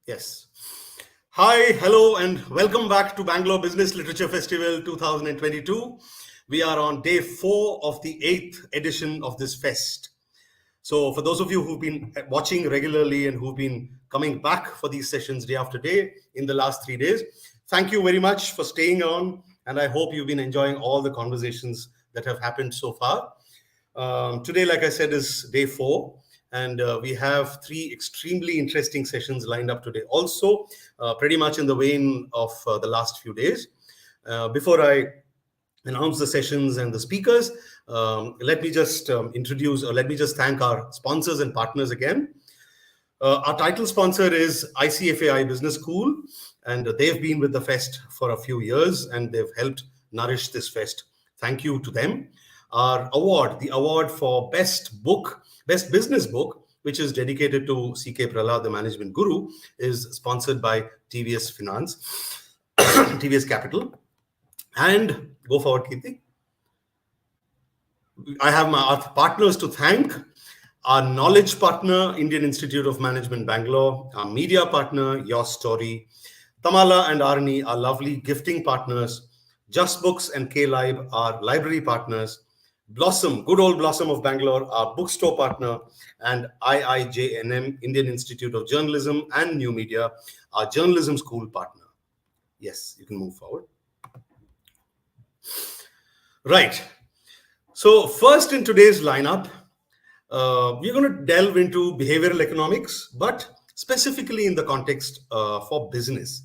Yes. Hi, hello, and welcome back to Bangalore Business Literature Festival 2022. We are on day 4 of the 8th edition of this fest. So, for those of you who've been watching regularly and who've been coming back for these sessions day after day in the last 3 days, thank you very much for staying on. And I hope you've been enjoying all the conversations that have happened so far. Today, like I said, is day 4, and we have 3 extremely interesting sessions lined up today. Also, pretty much in the vein of the last few days. Before I announce the sessions and the speakers, let me just introduce, or let me just thank our sponsors and partners again. Our title sponsor is ICFAI Business School, and they've been with the fest for a few years and they've helped nourish this fest. Thank you to them. Our award, the award for best business book, which is dedicated to CK Prahlad, the management guru, is sponsored by TVS Finance, TVS Capital. And go forward, Kirti. I have our partners to thank. Our knowledge partner, Indian Institute of Management, Bangalore. Our media partner, Your Story. Tamala and Arni are lovely gifting partners. Just Books and K-Lib are library partners. Blossom, good old Blossom of Bangalore, our bookstore partner. And IIJNM, Indian Institute of Journalism and New Media, our journalism school partner. Yes, you can move forward. Right. So first in today's lineup, we're going to delve into behavioral economics, but specifically in the context for business.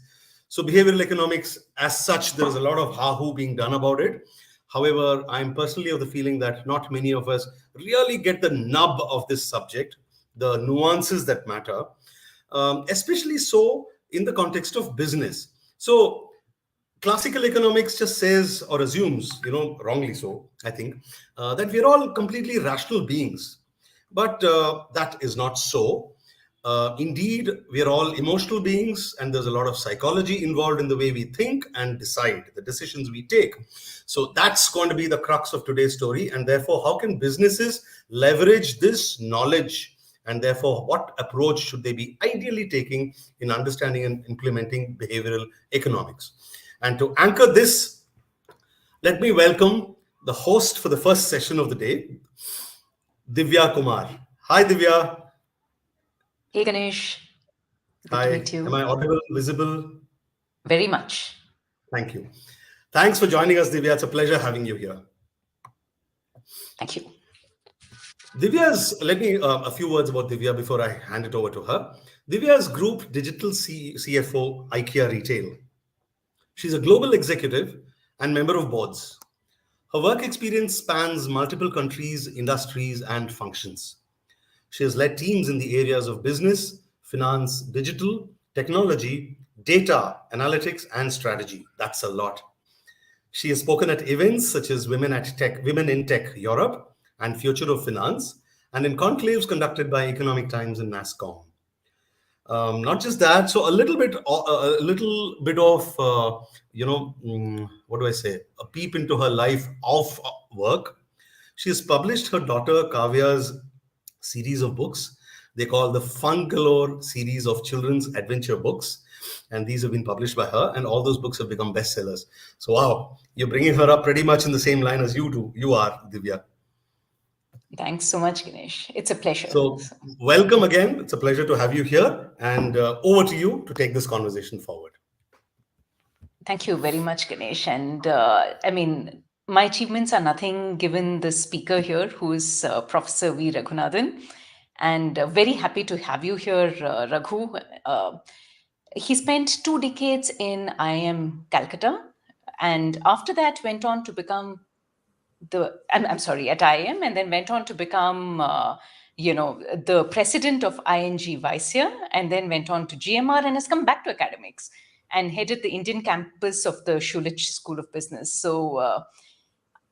So behavioral economics as such, there's a lot of ha-hoo being done about it. However, I'm personally of the feeling that not many of us really get the nub of this subject, the nuances that matter, especially so in the context of business. So classical economics just says or assumes, wrongly so, I think, that we're all completely rational beings. But that is not so. Indeed, we are all emotional beings, and there's a lot of psychology involved in the way we think and decide, the decisions we take. So that's going to be the crux of today's story. And therefore, how can businesses leverage this knowledge? And therefore, what approach should they be ideally taking in understanding and implementing behavioral economics? And to anchor this, let me welcome the host for the first session of the day, Divya Kumar. Hi, Divya. Hey Ganesh, good to Hi. meet Am you. I audible, visible? Very much. Thank you. Thanks for joining us, Divya. It's a pleasure having you here. Thank you. Let me a few words about Divya before I hand it over to her. Divya's Group Digital CFO, IKEA Retail. She's a global executive and member of boards. Her work experience spans multiple countries, industries, and functions. She has led teams in the areas of business, finance, digital, technology, data, analytics, and strategy. That's a lot. She has spoken at events such as Women in Tech Europe and Future of Finance, and in conclaves conducted by Economic Times and NASSCOM. Not just that, so a little bit of what do I say? A peep into her life off work. She has published her daughter Kavya's series of books. They call the Fun Galore series of children's adventure books, and these have been published by her. And all those books have become bestsellers. So wow, you're bringing her up pretty much in the same line as you are, Divya. Thanks so much, Ganesh. It's a pleasure. So, welcome again. It's a pleasure to have you here. And over to you to take this conversation forward. Thank you very much, Ganesh. And my achievements are nothing given the speaker here, who is Professor V. Raghunathan. And very happy to have you here, Raghu. He spent 2 decades in IIM Calcutta, and after that went on to become I'm sorry, at IIM, and then went on to become, the president of ING Vicia, and then went on to GMR and has come back to academics and headed the Indian campus of the Schulich School of Business. So,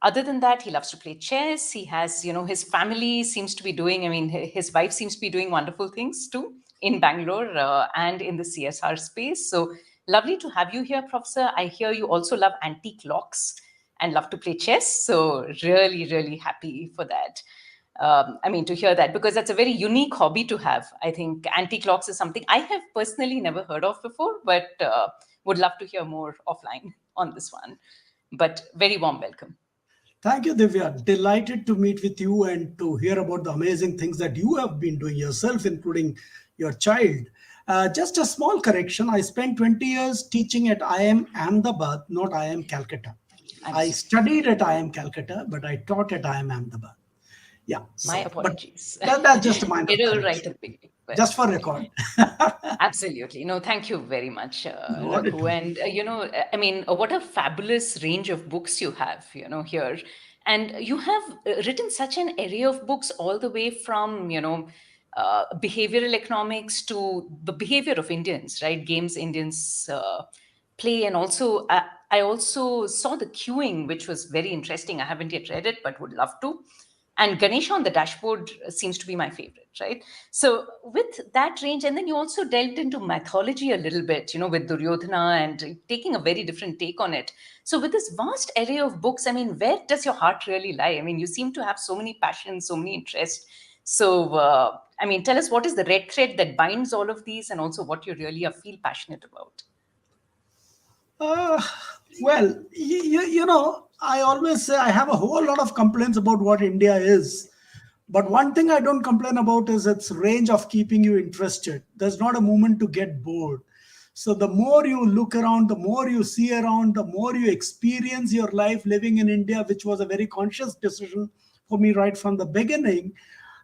other than that, he loves to play chess. He has, his family seems to be doing, his wife seems to be doing wonderful things too in Bangalore and in the CSR space. So lovely to have you here, Professor. I hear you also love antique locks and love to play chess. So really, really happy for that. I mean, to hear that, because that's a very unique hobby to have. I think anti-clocks is something I have personally never heard of before, but would love to hear more offline on this one. But very warm welcome. Thank you, Divya. Delighted to meet with you and to hear about the amazing things that you have been doing yourself, including your child. Just a small correction. I spent 20 years teaching at IIM Ahmedabad, not IIM Calcutta. I'm I studied at IIM Calcutta, but I taught at IIM Ahmedabad. Yeah, My so, but apologies. that's just a minor It'll right correction, at the beginning, but just for record. absolutely. No, thank you very much, Not at Raghu. all. And, I mean, what a fabulous range of books you have, here. And you have written such an array of books all the way from, behavioral economics to the behavior of Indians, right? Games Indians play. And also, I also saw the queuing, which was very interesting. I haven't yet read it, but would love to. And Ganesha on the dashboard seems to be my favorite, right? So with that range, and then you also delved into mythology a little bit, with Duryodhana and taking a very different take on it. So with this vast array of books, I mean, where does your heart really lie? I mean, you seem to have so many passions, so many interests. So, I mean, tell us, what is the red thread that binds all of these, and also what you really feel passionate about? Uh, well, I always say I have a whole lot of complaints about what India is. But one thing I don't complain about is its range of keeping you interested. There's not a moment to get bored. So the more you look around, the more you see around, the more you experience your life living in India, which was a very conscious decision for me right from the beginning.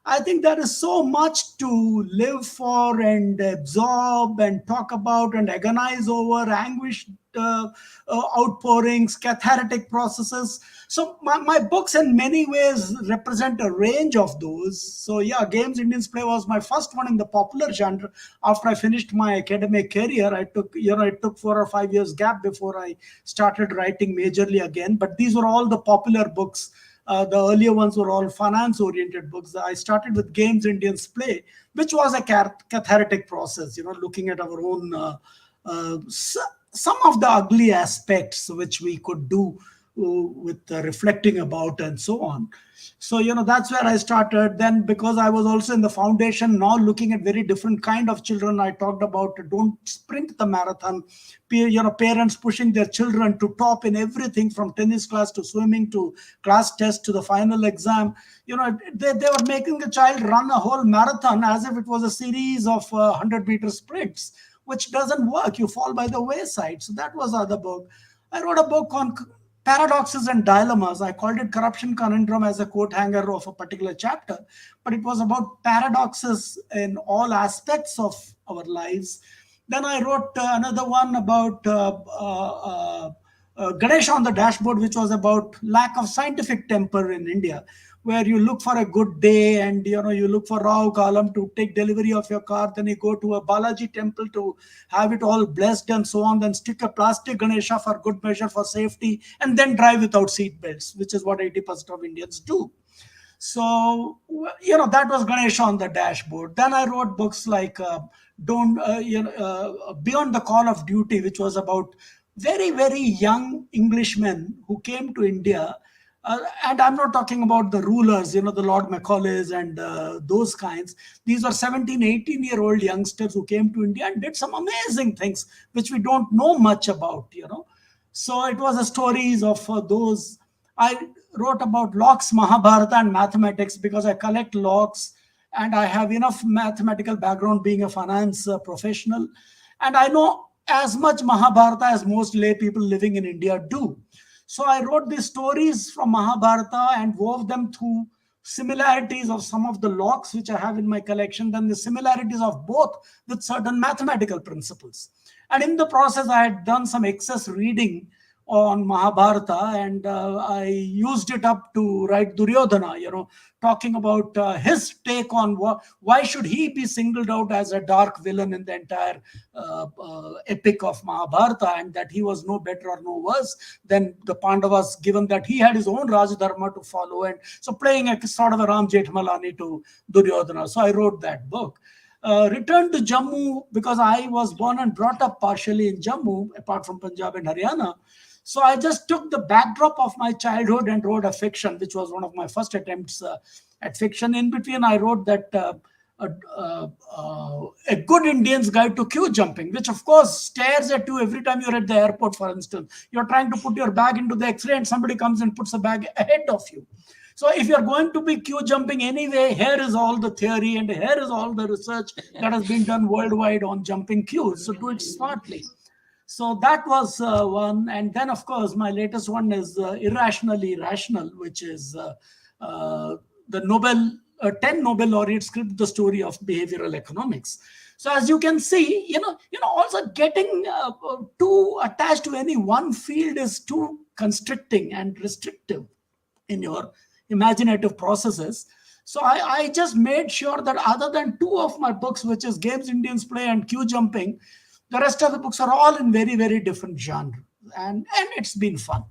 I think there is so much to live for and absorb and talk about and agonize over, anguish outpourings, cathartic processes. So my books in many ways represent a range of those. So yeah, Games Indians Play was my first one in the popular genre. After I finished my academic career, it took 4 or 5 years gap before I started writing majorly again. But these were all the popular books. The earlier ones were all finance oriented books. I started with Games Indians Play, which was a cathartic process, looking at our own some of the ugly aspects which we could do with reflecting about and so on. So that's where I started. Then, because I was also in the foundation, now looking at very different kind of children, I talked about don't sprint the marathon. Parents pushing their children to top in everything from tennis class to swimming to class test to the final exam. They were making the child run a whole marathon as if it was a series of 100-meter sprints, which doesn't work. You fall by the wayside. So that was the other book. I wrote a book on paradoxes and dilemmas. I called it Corruption Conundrum as a coat hanger of a particular chapter, but it was about paradoxes in all aspects of our lives. Then I wrote another one about Ganesh on the dashboard, which was about lack of scientific temper in India, where you look for a good day and you look for Rahu Kalam to take delivery of your car. Then you go to a Balaji temple to have it all blessed and so on. Then stick a plastic Ganesha for good measure for safety, and then drive without seat belts, which is what 80% of Indians do. So that was Ganesha on the dashboard. Then I wrote books like don't Beyond the Call of Duty, which was about very very young Englishmen who came to India. And I'm not talking about the rulers, the Lord Macaulays and those kinds. These were 17, 18-year-old youngsters who came to India and did some amazing things which we don't know much about. So it was a stories of those. I wrote about Locke's Mahabharata and mathematics because I collect Locke's and I have enough mathematical background being a finance professional. And I know as much Mahabharata as most lay people living in India do. So I wrote these stories from Mahabharata and wove them through similarities of some of the Locks which I have in my collection, then the similarities of both with certain mathematical principles. And in the process, I had done some excess reading on Mahabharata, and I used it up to write Duryodhana, talking about his take on why should he be singled out as a dark villain in the entire epic of Mahabharata, and that he was no better or no worse than the Pandavas, given that he had his own Rajadharma to follow, and so playing a sort of a Ram Jethmalani to Duryodhana. So I wrote that book. Returned to Jammu because I was born and brought up partially in Jammu, apart from Punjab and Haryana. So I just took the backdrop of my childhood and wrote a fiction, which was one of my first attempts at fiction. In between, I wrote that a good Indian's guide to queue jumping, which of course stares at you every time you're at the airport. For instance, you're trying to put your bag into the X-ray, and somebody comes and puts a bag ahead of you. So if you're going to be queue jumping anyway, here is all the theory and here is all the research that has been done worldwide on jumping queues. So do it smartly. So that was one. And then, of course, my latest one is Irrationally Rational, which is the Nobel 10 Nobel laureates script the story of behavioral economics. So as you can see, also getting too attached to any one field is too constricting and restrictive in your imaginative processes. So I just made sure that other than two of my books, which is Games Indians Play and Queue Jumping, the rest of the books are all in very, very different genre. And it's been fun.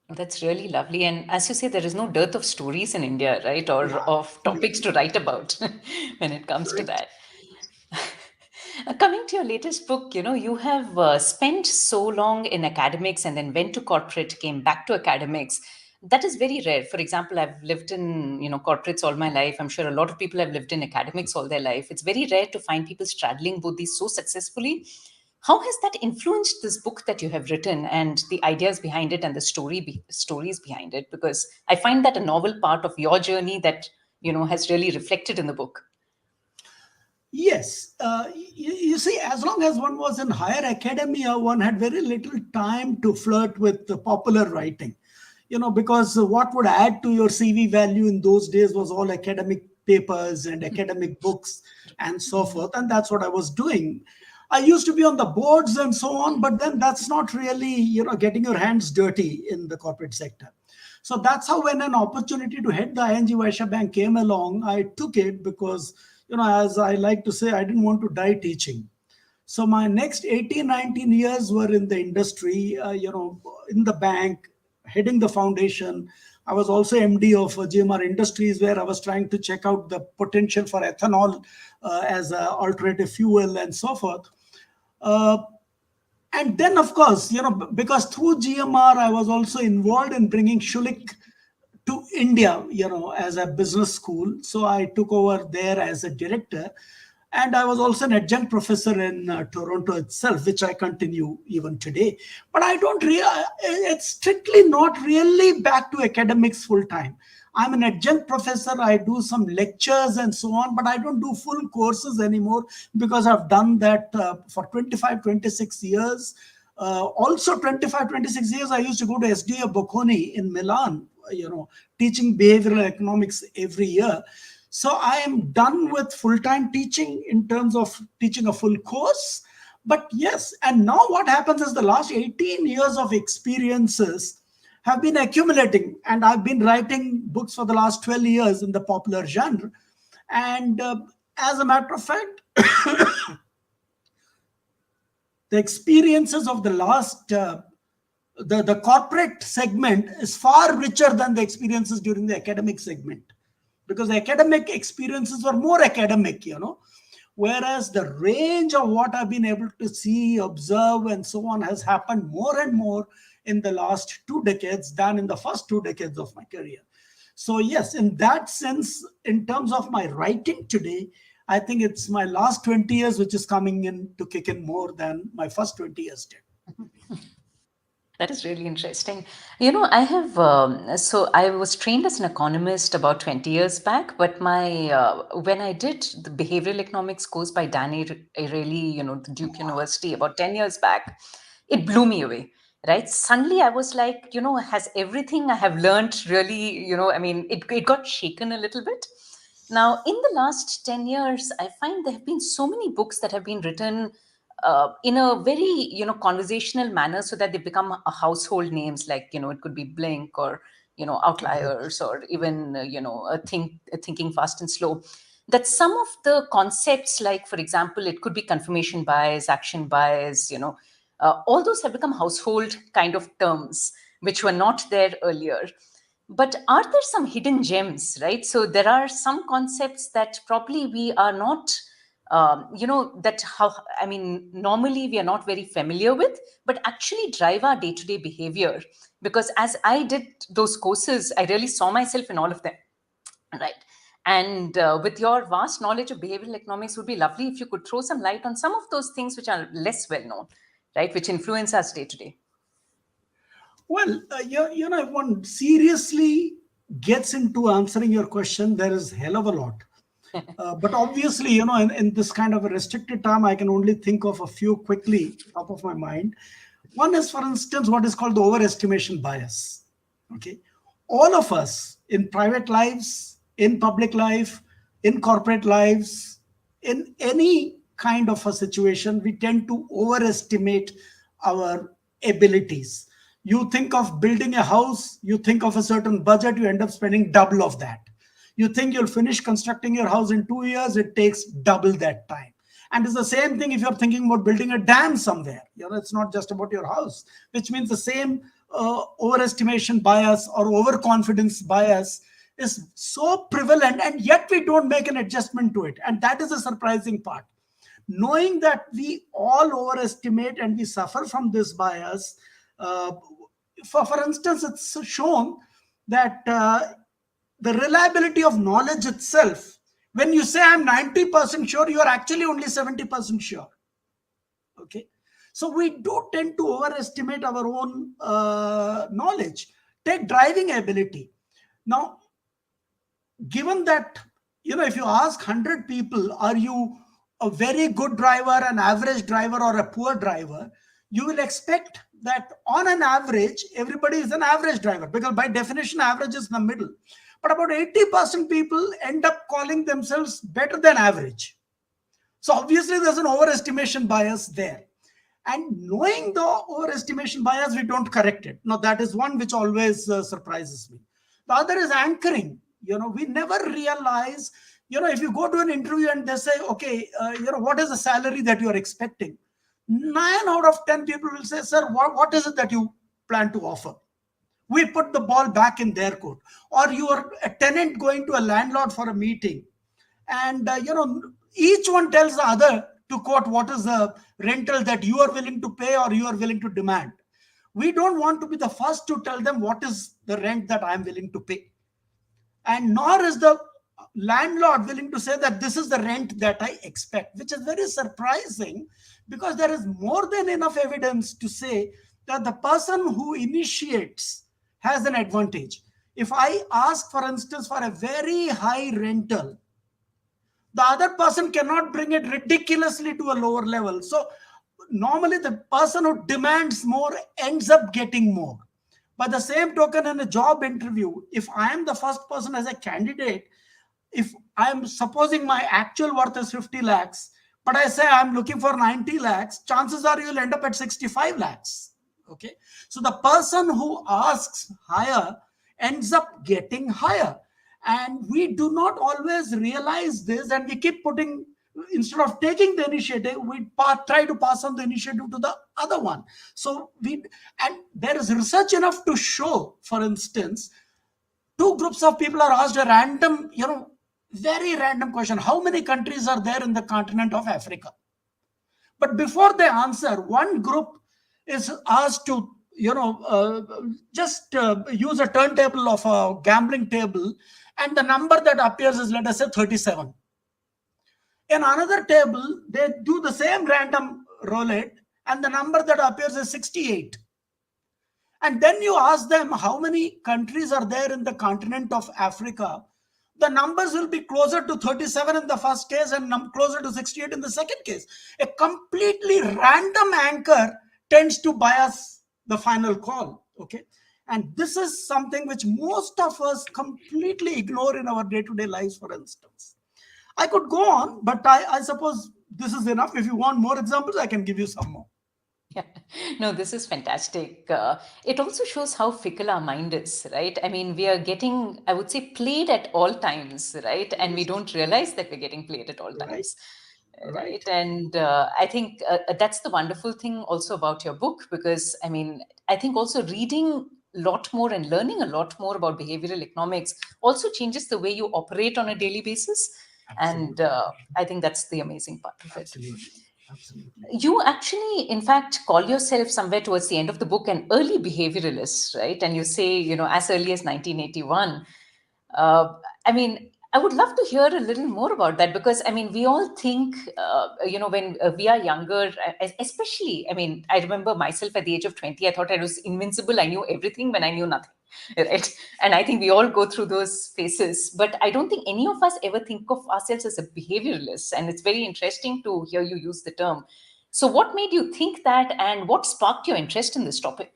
That's really lovely. And as you say, there is no dearth of stories in India, right? Or Yeah. of topics to write about when it comes to that. Coming to your latest book, you have spent so long in academics and then went to corporate, came back to academics. That is very rare. For example, I've lived in, corporates all my life. I'm sure a lot of people have lived in academics all their life. It's very rare to find people straddling both these so successfully. How has that influenced this book that you have written and the ideas behind it and the stories behind it? Because I find that a novel part of your journey that, has really reflected in the book. Yes. You see, as long as one was in higher academia, one had very little time to flirt with the popular writing. Because what would add to your CV value in those days was all academic papers and academic books and so forth. And that's what I was doing. I used to be on the boards and so on, but then that's not really, getting your hands dirty in the corporate sector. So that's how, when an opportunity to head the ING Vaishya Bank came along, I took it because, as I like to say, I didn't want to die teaching. So my next 18, 19 years were in the industry, in the bank, heading the foundation. I was also MD of GMR Industries, where I was trying to check out the potential for ethanol as an alternative fuel and so forth. And then, of course, because through GMR, I was also involved in bringing Schulich to India, as a business school. So I took over there as a director. And I was also an adjunct professor in Toronto itself, which I continue even today. But I don't it's strictly not really back to academics full time. I'm an adjunct professor. I do some lectures and so on, but I don't do full courses anymore because I've done that for 25, 26 years. Also 25, 26 years, I used to go to SDA Bocconi in Milan, teaching behavioral economics every year. So I am done with full-time teaching in terms of teaching a full course. But yes, and now what happens is the last 18 years of experiences have been accumulating. And I've been writing books for the last 12 years in the popular genre. And as a matter of fact, the experiences of the last, the corporate segment is far richer than the experiences during the academic segment. Because the academic experiences were more academic, whereas the range of what I've been able to see, observe, and so on has happened more and more in the last 2 decades than in the first 2 decades of my career. So yes, in that sense, in terms of my writing today, I think it's my last 20 years which is coming in to kick in more than my first 20 years did. That is really interesting. So I was trained as an economist about 20 years back, but when I did the behavioral economics course by Dan Ariely, the Duke University about 10 years back, it blew me away, right? Suddenly I was like, has everything I have learned really, it got shaken a little bit. Now, in the last 10 years, I find there have been so many books that have been written in a very conversational manner, so that they become a household names, like it could be Blink or Outliers, or even Thinking Fast and Slow. That some of the concepts, like for example, it could be confirmation bias, action bias, all those have become household kind of terms which were not there earlier. But are there some hidden gems, right? So there are some concepts that probably we are not normally we are not very familiar with, but actually drive our day-to-day behavior. Because as I did those courses, I really saw myself in all of them. Right. And with your vast knowledge of behavioral economics, would be lovely if you could throw some light on some of those things which are less well known, right, which influence us day to day. Well, if one seriously gets into answering your question, there is hell of a lot. But obviously, in this kind of a restricted time, I can only think of a few quickly, top of my mind. One is, for instance, what is called the overestimation bias. Okay. All of us in private lives, in public life, in corporate lives, in any kind of a situation, we tend to overestimate our abilities. You think of building a house, you think of a certain budget, you end up spending double of that. You think you'll finish constructing your house in 2 years, it takes double that time. And it's the same thing if you're thinking about building a dam somewhere. It's not just about your house, which means the same overestimation bias or overconfidence bias is so prevalent, and yet we don't make an adjustment to it. And that is a surprising part. Knowing that we all overestimate and we suffer from this bias, uh, for instance, it's shown that the reliability of knowledge itself, when you say I'm 90% sure, you are actually only 70% sure. Okay. So we do tend to overestimate our own knowledge. Take driving ability. Now, given that, if you ask 100 people, are you a very good driver, an average driver, or a poor driver, you will expect that on an average, everybody is an average driver, because by definition, average is in the middle. But about 80% people end up calling themselves better than average. So obviously, there's an overestimation bias there. And knowing the overestimation bias, we don't correct it. Now, that is one which always surprises me. The other is anchoring. We never realize, if you go to an interview and they say, okay, what is the salary that you are expecting? 9 out of 10 people will say, sir, what is it that you plan to offer? We put the ball back in their court. Or you are a tenant going to a landlord for a meeting, and each one tells the other, to quote, what is the rental that you are willing to pay or you are willing to demand. We don't want to be the first to tell them what is the rent that I'm willing to pay, and nor is the landlord willing to say that this is the rent that I expect, which is very surprising, because there is more than enough evidence to say that the person who initiates has an advantage. If I ask, for instance, for a very high rental, the other person cannot bring it ridiculously to a lower level. So normally the person who demands more ends up getting more. By the same token, in a job interview, if I am the first person as a candidate, if I am supposing my actual worth is 50 lakhs, but I say I'm looking for 90 lakhs, chances are you'll end up at 65 lakhs. Okay. So the person who asks higher ends up getting higher. And we do not always realize this, and we keep putting, instead of taking the initiative, we try to pass on the initiative to the other one. So and there is research enough to show, for instance, two groups of people are asked a random, very random question: how many countries are there in the continent of Africa? But before they answer, one group is asked to, just use a turntable of a gambling table, and the number that appears is, let us say, 37. In another table, they do the same random roulette, and the number that appears is 68. And then you ask them how many countries are there in the continent of Africa. The numbers will be closer to 37 in the first case and closer to 68 in the second case. A completely random anchor tends to bias the final call. Okay. And this is something which most of us completely ignore in our day-to-day lives, for instance. I could go on, but I suppose this is enough. If you want more examples, I can give you some more. Yeah. No, this is fantastic. It also shows how fickle our mind is, right? I mean, we are getting, I would say, played at all times, right? And we don't realize that we're getting played at all Right. times. Right. Right. And I think that's the wonderful thing also about your book, because I mean, I think also reading a lot more and learning a lot more about behavioral economics also changes the way you operate on a daily basis. Absolutely. And I think that's the amazing part of it. Absolutely. Absolutely. You actually, in fact, call yourself somewhere towards the end of the book an early behavioralist, right? And you say, as early as 1981. I mean, I would love to hear a little more about that, because I mean, we all think, when we are younger, especially, I mean, I remember myself at the age of 20, I thought I was invincible. I knew everything when I knew nothing, right? And I think we all go through those phases. But I don't think any of us ever think of ourselves as a behavioralist. And it's very interesting to hear you use the term. So, what made you think that, and what sparked your interest in this topic?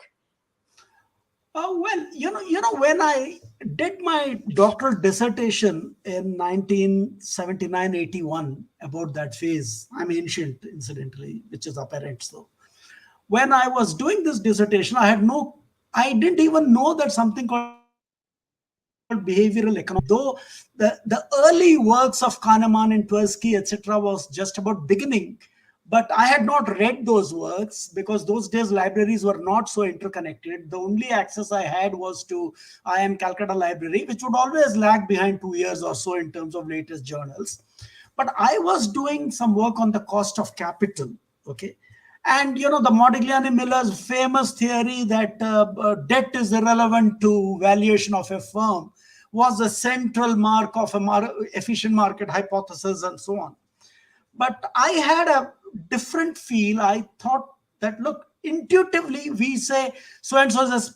Well, when I did my doctoral dissertation in 1979-81 about that phase, I'm ancient, incidentally, which is apparent. So, when I was doing this dissertation, I didn't even know that something called behavioral economics existed. Though the early works of Kahneman and Tversky, etc., was just about beginning, but I had not read those works because those days libraries were not so interconnected. The only access I had was to IIM Calcutta Library, which would always lag behind 2 years or so in terms of latest journals. But I was doing some work on the cost of capital. Okay. And the Modigliani Miller's famous theory that debt is irrelevant to valuation of a firm was a central mark of efficient market hypothesis and so on. But I had a different feel. I thought that, look, intuitively we say so and so is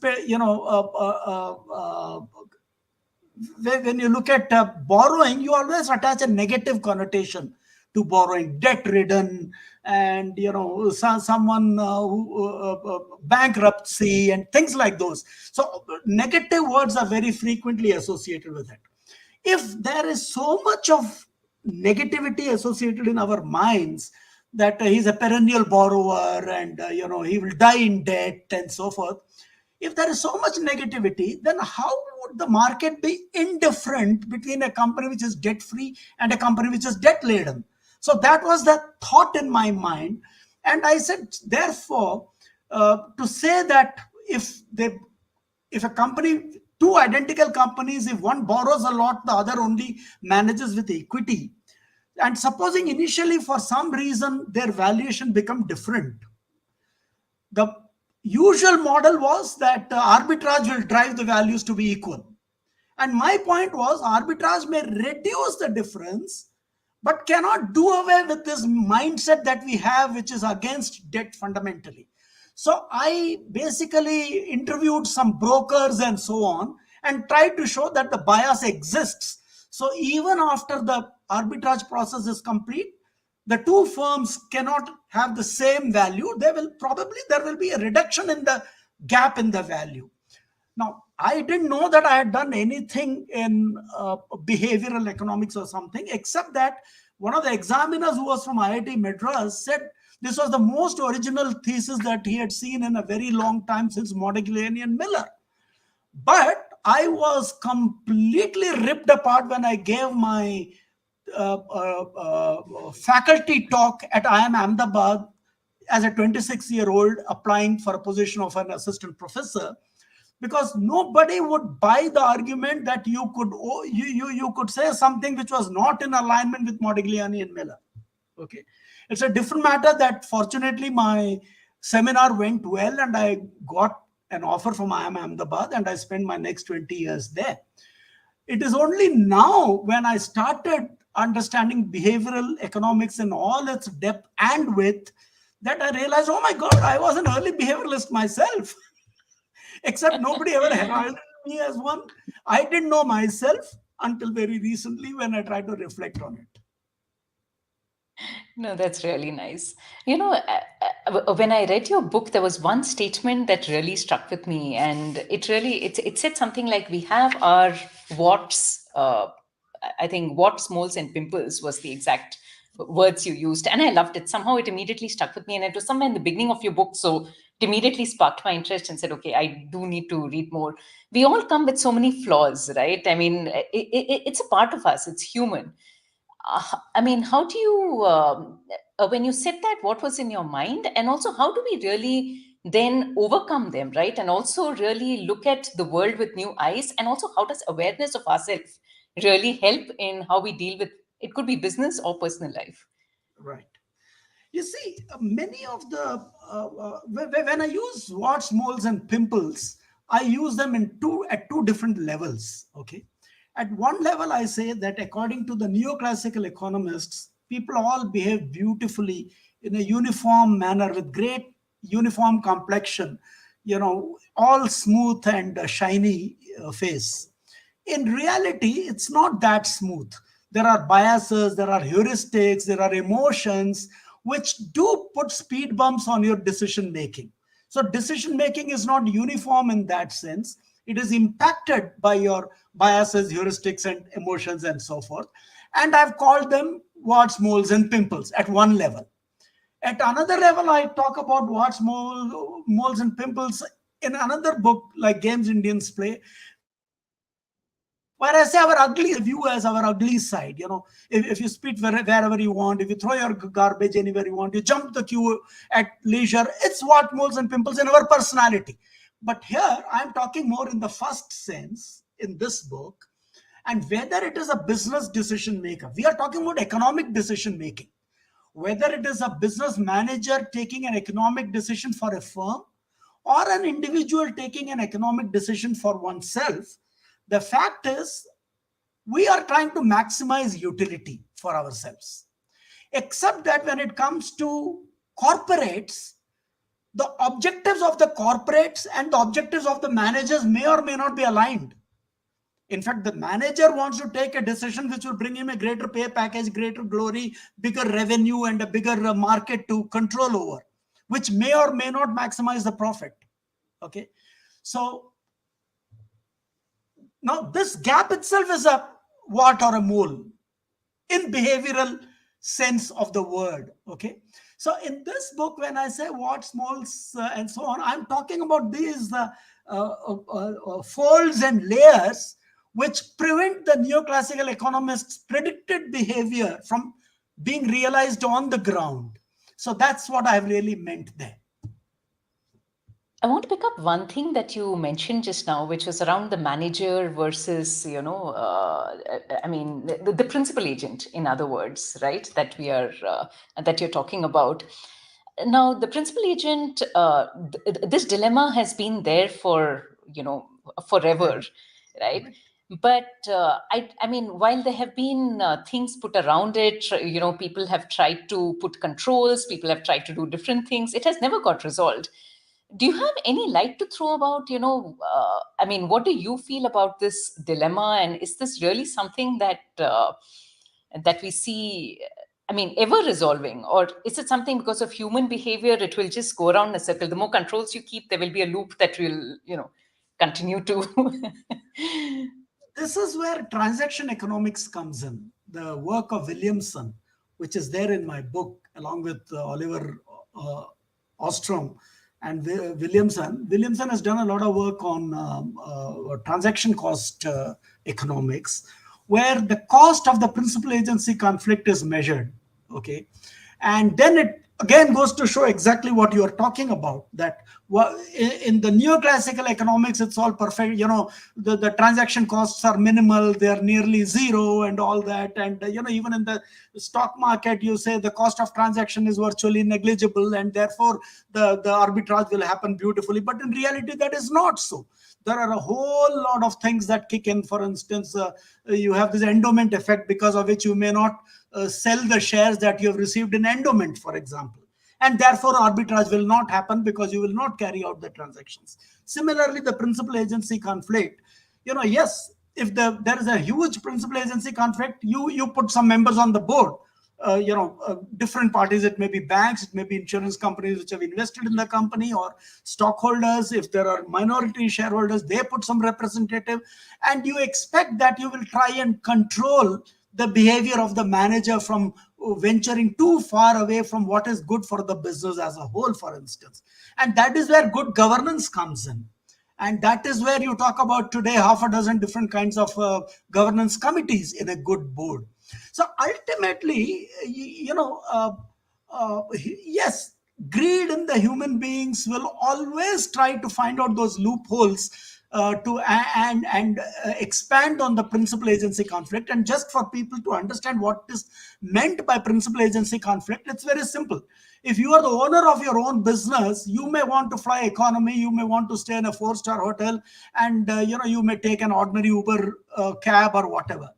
when you look at borrowing, you always attach a negative connotation to borrowing, debt ridden, and someone who bankruptcy and things like those. So negative words are very frequently associated with it. If there is so much of negativity associated in our minds that he's a perennial borrower and he will die in debt and so forth, if there is so much negativity, then how would the market be indifferent between a company which is debt free and a company which is debt laden? So that was the thought in my mind. And I said, therefore, to say that if a company, two identical companies, if one borrows a lot, the other only manages with equity, and supposing initially for some reason their valuation become different, the usual model was that arbitrage will drive the values to be equal. And my point was, arbitrage may reduce the difference, but cannot do away with this mindset that we have, which is against debt fundamentally. So I basically interviewed some brokers and so on and tried to show that the bias exists. So even after the arbitrage process is complete, the two firms cannot have the same value. There will be a reduction in the gap in the value. Now, I didn't know that I had done anything in behavioral economics or something, except that one of the examiners who was from IIT Madras said this was the most original thesis that he had seen in a very long time since Modigliani and Miller. But I was completely ripped apart when I gave my faculty talk at IIM Ahmedabad as a 26-year-old applying for a position of an assistant professor, because nobody would buy the argument that you could say something which was not in alignment with Modigliani and Miller. Okay, it's a different matter that fortunately my seminar went well and I got an offer from IIM Ahmedabad and I spent my next 20 years there. It is only now when I started understanding behavioral economics in all its depth and width that I realized, oh my God, I was an early behavioralist myself. Except nobody ever heralded me as one. I didn't know myself until very recently when I tried to reflect on it. No, that's really nice. When I read your book, there was one statement that really struck with me, and it said something like, "We have our warts." I think warts, moles, and pimples was the exact words you used, and I loved it. Somehow, it immediately stuck with me, and it was somewhere in the beginning of your book, so it immediately sparked my interest and said, "Okay, I do need to read more." We all come with so many flaws, right? I mean, it's a part of us. It's human. I mean, how do you, when you said that, what was in your mind? And also, how do we really then overcome them, right? And also, really look at the world with new eyes? And also, how does awareness of ourselves really help in how we deal with it? Could be business or personal life. Right. You see, many of the when I use warts, moles, and pimples, I use them at two different levels. Okay, At one level, I say that according to the neoclassical economists, people all behave beautifully in a uniform manner with great uniform complexion, all smooth and shiny face. In reality, it's not that smooth. There are biases, there are heuristics, there are emotions which do put speed bumps on your decision making. So decision making is not uniform in that sense. It is impacted by your biases, heuristics, and emotions, and so forth. And I've called them warts, moles, and pimples at one level. At another level, I talk about warts, moles, and pimples in another book, like Games Indians Play, where I say our ugly view as our ugly side. If you spit wherever you want, if you throw your garbage anywhere you want, you jump the queue at leisure, it's what moles and pimples in our personality. But here I'm talking more in the first sense in this book, and whether it is a business decision maker, we are talking about economic decision making, whether it is a business manager taking an economic decision for a firm or an individual taking an economic decision for oneself. The fact is, we are trying to maximize utility for ourselves. Except that when it comes to corporates, the objectives of the corporates and the objectives of the managers may or may not be aligned. In fact, the manager wants to take a decision which will bring him a greater pay package, greater glory, bigger revenue, and a bigger market to control over, which may or may not maximize the profit. Okay. So now this gap itself is a wart or a mole in behavioral sense of the word. Okay. So in this book, when I say warts, moles, and so on, I'm talking about these folds and layers which prevent the neoclassical economists' predicted behavior from being realized on the ground. So that's what I've really meant there. I want to pick up one thing that you mentioned just now, which was around the manager versus, I mean, the principal agent, in other words, right? That you're talking about. Now, the principal agent, this dilemma has been there for, forever, right? But I mean, while there have been things put around it, people have tried to put controls, people have tried to do different things. It has never got resolved. Do you have any light to throw about, I mean, what do you feel about this dilemma? And is this really something that we see, I mean, ever resolving? Or is it something because of human behavior, it will just go around in a circle? The more controls you keep, there will be a loop that will, continue to. This is where transaction economics comes in. The work of Williamson, which is there in my book, along with Oliver Ostrom and Williamson. Williamson has done a lot of work on transaction cost economics, where the cost of the principal agency conflict is measured. Okay. And then it again goes to show exactly what you are talking about, that in the neoclassical economics, it's all perfect. The transaction costs are minimal, they're nearly zero and all that. And even in the stock market, you say the cost of transaction is virtually negligible, and therefore the arbitrage will happen beautifully. But in reality, that is not so. There are a whole lot of things that kick in. For instance, you have this endowment effect, because of which you may not sell the shares that you have received in endowment, for example. And therefore, arbitrage will not happen because you will not carry out the transactions. Similarly, the principal agency conflict, yes, if there is a huge principal agency conflict, you put some members on the board. Different parties, it may be banks, it may be insurance companies which have invested in the company, or stockholders. If there are minority shareholders, they put some representative, and you expect that you will try and control the behavior of the manager from venturing too far away from what is good for the business as a whole, for instance. And that is where good governance comes in. And that is where you talk about today half a dozen different kinds of governance committees in a good board. So ultimately, yes, greed in the human beings will always try to find out those loopholes and expand on the principal agency conflict. And just for people to understand what is meant by principal agency conflict, it's very simple. If you are the owner of your own business, you may want to fly economy, you may want to stay in a 4-star hotel, and you may take an ordinary Uber cab or whatever.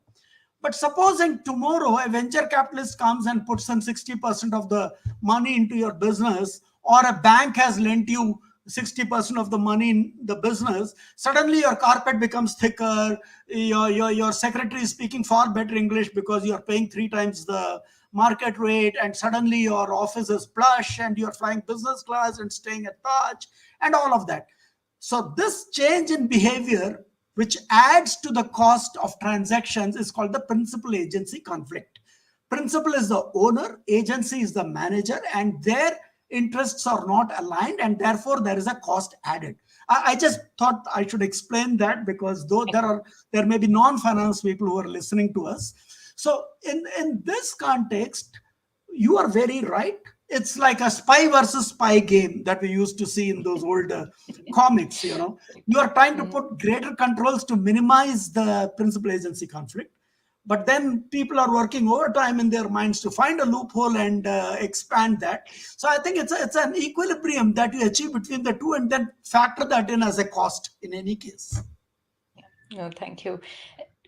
But supposing tomorrow a venture capitalist comes and puts in 60% of the money into your business, or a bank has lent you 60% of the money in the business, suddenly your carpet becomes thicker, your secretary is speaking far better English because you're paying 3 times the market rate, and suddenly your office is plush and you're flying business class and staying at Taj and all of that. So this change in behavior, which adds to the cost of transactions, is called the principal agency conflict. Principal is the owner, agency is the manager, and their interests are not aligned, and therefore there is a cost added. I just thought I should explain that, because though there may be non-finance people who are listening to us. So in this context, you are very right. It's like a spy versus spy game that we used to see in those old comics. You are trying to put greater controls to minimize the principal agency conflict, but then people are working overtime in their minds to find a loophole and expand that. So I think it's an equilibrium that you achieve between the two, and then factor that in as a cost in any case. No, thank you.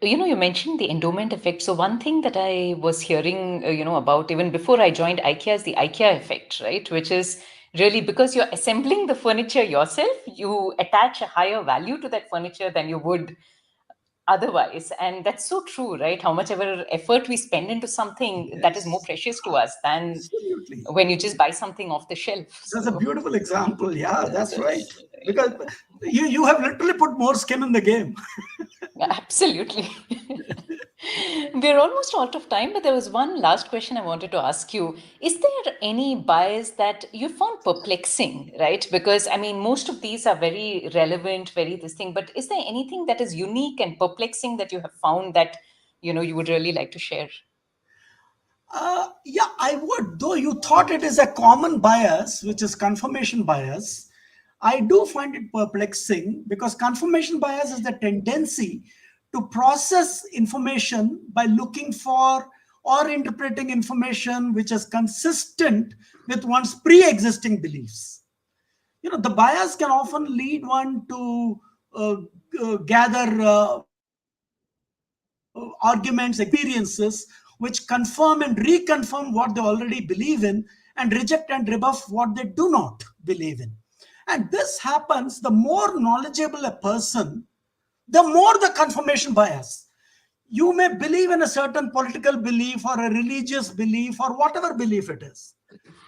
You mentioned the endowment effect. So one thing that I was hearing, about even before I joined IKEA is the IKEA effect, right? Which is really because you're assembling the furniture yourself, you attach a higher value to that furniture than you would otherwise. And that's so true, right? How much ever effort we spend into something, that is more precious to us than Absolutely. when you just buy something off the shelf. That's a beautiful example. Yeah, that's right. Because you have literally put more skin in the game. Absolutely. We're almost out of time, but there was one last question I wanted to ask you. Is there any bias that you found perplexing, right? Because, I mean, most of these are very relevant, very this thing, but is there anything that is unique and perplexing that you have found that, you would really like to share? Yeah, I would. Though you thought it is a common bias, which is confirmation bias, I do find it perplexing, because confirmation bias is the tendency to process information by looking for or interpreting information which is consistent with one's pre-existing beliefs. The bias can often lead one to gather arguments, experiences, which confirm and reconfirm what they already believe in, and reject and rebuff what they do not believe in. And this happens, the more knowledgeable a person, the more the confirmation bias. You may believe in a certain political belief or a religious belief or whatever belief it is.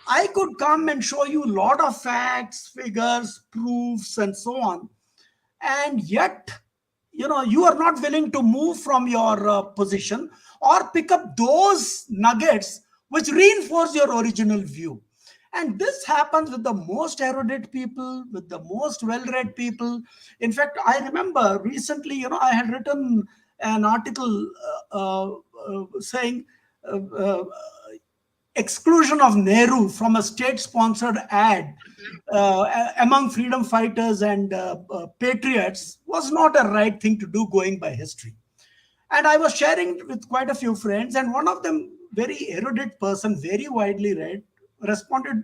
I could come and show you a lot of facts, figures, proofs, and so on. And yet, you are not willing to move from your position or pick up those nuggets which reinforce your original view. And this happens with the most erudite people, with the most well-read people. In fact, I remember recently, I had written an article saying exclusion of Nehru from a state-sponsored ad among freedom fighters and patriots was not a right thing to do, going by history. And I was sharing with quite a few friends, and one of them, very erudite person, very widely read, responded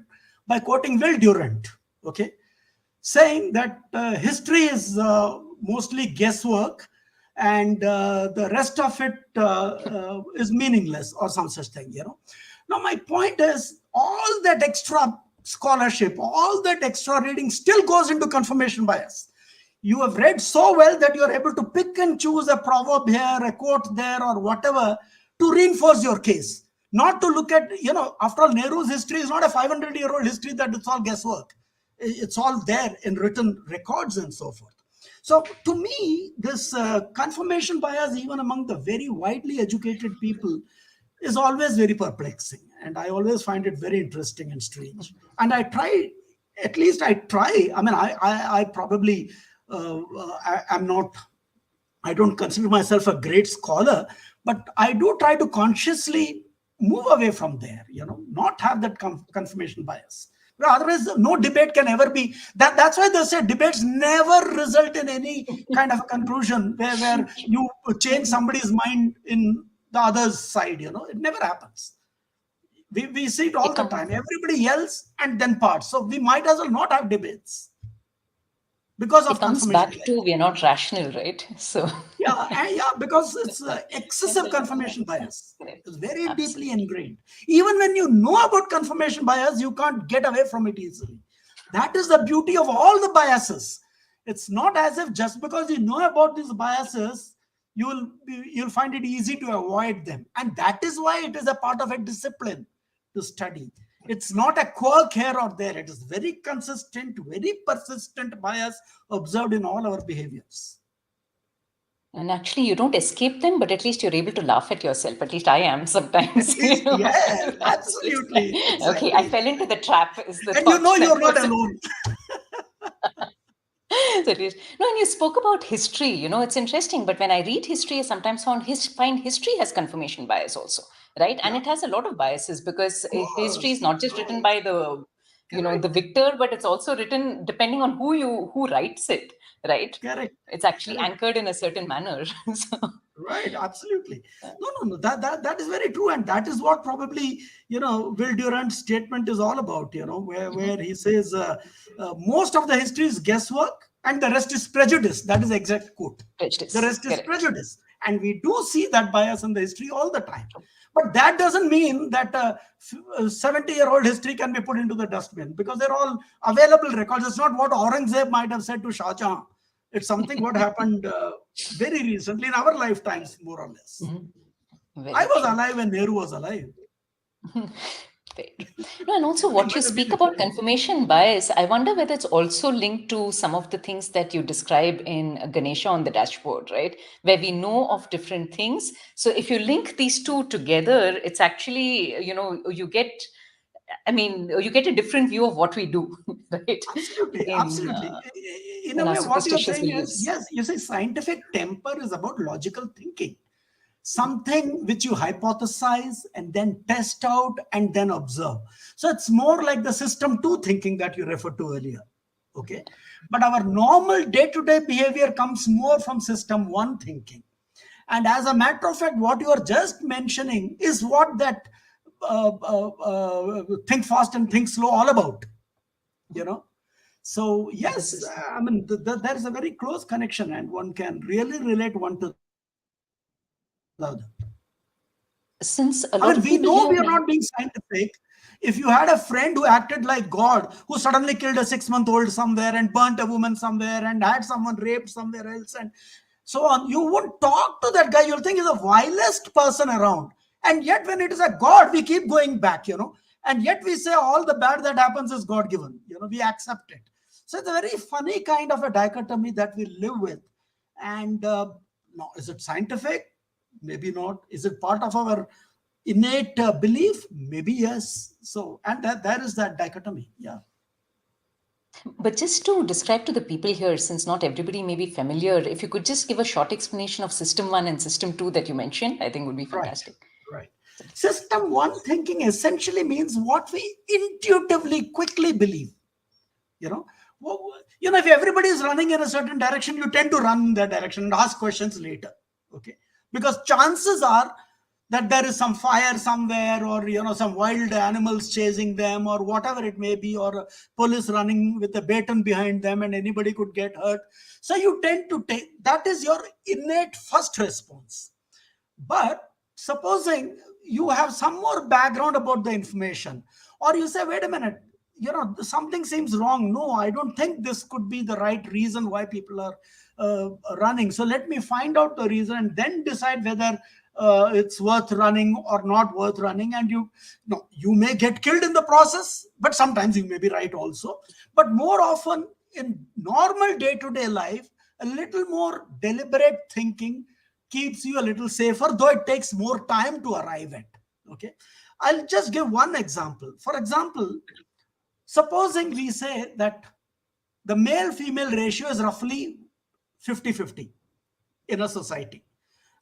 by quoting Will Durant, okay, saying that history is mostly guesswork, and the rest of it is meaningless, or some such thing. Now, my point is, all that extra scholarship, all that extra reading still goes into confirmation bias. You have read so well that you are able to pick and choose a proverb here, a quote there, or whatever, to reinforce your case. Not to look at, after all, Nehru's history is not a 500-year-old history that it's all guesswork. It's all there in written records and so forth. So to me, this confirmation bias, even among the very widely educated people, is always very perplexing. And I always find it very interesting and strange. And I try, at least I try. I mean, I probably am not, I don't consider myself a great scholar, but I do try to consciously move away from there, not have that confirmation bias. Well, otherwise, no debate can ever be. That's why they say debates never result in any kind of a conclusion where you change somebody's mind in the other's side. It never happens. We see it all It the comes. time. Everybody yells and then parts. So we might as well not have debates because It of comes confirmation back to bias. we are not rational, right? So Yeah, because it's excessive confirmation bias. correct. It's very deeply Absolutely. ingrained. Even when you know about confirmation bias, you can't get away from it easily. That is the beauty of all the biases. It's not as if just because you know about these biases, you'll find it easy to avoid them. And that is why it is a part of a discipline to study. It's not a quirk here or there. It is very consistent, very persistent bias observed in all our behaviors. And actually, you don't escape them, but at least you're able to laugh at yourself. At least I am sometimes. Yes, It's just like, absolutely, okay, I exactly. fell into the trap, is the And you thought know that you're not goes. alone. So at least, no, and you spoke about history. It's interesting. But when I read history, I sometimes find history has confirmation bias also, right? And Yeah, it has a lot of biases because of history is course, not of just written course. by the Correct, victor, but it's also written depending on who writes it, right? correct, It's actually correct. anchored in a certain manner. So, Right, absolutely. No. That is very true, and that is what probably Will Durant's statement is all about. Where mhm. he says most of the history is guesswork, and the rest is prejudice. That is the exact quote. The Prejudice, rest is correct. prejudice, and we do see that bias in the history all the time. But that doesn't mean that 70-year-old history can be put into the dustbin because they're all available records. It's not what Aurangzeb might have said to Shah Jahan. It's something what happened very recently in our lifetimes, more or less. Mhm. I Very was true. alive when Nehru was alive. Very true. No, and also He what you might have been speak before about him. confirmation bias, I wonder whether it's also linked to some of the things that you describe in Ganesha on the dashboard, right? Where we know of different things. So if you link these two together, it's actually, you get a different view of what we do, right? Absolutely, In absolutely. uh, In in a our way, what you're superstitious saying is, beliefs. yes, you say scientific temper is about logical thinking. Something which you hypothesize and then test out and then observe. So it's more like the system two thinking that you referred to earlier. Okay. But our normal day to day behavior comes more from system one thinking. And as a matter of fact, what you are just mentioning is what that think fast and think slow all about, you know. So This yes, is I mean there is a very close connection, and one can really relate one to the other. since I a mean, lot we of know people we are here. not being scientific. If you had a friend who acted like God, who suddenly killed a 6-month-old somewhere and burnt a woman somewhere and had someone raped somewhere else and so on, you won't talk to that guy. You'll think he's the vilest person around. And yet, when it is a God, we keep going back. And yet we say all the bad that happens is God given. We accept it. So it's a very funny kind of a dichotomy that we live with. And no, is it scientific? Maybe not. Is it part of our innate belief? Maybe yes. So, and that there is that dichotomy. Yeah. But just to describe to the people here, since not everybody may be familiar, if you could just give a short explanation of system one and system two that you mentioned, I think would be Right. fantastic. Right. System one thinking essentially means what we intuitively, quickly believe. You know, if everybody is running in a certain direction, you tend to run in that direction and ask questions later. Okay, because chances are that there is some fire somewhere, or some wild animals chasing them, or whatever it may be, or police running with a baton behind them, and anybody could get hurt. So you tend to take that is your innate first response. But supposing you have some more background about the information, or you say, wait a minute, something seems wrong. No, I don't think this could be the right reason why people are running. So let me find out the reason and then decide whether it's worth running or not worth running. And you may get killed in the process, but sometimes you may be right also. But more often in normal day to day life, a little more deliberate thinking keeps you a little safer, though it takes more time to arrive at. Okay. I'll just give one example. For example, supposing we say that the male female ratio is roughly 50-50 in a society,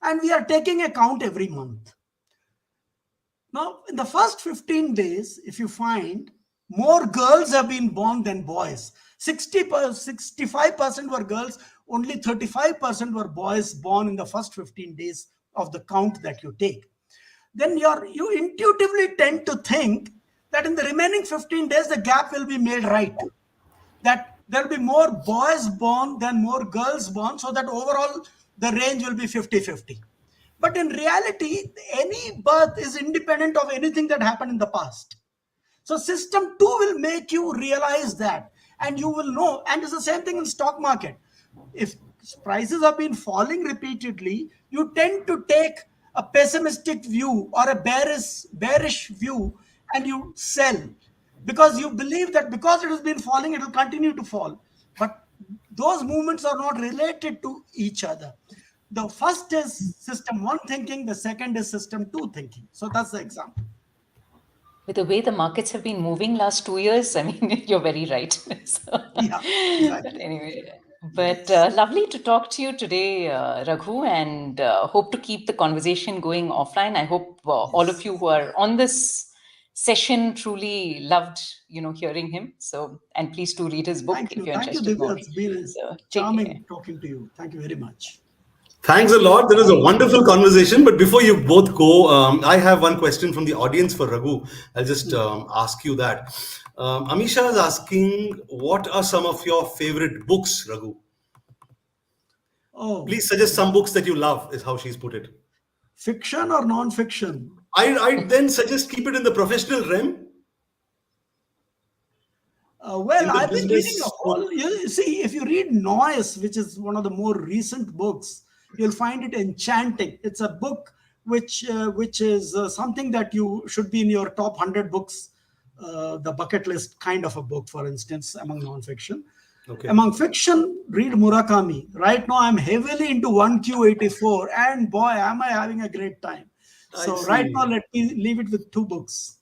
and we are taking a count every month. Now, in the first 15 days, if you find More girls have been born than boys. 65% were girls, only 35% were boys born in the first 15 days of the count that you take. Then you intuitively tend to think that in the remaining 15 days, the gap will be made right. That there'll be more boys born than more girls born, so that overall the range will be 50-50. But in reality, any birth is independent of anything that happened in the past. So system 2 will make you realize that, and you will know. And it's the same thing in stock market. If prices have been falling repeatedly, you tend to take a pessimistic view or a bearish view, and you sell because you believe that because it has been falling, it will continue to fall. But those movements are not related to each other. The first is system 1 thinking, the second is system 2 thinking. So that's the example. With the way the markets have been moving last 2 years, I mean, you're very right. So, Yeah, but exactly. anyway, but Yes. lovely to talk to you today, Raghu, and hope to keep the conversation going offline. I hope all of Yes. you who are on this session truly loved, hearing him. So, and please do read his book Thank if you. you're Thank you, interested Divya. more. It's been So, take care. charming talking to you. Thank you very much. Thanks a lot. That was a wonderful conversation. But before you both go, I have one question from the audience for Raghu. I'll just ask you that. Amisha is asking, what are some of your favorite books, Raghu? Oh, Please suggest some books that you love, is how she's put it. fiction or non-fiction? I then suggest keep it in the professional realm, Well, in the I've been reading a business. whole. You see, if you read Noise, which is one of the more recent books, you'll find it enchanting. It's a book which is something that you should be in your top 100 books, the bucket list kind of a book, for instance, among non-fiction. Okay, Among fiction, read Murakami. Right now, I'm heavily into 1Q84, and boy, am I having a great time. I So right now, see. let me leave it with two books.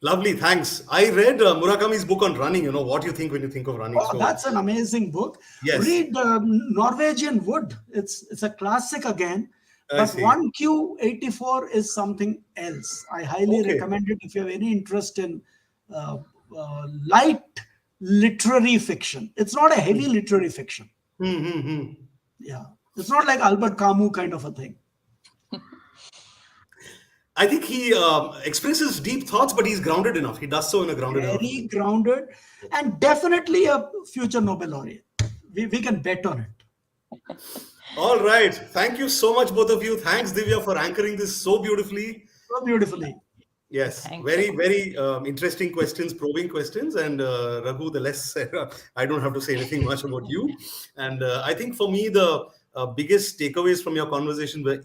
Lovely, thanks. I read Murakami's book on running. You know what you think when you think of running. Oh, So that's an amazing book. yes, Read Norwegian Wood. It's a classic again, I but see. 1Q84 is something else. I highly Okay. recommend it if you have any interest in light literary fiction. It's not a heavy literary fiction. Hmm, hmm, hmm. Yeah, it's not like Albert Camus kind of a thing. I think he expresses deep thoughts, but he's grounded enough. He does so in a grounded enough way. Very grounded, and definitely a future Nobel laureate. We can bet on it. All right. Thank you so much, both of you. Thanks, Divya, for anchoring this so beautifully. So beautifully. Yes, Thank you. very, very interesting questions, probing questions. And Raghu, the less I don't have to say anything much about you. And I think for me, the biggest takeaways from your conversation were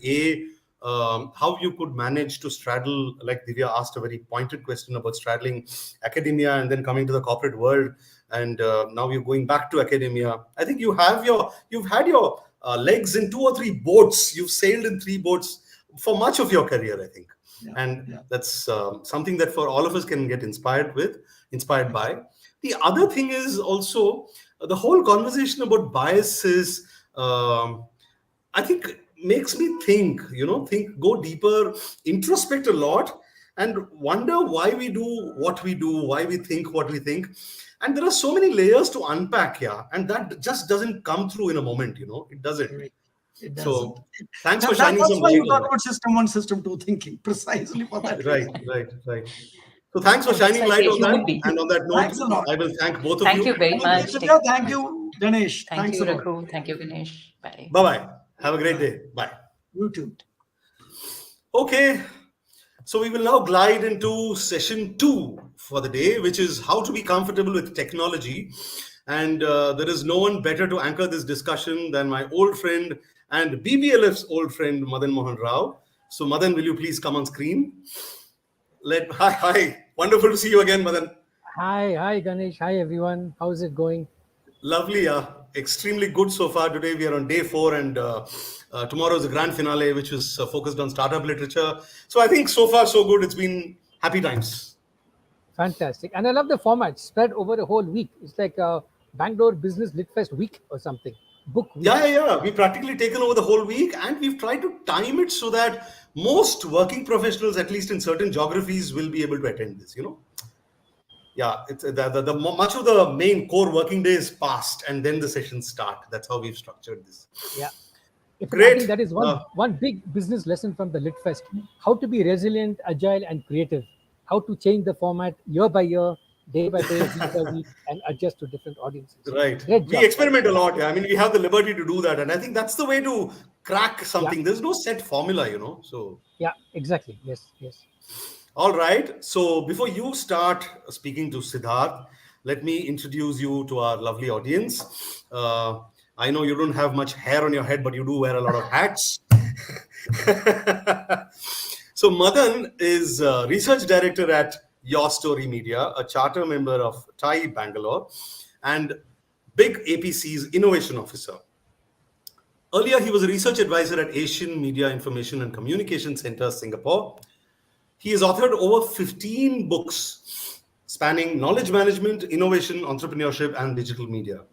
how you could manage to straddle, like Divya asked a very pointed question about straddling academia and then coming to the corporate world. And now you're going back to academia. I think you've had your legs in two or three boats. You've sailed in three boats for much of your career, I think, Yeah, and yeah. that's something that for all of us can get inspired by. The other thing is also the whole conversation about biases. I think makes me think, go deeper, introspect a lot, and wonder why we do what we do, why we think what we think. And there are so many layers to unpack here, and that just doesn't come through in a moment. It doesn't. Correct. It doesn't. So thanks for That's shining some why light you on talk that. about system one, system two thinking, precisely for that Right, reason. right, right. So thanks for And that's shining like light a on that. human being. And on that note, Thanks a lot. I will thank both of Thank you. you very Thank you, much. Divya. Thank you, Ganesh. Thank Thanks you, a lot. Raghu. Thank you, Ganesh. Bye. Bye bye. Have a great Bye. day. Bye. You too. Okay. So we will now glide into session 2 for the day, which is how to be comfortable with technology. And there is no one better to anchor this discussion than my old friend and BBLF's old friend, Madan Mohan Rao. So, Madan, will you please come on screen? Hi. Wonderful to see you again, Madan. Hi, Ganesh. Hi, everyone. How's it going? Lovely, extremely good so far. Today we are on day 4, and tomorrow is the grand finale, which is focused on startup literature. So I think so far so good. It's been happy times. Fantastic. And I love the format spread over a whole week. It's like a Bangalore Business Lit Fest week or something, book week. Yeah. We've practically taken over the whole week, and we've tried to time it so that most working professionals, at least in certain geographies, will be able to attend this. Yeah, it's much of the main core working day is past, and then the sessions start. That's how we've structured this. Yeah. In fact, I think Great. that is one big business lesson from the LitFest: how to be resilient, agile, and creative. How to change the format year by year, day by day, week by week, and adjust to different audiences. Right. Great We job, guys. experiment a lot. Yeah. I mean, we have the liberty to do that. And I think that's the way to crack Yeah, something. There's no set formula. So, yeah, exactly. Yes, yes. all right. So, before you start speaking to Siddharth, let me introduce you to our lovely audience. I know you don't have much hair on your head, but you do wear a lot of hats. So, Madan is research director at Your Story Media, a charter member of TIE Bangalore, and Big APC's innovation officer. Earlier, he was a research advisor at Asian Media Information and Communication Center, Singapore. He has authored over 15 books spanning knowledge management, innovation, entrepreneurship, and digital media.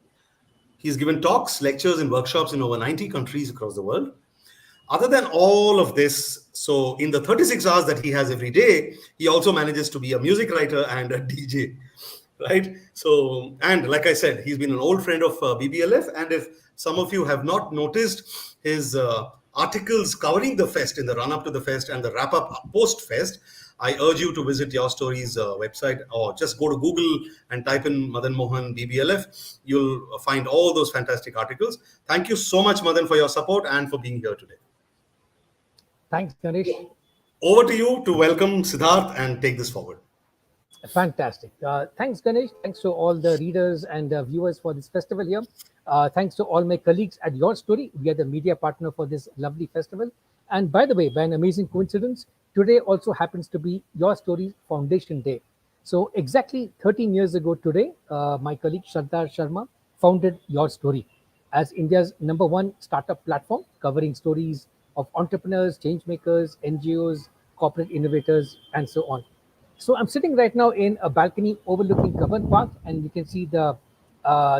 He's given talks, lectures, and workshops in over 90 countries across the world. Other than all of this, so in the 36 hours that he has every day, he also manages to be a music writer and a DJ, right? So, and like I said, he's been an old friend of BBLF. And if some of you have not noticed his articles covering the fest in the run up to the fest and the wrap up post fest, I urge you to visit Your Story's website, or just go to Google and type in Madan Mohan BBLF. You'll find all those fantastic articles. Thank you so much, Madan, for your support and for being here today. Thanks, Ganesh. Over to you to welcome Siddharth and take this forward. Fantastic. Thanks, Ganesh. Thanks to all the readers and viewers for this festival here. Thanks to all my colleagues at Your Story. We are the media partner for this lovely festival. And by the way, by an amazing coincidence, today also happens to be Your Story Foundation Day. So exactly 13 years ago today, my colleague Shraddha Sharma founded Your Story as India's #1 startup platform, covering stories of entrepreneurs, change makers, NGOs, corporate innovators, and so on. So I'm sitting right now in a balcony overlooking Kaban Park, and you can see the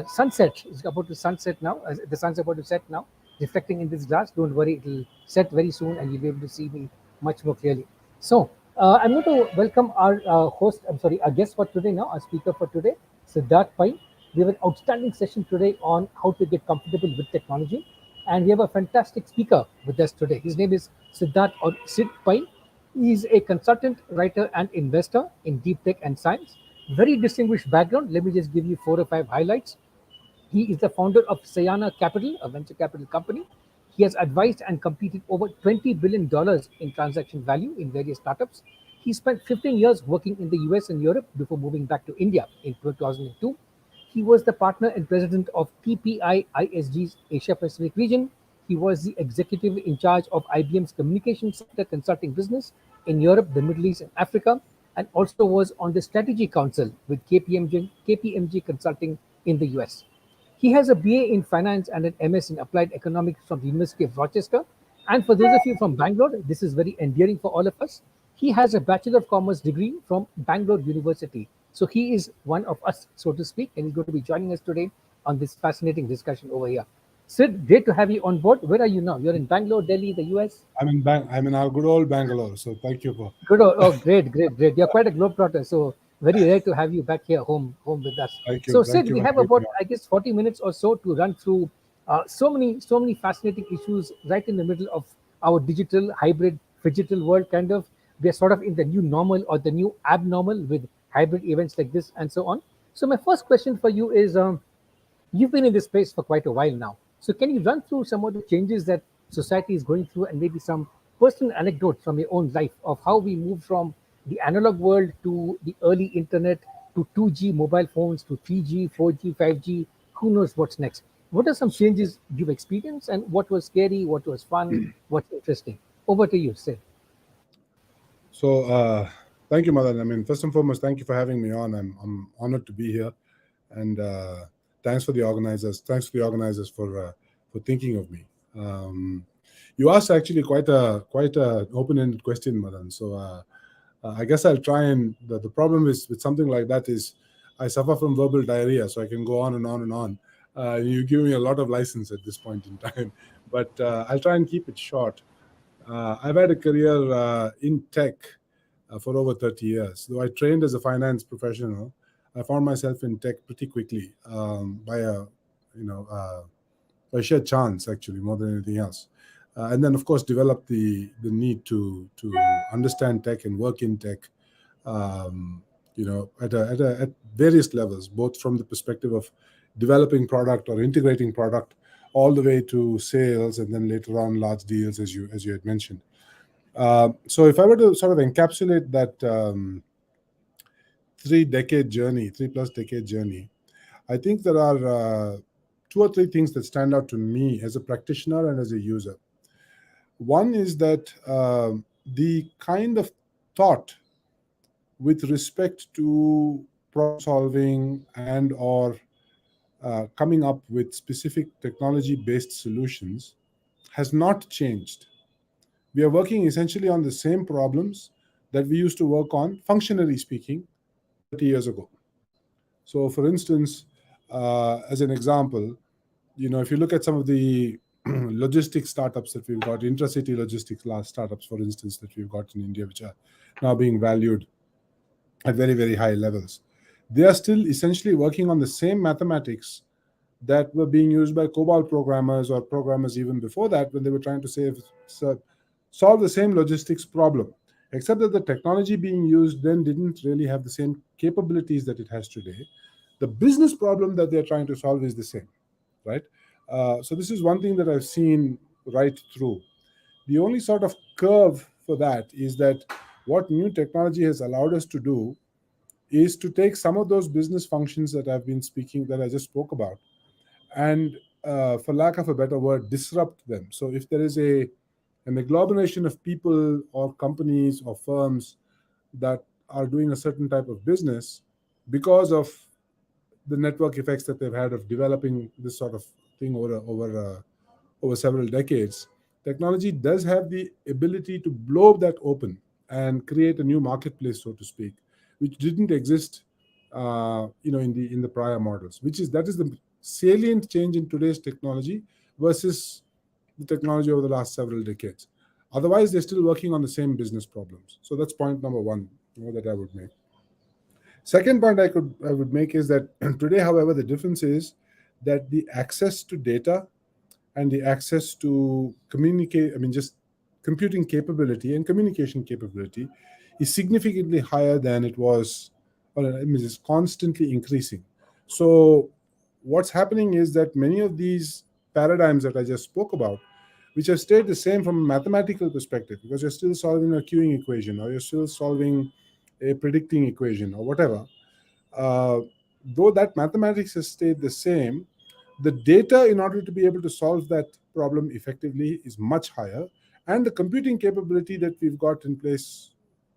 sunset is about to sunset now. The sun's about to set now, reflecting in this glass. Don't worry, it'll set very soon, and you'll be able to see me much more clearly. So I'm going to welcome our host. I'm sorry, our guest for today now, our speaker for today, Siddharth Pai. We have an outstanding session today on how to get comfortable with technology, and we have a fantastic speaker with us today. His name is Siddharth or Sid Pai. He is a consultant, writer, and investor in deep tech and science. Very distinguished background. Let me just give you 4 or 5 highlights. He is the founder of Sayana Capital, a venture capital company. He has advised and completed over $20 billion in transaction value in various startups. He spent 15 years working in the US and Europe before moving back to India in 2002. He was the partner and president of TPI ISG's Asia Pacific region. He was the executive in charge of IBM's communication sector consulting business in Europe, the Middle East, and Africa, and also was on the strategy council with KPMG Consulting in the US. He has a BA in finance and an MS in applied economics from the University of Rochester. And for those of you from Bangalore, this is very endearing for all of us. He has a Bachelor of Commerce degree from Bangalore University. So he is one of us, so to speak, and he's going to be joining us today on this fascinating discussion over here. Sid, great to have you on board. Where are you now? You're in Bangalore, Delhi, the US? I'm in our good old Bangalore. So thank you for. Good. Oh, great, great, great. You're quite a globetrotter. So very rare to have you back here, home with us. Thank you. So Thank Sid, you we for have having about, me on. I guess, 40 minutes or so to run through so many fascinating issues right in the middle of our digital hybrid digital world. Kind of, we are sort of in the new normal or the new abnormal with hybrid events like this and so on. So my first question for you is, you've been in this space for quite a while now. So can you run through some of the changes that society is going through, and maybe some personal anecdotes from your own life of how we moved from the analog world to the early internet to 2G mobile phones to 3G, 4G, 5G? Who knows what's next? What are some changes you've experienced, and what was scary, what was fun, what's interesting? Over to you, Sid. So thank you, Madan. I mean, first and foremost, thank you for having me on. I'm honored to be here, and thanks for the organizers. Thanks to the organizers for thinking of me. You asked actually quite a open-ended question, Madan. So I guess I'll try and the problem is with something like that is I suffer from verbal diarrhea, so I can go on and on and on. You give me a lot of license at this point in time, but I'll try and keep it short. I've had a career in tech for over 30 years. Though I trained as a finance professional, I found myself in tech pretty quickly by a you know by sheer chance, actually, more than anything else. And then, of course, developed the need to understand tech and work in tech, um, at various levels, both from the perspective of developing product or integrating product, all the way to sales, and then later on large deals, as you had mentioned. So if I were to sort of encapsulate that 3+ decade journey, I think there are two or three things that stand out to me as a practitioner and as a user. One is that the kind of thought with respect to problem solving and or coming up with specific technology based solutions has not changed. We are working essentially on the same problems that we used to work on, functionally speaking, 30 years ago. So, for instance, as an example, if you look at some of the logistics startups that we've got, intracity logistics startups, for instance, that we've got in India, which are now being valued at very, very high levels, they are still essentially working on the same mathematics that were being used by COBOL programmers or programmers even before that when they were trying to solve the same logistics problem, except that the technology being used then didn't really have the same capabilities that it has today. The business problem that they're trying to solve is the same, right? So this is one thing that I've seen right through. The only sort of curve for that is that what new technology has allowed us to do is to take some of those business functions that I just spoke about, and for lack of a better word, disrupt them. So if there is an agglomeration of people or companies or firms that are doing a certain type of business because of the network effects that they've had of developing this sort of thing over several decades, technology does have the ability to blow that open and create a new marketplace, so to speak, which didn't exist, in the prior models. That is the salient change in today's technology versus the technology over the last several decades. Otherwise, they're still working on the same business problems. So that's point number one, that I would make. Second point I would make is that today, however, the difference is that the access to data and the access to just computing capability and communication capability is significantly higher than it was, or it's constantly increasing. So what's happening is that many of these paradigms that I just spoke about, which have stayed the same from a mathematical perspective, because you're still solving a queuing equation, or you're still solving a predicting equation, or whatever, though that mathematics has stayed the same, the data in order to be able to solve that problem effectively is much higher, and the computing capability that we've got in place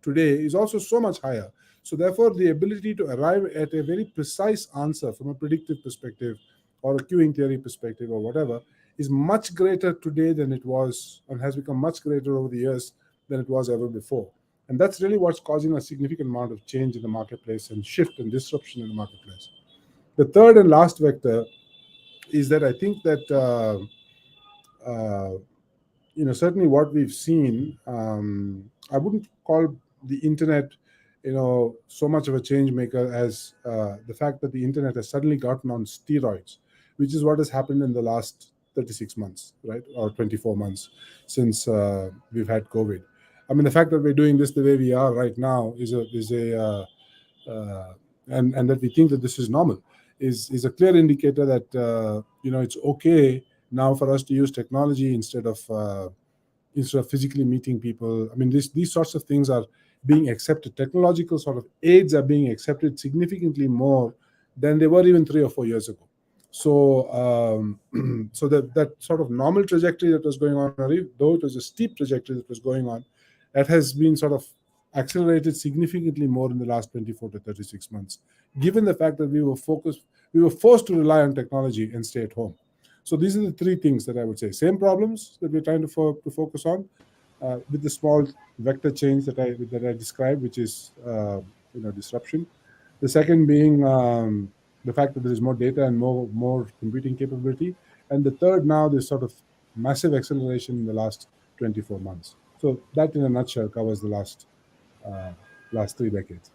today is also so much higher. So therefore, the ability to arrive at a very precise answer from a predictive perspective or a queuing theory perspective or whatever is much greater today than it was, and has become much greater over the years than it was ever before. And that's really what's causing a significant amount of change in the marketplace and shift and disruption in the marketplace. The third and last vector is that I think that certainly what we've seen, I wouldn't call the internet so much of a change maker as the fact that the internet has suddenly gotten on steroids, which is what has happened in the last 36 months, right, or 24 months since we've had COVID. I mean, the fact that we're doing this the way we are right now and that we think that this is normal is a clear indicator that it's okay now for us to use technology instead of physically meeting people. I mean, these sorts of things are being accepted. Technological sort of aids are being accepted significantly more than they were even 3 or 4 years ago. So, so that sort of normal trajectory that was going on, though it was a steep trajectory that was going on, that has been sort of accelerated significantly more in the last 24 to 36 months, given the fact that we were forced to rely on technology and stay at home. So these are the three things that I would say. Same problems that we're trying to focus on, with the small vector change that I described, which is disruption. The second being the fact that there is more data and more computing capability, and the third now this sort of massive acceleration in the last 24 months. So that, in a nutshell, covers the last 3 decades.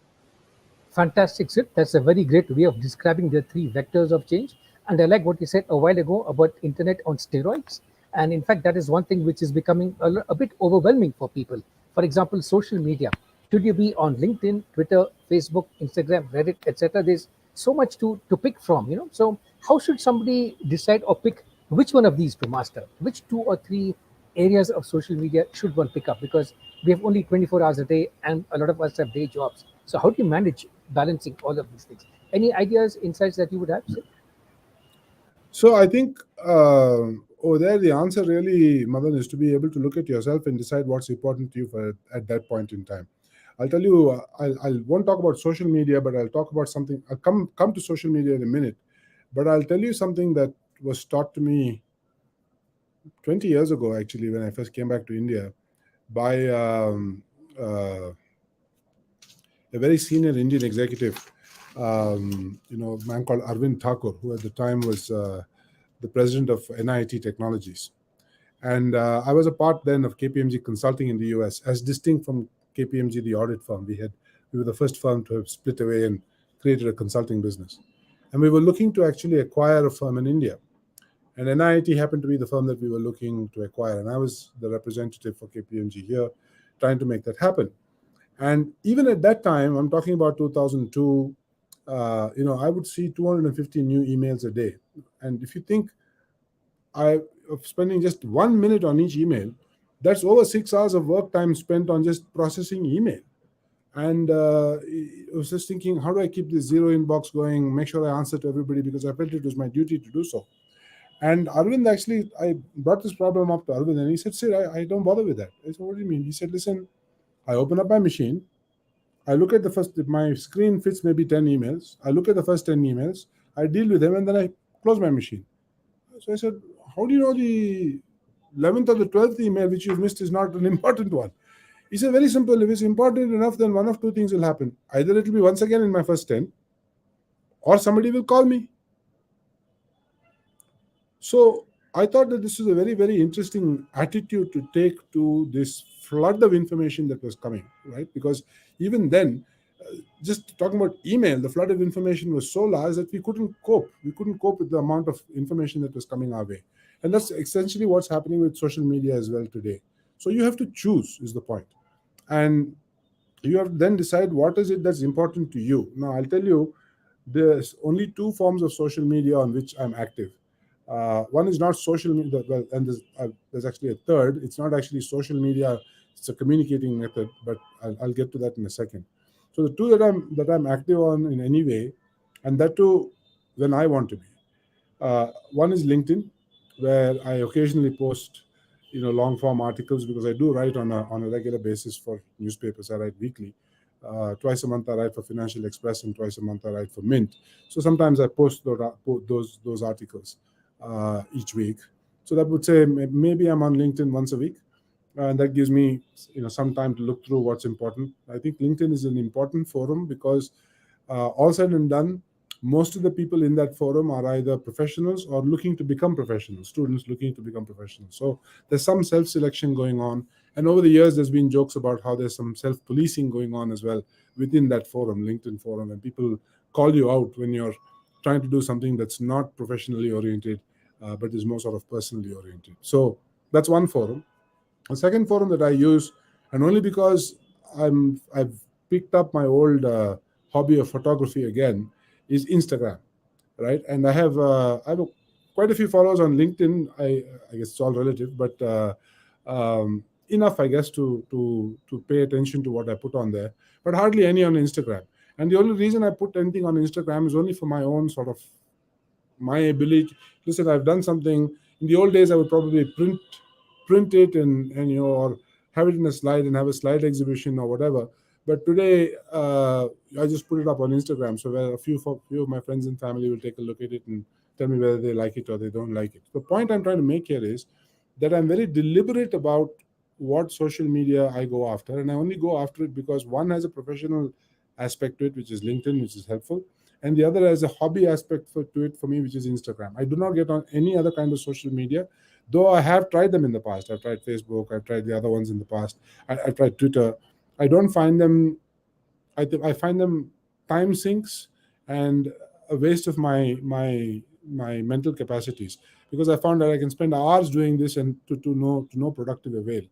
Fantastic, Sid. That's a very great way of describing the three vectors of change. And I like what you said a while ago about internet on steroids. And in fact, that is one thing which is becoming a bit overwhelming for people. For example, social media. Should you be on LinkedIn, Twitter, Facebook, Instagram, Reddit, etc.? There's so much to pick from, you know. So how should somebody decide or pick which one of these to master? Which two or three areas of social media should one pick up? Because we have only 24 hours a day and a lot of us have day jobs. So how do you manage balancing all of these things? Any ideas, insights that you would have? Sid? So I think over there, the answer really, Madan, is to be able to look at yourself and decide what's important to you at that point in time. I'll tell you, I won't talk about social media, but I'll talk about something. I'll come to social media in a minute, but I'll tell you something that was taught to me 20 years ago, actually, when I first came back to India by uh, a very senior Indian executive, a man called Arvind Thakur, who at the time was the president of NIT Technologies. And I was a part then of KPMG Consulting in the US, as distinct from KPMG, the audit firm. We were the first firm to have split away and created a consulting business. And we were looking to actually acquire a firm in India. And NIT happened to be the firm that we were looking to acquire. And I was the representative for KPMG here, trying to make that happen. And even at that time, I'm talking about 2002, I would see 250 new emails a day. And if you think of spending just 1 minute on each email, that's over 6 hours of work time spent on just processing email. And I was just thinking, how do I keep this zero inbox going, make sure I answer to everybody, because I felt it was my duty to do so. And Arvind, actually, I brought this problem up to Arvind, and he said, Sir, I don't bother with that. I said, what do you mean? He said, listen, I open up my machine, I look at the first, if my screen fits maybe 10 emails, I look at the first 10 emails, I deal with them, and then I close my machine. So I said, how do you know the 11th or the 12th email which you've missed is not an important one? He said, very simple. If it's important enough, then one of two things will happen. Either it will be once again in my first 10, or somebody will call me. So I thought that this was a very, very interesting attitude to take to this flood of information that was coming, right? Because even then, just talking about email, the flood of information was so large that we couldn't cope. We couldn't cope with the amount of information that was coming our way. And that's essentially what's happening with social media as well today. So you have to choose, is the point. And you have to then decide what is it that's important to you. Now, I'll tell you, there's only two forms of social media on which I'm active. One is not social media, well, and there's actually a third. It's not actually social media; it's a communicating method. But I'll get to that in a second. So the two that I'm active on in any way, and that too when I want to be. One is LinkedIn, where I occasionally post, long form articles, because I do write on a regular basis for newspapers. I write weekly. Twice a month I write for Financial Express, and twice a month I write for Mint. So sometimes I post those articles each week. So that would say maybe I'm on LinkedIn once a week, and that gives me some time to look through what's important. I think LinkedIn is an important forum because all said and done, most of the people in that forum are either professionals or looking to become professionals, students looking to become professionals. So there's some self-selection going on. And over the years, there's been jokes about how there's some self-policing going on as well within that forum, LinkedIn forum, and people call you out when you're trying to do something that's not professionally oriented, but is more sort of personally oriented. So that's one forum. A second forum that I use, and only because I've picked up my old hobby of photography again, is Instagram, right? And I have quite a few followers on LinkedIn. I guess it's all relative, but enough, I guess, to pay attention to what I put on there, but hardly any on Instagram. And the only reason I put anything on Instagram is only for my own sort of my ability. Listen, I've done something. In the old days, I would probably print it and or have it in a slide and have a slide exhibition or whatever. But today, I just put it up on Instagram, so where a few of my friends and family will take a look at it and tell me whether they like it or they don't like it. The point I'm trying to make here is that I'm very deliberate about what social media I go after, and I only go after it because one has a professional aspect to it, which is LinkedIn, which is helpful, and the other has a hobby aspect to it for me, which is Instagram. I do not get on any other kind of social media, though I have tried them in the past. I've tried Facebook, I've tried the other ones in the past, I've tried Twitter. I don't find them. I find them time sinks and a waste of my mental capacities, because I found that I can spend hours doing this and to no productive avail.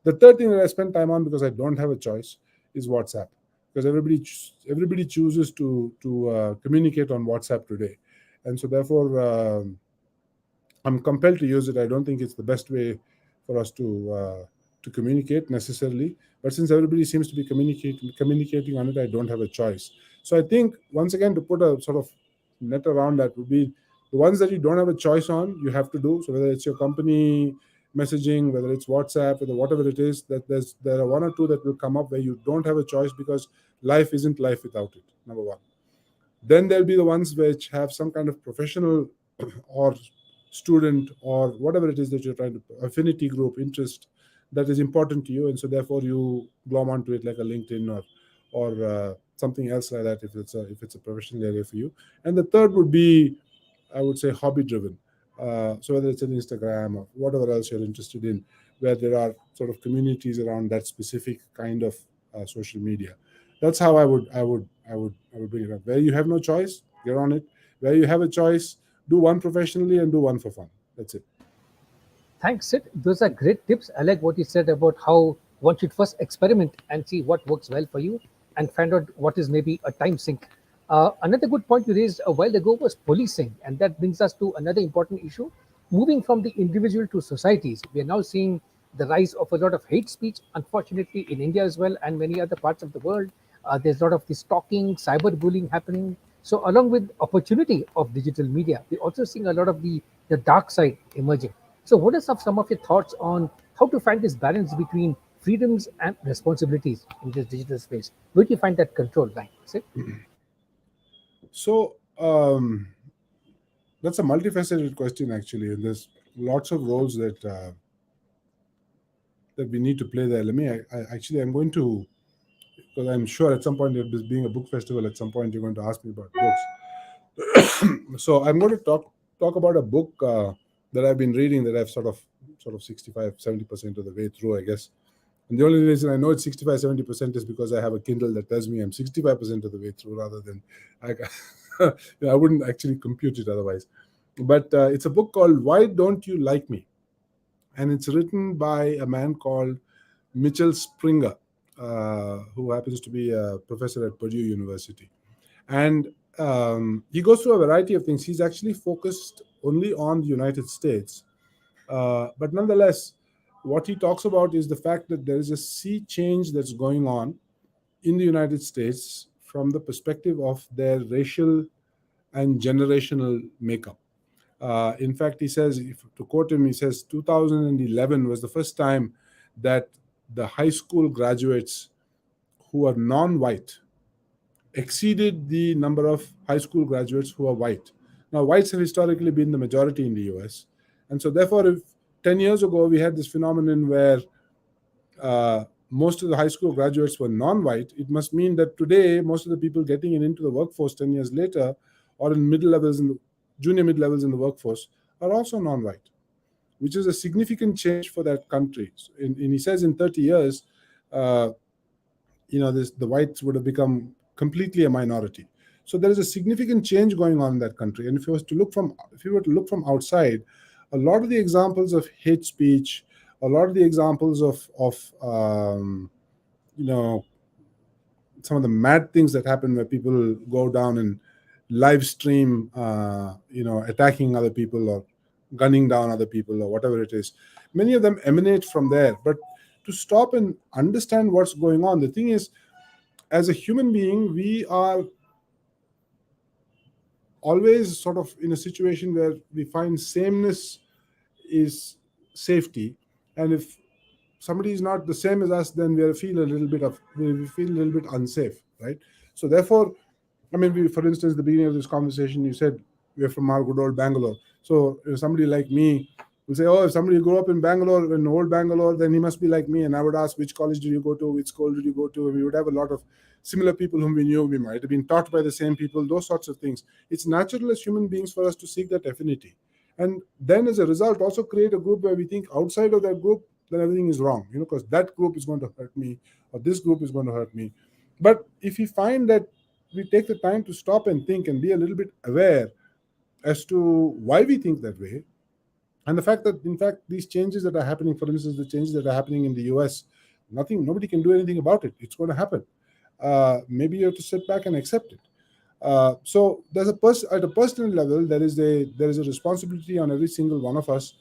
The third thing that I spend time on, because I don't have a choice, is WhatsApp, because everybody chooses to communicate on WhatsApp today, and so therefore I'm compelled to use it. I don't think it's the best way for us to communicate necessarily, but since everybody seems to be communicating on it, I don't have a choice. So I think, once again, to put a sort of net around that, would be the ones that you don't have a choice on, you have to do. So whether it's your company messaging, whether it's WhatsApp, whatever it is, that there are one or two that will come up where you don't have a choice, because life isn't life without it. Number one. Then there'll be the ones which have some kind of professional or student or whatever it is that you're trying to, affinity group, interest, that is important to you, and so therefore you glom onto it, like a LinkedIn or something else like that, if it's a professional area for you. And the third would be, I would say, hobby driven. So whether it's an Instagram or whatever else you're interested in, where there are sort of communities around that specific kind of social media. That's how I would bring it up. Where you have no choice, get on it. Where you have a choice, do one professionally and do one for fun. That's it. Thanks, Sid. Those are great tips. I like what you said about how one should first experiment and see what works well for you and find out what is maybe a time sink. Another good point you raised a while ago was policing, and that brings us to another important issue. Moving from the individual to societies, we are now seeing the rise of a lot of hate speech, unfortunately, in India as well and many other parts of the world. There's a lot of the stalking, cyberbullying happening. So, along with opportunity of digital media, we're also seeing a lot of the dark side emerging. So, what are some of your thoughts on how to find this balance between freedoms and responsibilities in this digital space? Where do you find that control line? Sid? So that's a multifaceted question, actually, and there's lots of roles that we need to play there. Let me, actually, I'm going to, because I'm sure at some point, this being a book festival, at some point you're going to ask me about books. So I'm going to talk about a book that I've been reading, that I've sort of 65-70% of the way through, I guess. And the only reason I know it's 65-70% is because I have a Kindle that tells me I'm 65% of the way through, rather than I wouldn't actually compute it otherwise. But it's a book called Why Don't You Like Me? And it's written by a man called Mitchell Springer, who happens to be a professor at Purdue University. And he goes through a variety of things. He's actually focused only on the United States. But nonetheless, what he talks about is the fact that there is a sea change that's going on in the United States from the perspective of their racial and generational makeup. In fact, he says, to quote him, he says 2011 was the first time that the high school graduates who are non-white exceeded the number of high school graduates who are white. Now, whites have historically been the majority in the US. And so therefore, if 10 years ago we had this phenomenon where most of the high school graduates were non-white, it must mean that today most of the people getting into the workforce 10 years later, or in mid levels, in the junior mid levels in the workforce, are also non-white, which is a significant change for that country. And he says in 30 years, the whites would have become completely a minority. So there is a significant change going on in that country. And if you were to look from outside, a lot of the examples of hate speech, a lot of the examples of some of the mad things that happen, where people go down and live stream, attacking other people or gunning down other people or whatever it is. Many of them emanate from there. But to stop and understand what's going on, the thing is, as a human being, we are always sort of in a situation where we find sameness is safety, and if somebody is not the same as us, then we feel a little bit unsafe, right? So therefore, I mean, for instance, the beginning of this conversation, you said we're from our good old Bangalore. So if somebody like me will say, oh, if somebody grew up in Bangalore, in old Bangalore, then he must be like me. And I would ask, which college did you go to? Which school did you go to? And we would have a lot of similar people whom we knew. We might have been taught by the same people, those sorts of things. It's natural as human beings for us to seek that affinity. And then as a result, also create a group where we think outside of that group, then everything is wrong, because that group is going to hurt me, or this group is going to hurt me. But if we find that we take the time to stop and think and be a little bit aware as to why we think that way, and the fact that in fact these changes that are happening, for instance the changes that are happening in the US, nobody can do anything about it, it's going to happen. Maybe you have to sit back and accept it. So there's at a personal level, there is a responsibility on every single one of us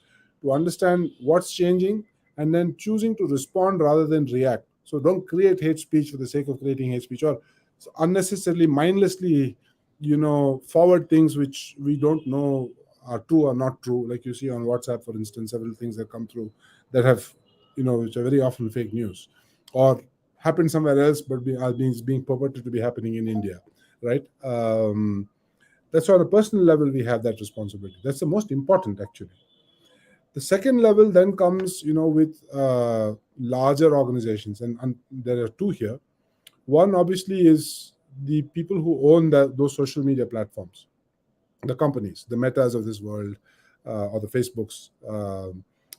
to understand what's changing and then choosing to respond rather than react. So don't create hate speech for the sake of creating hate speech, or unnecessarily mindlessly forward things which we don't know are true or not true. Like you see on WhatsApp, for instance, several things that come through that have which are very often fake news, or happened somewhere else but are being purported to be happening in India, right? That's on a personal level we have that responsibility. That's the most important, actually. The second level then comes with larger organizations, and there are two here. One obviously is the people who own those social media platforms, the companies, the Metas of this world, or the Facebooks,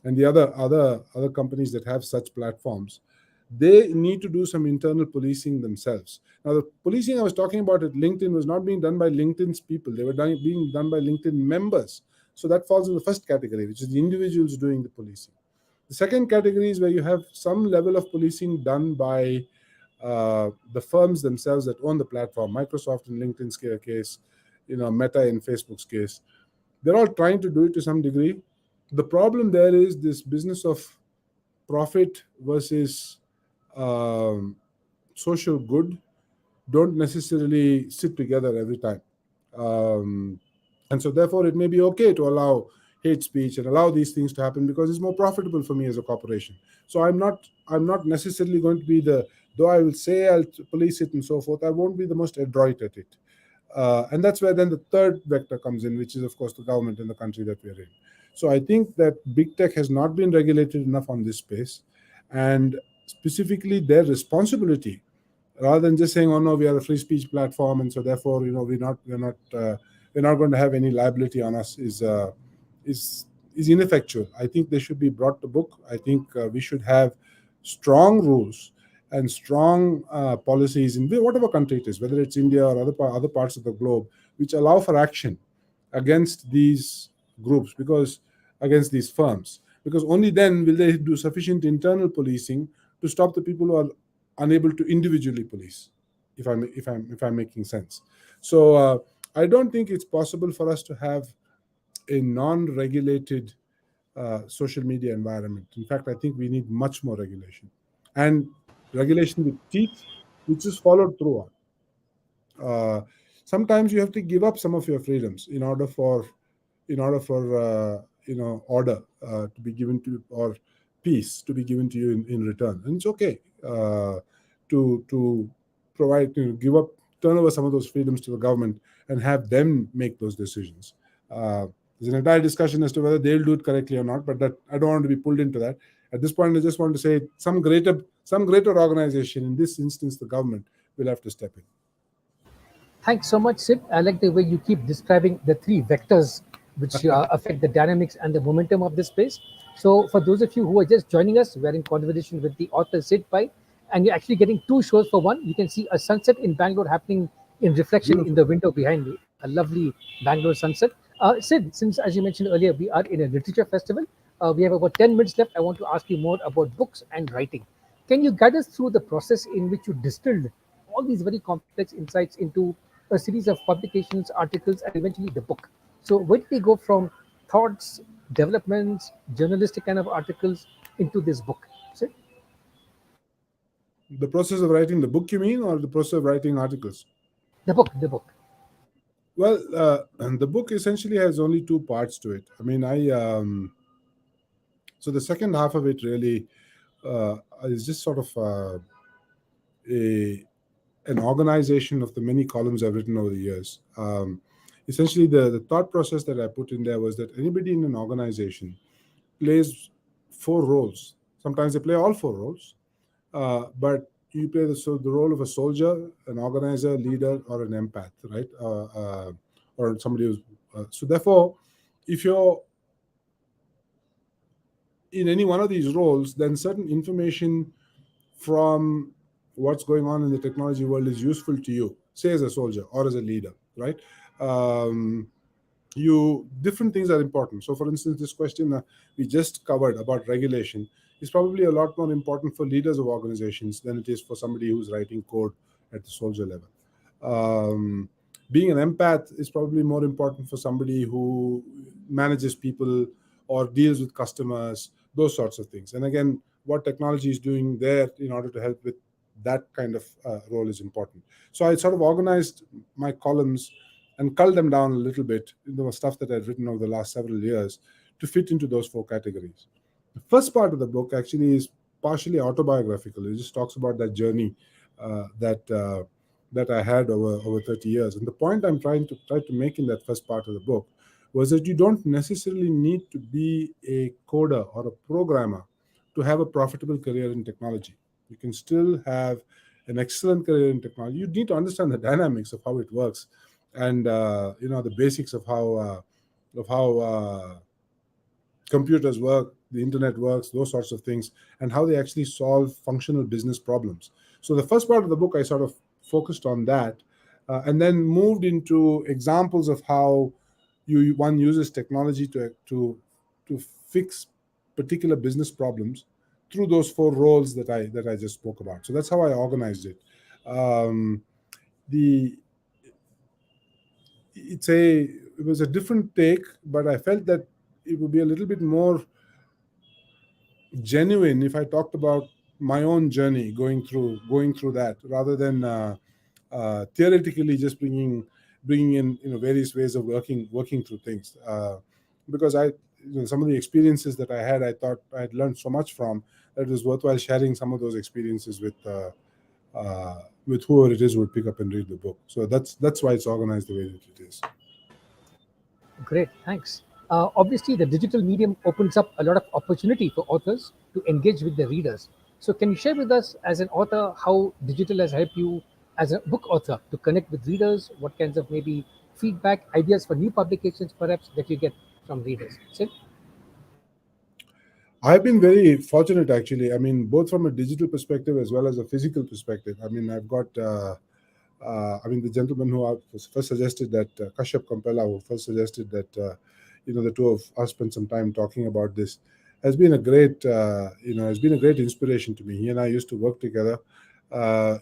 and the other companies that have such platforms. They need to do some internal policing themselves. Now, the policing I was talking about at LinkedIn was not being done by LinkedIn's people; they were being done by LinkedIn members. So that falls in the first category, which is the individuals doing the policing. The second category is where you have some level of policing done by the firms themselves that own the platform. Microsoft in LinkedIn's case, Meta in Facebook's case, they're all trying to do it to some degree. The problem there is this business of profit versus um, social good don't necessarily sit together every time. Um, and so therefore it may be okay to allow hate speech and allow these things to happen because it's more profitable for me as a corporation. So I'm not necessarily going to be though I will say I'll police it and so forth, I won't be the most adroit at it. And that's where then the third vector comes in, which is of course the government in the country that we're in. So I think that big tech has not been regulated enough on this space, and specifically their responsibility, rather than just saying, "Oh no, we are a free speech platform, and so therefore, we're not going to have any liability on us," is is ineffectual. I think they should be brought to book. I think we should have strong rules and strong policies in whatever country it is, whether it's India or other parts of the globe, which allow for action against these groups, because against these firms, because only then will they do sufficient internal policing to stop the people who are unable to individually police. If I'm making sense. So I don't think it's possible for us to have a non-regulated social media environment. In fact, I think we need much more regulation, and regulation with teeth, which is followed through on. Sometimes you have to give up some of your freedoms in order for order to be given to, or peace to be given to you in return, and it's okay to provide, give up, turn over some of those freedoms to the government and have them make those decisions. There's an entire discussion as to whether they'll do it correctly or not, but that I don't want to be pulled into that. At this point, I just want to say some greater organization, in this instance the government, will have to step in. Thanks so much, Sid. I like the way you keep describing the three vectors which affect the dynamics and the momentum of this space. So, for those of you who are just joining us, we're in conversation with the author Sid Pai, and you're actually getting two shows for one. You can see a sunset in Bangalore happening in reflection in Beautiful. the window behind me, a lovely Bangalore sunset. Sid, since as you mentioned earlier, we are in a literature festival, we have about 10 minutes left. I want to ask you more about books and writing. Can you guide us through the process in which you distilled all these very complex insights into a series of publications, articles, and eventually the book? So, where did we go from thoughts, developments, journalistic kind of articles into this book? Sid? The process of writing the book, you mean, or the process of writing articles? The book, the book. Well, and the book essentially has only two parts to it. I mean, so the second half of it really is just sort of a an organization of the many columns I've written over the years. Essentially, the thought process that I put in there was that anybody in an organization plays four roles. Sometimes they play all four roles, but you play the role of a soldier, an organizer, leader, or an empath, right? Or somebody who's so therefore, if you're in any one of these roles, then certain information from what's going on in the technology world is useful to you, say as a soldier or as a leader, right? Um, you different things are important. So, for instance, this question we just covered about regulation is probably a lot more important for leaders of organizations than it is for somebody who's writing code at the soldier level. Um, Being an empath is probably more important for somebody who manages people or deals with customers, those sorts of things. And again, what technology is doing there in order to help with that kind of role is important. So I sort of organized my columns and cull them down a little bit, the stuff that I've written over the last several years, to fit into those four categories. The first part of the book actually is partially autobiographical. It just talks about that journey that I had over 30 years. And the point I'm try to make in that first part of the book was that you don't necessarily need to be a coder or a programmer to have a profitable career in technology. You can still have an excellent career in technology. You need to understand the dynamics of how it works, and the basics of how computers work, the internet works, those sorts of things, and how they actually solve functional business problems. So the first part of the book, I sort of focused on that, and then moved into examples of how one uses technology to fix particular business problems through those four roles that I just spoke about. So that's how I organized it. Um, the it was a different take, but I felt that it would be a little bit more genuine if I talked about my own journey going through that, rather than theoretically just bringing in various ways of working through things. Because some of the experiences that I had, I thought I had learned so much from, that it was worthwhile sharing some of those experiences with whoever it is who would pick up and read the book. So that's why it's organized the way that it is. Great, thanks. Obviously, the digital medium opens up a lot of opportunity for authors to engage with their readers. So, can you share with us, as an author, how digital has helped you as a book author to connect with readers? What kinds of maybe feedback, ideas for new publications, perhaps, that you get from readers? Sid? I've been very fortunate, actually. I mean, both from a digital perspective as well as a physical perspective. I mean, I've got the gentleman who first suggested that, Kashyap Kampela, who first suggested that, the two of us spent some time talking about this, has been a great inspiration to me. He and I used to work together.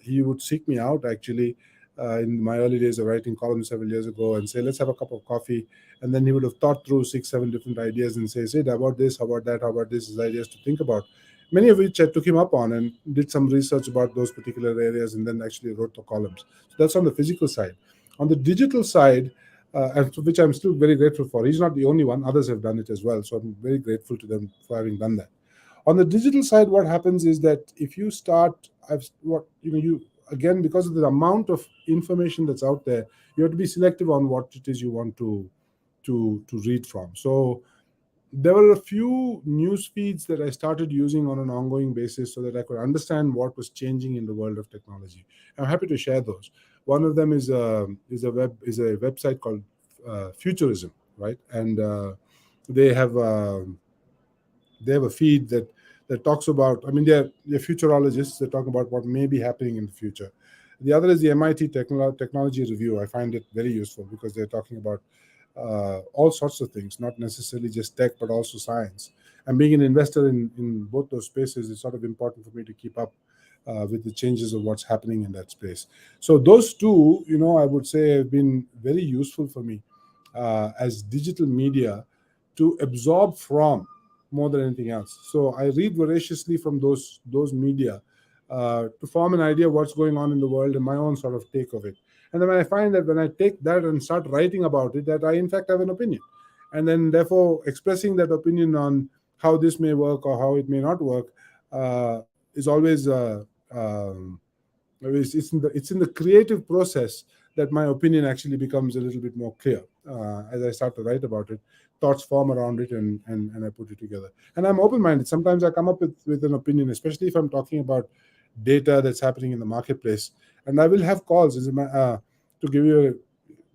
He would seek me out, actually, in my early days of writing columns several years ago, and say, let's have a cup of coffee. And then he would have thought through 6, 7 different ideas and say, Sid, how about this, how about that, how about this, as ideas to think about. Many of which I took him up on and did some research about those particular areas, and then actually wrote the columns. So that's on the physical side. On the digital side, and which I'm still very grateful for. He's not the only one; others have done it as well. So I'm very grateful to them for having done that. On the digital side, what happens is that if you start, you again, because of the amount of information that's out there, you have to be selective on what it is you want to read from. So there were a few news feeds that I started using on an ongoing basis so that I could understand what was changing in the world of technology. I'm happy to share those. One of them is a website called Futurism, right? And they have a feed that talks about. I mean, they're futurologists. They talk about what may be happening in the future. The other is the MIT Technology Review. I find it very useful because they're talking about all sorts of things, not necessarily just tech, but also science. And being an investor in both those spaces, it's sort of important for me to keep up with the changes of what's happening in that space. So those two, I would say, have been very useful for me as digital media to absorb from more than anything else. So I read voraciously from those media to form an idea of what's going on in the world and my own sort of take of it. And then I find that when I take that and start writing about it, that I in fact have an opinion. And then therefore expressing that opinion on how this may work or how it may not work is always it's in the creative process that my opinion actually becomes a little bit more clear. As I start to write about it, thoughts form around it, and I put it together. And I'm open-minded. Sometimes I come up with an opinion, especially if I'm talking about data that's happening in the marketplace. And I will have calls. To give you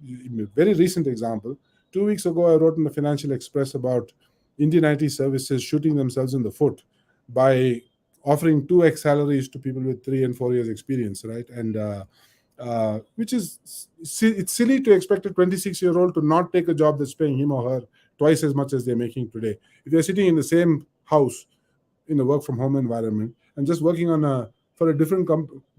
a very recent example, 2 weeks ago, I wrote in the Financial Express about Indian IT services shooting themselves in the foot by offering 2x salaries to people with 3 and 4 years experience, right? And which is it's silly to expect a 26-year-old to not take a job that's paying him or her twice as much as they're making today. If they're sitting in the same house in a work from home environment and just working on a for a different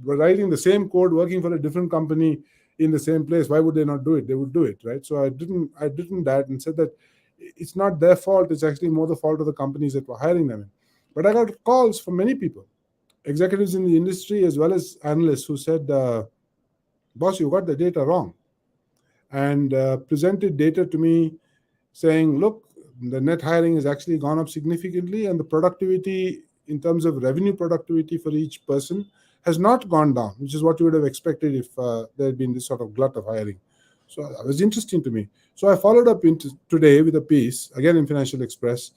writing the same code, working for a different company in the same place, why would they not do it? They would do it, right? So I didn't that and said that it's not their fault. It's actually more the fault of the companies that were hiring them in. But I got calls from many people, executives in the industry as well as analysts, who said, boss, you got the data wrong, and presented data to me saying, look, the net hiring has actually gone up significantly, and the productivity in terms of revenue productivity for each person has not gone down, which is what you would have expected if there had been this sort of glut of hiring. So it was interesting to me. So I followed up today with a piece, again in Financial Express,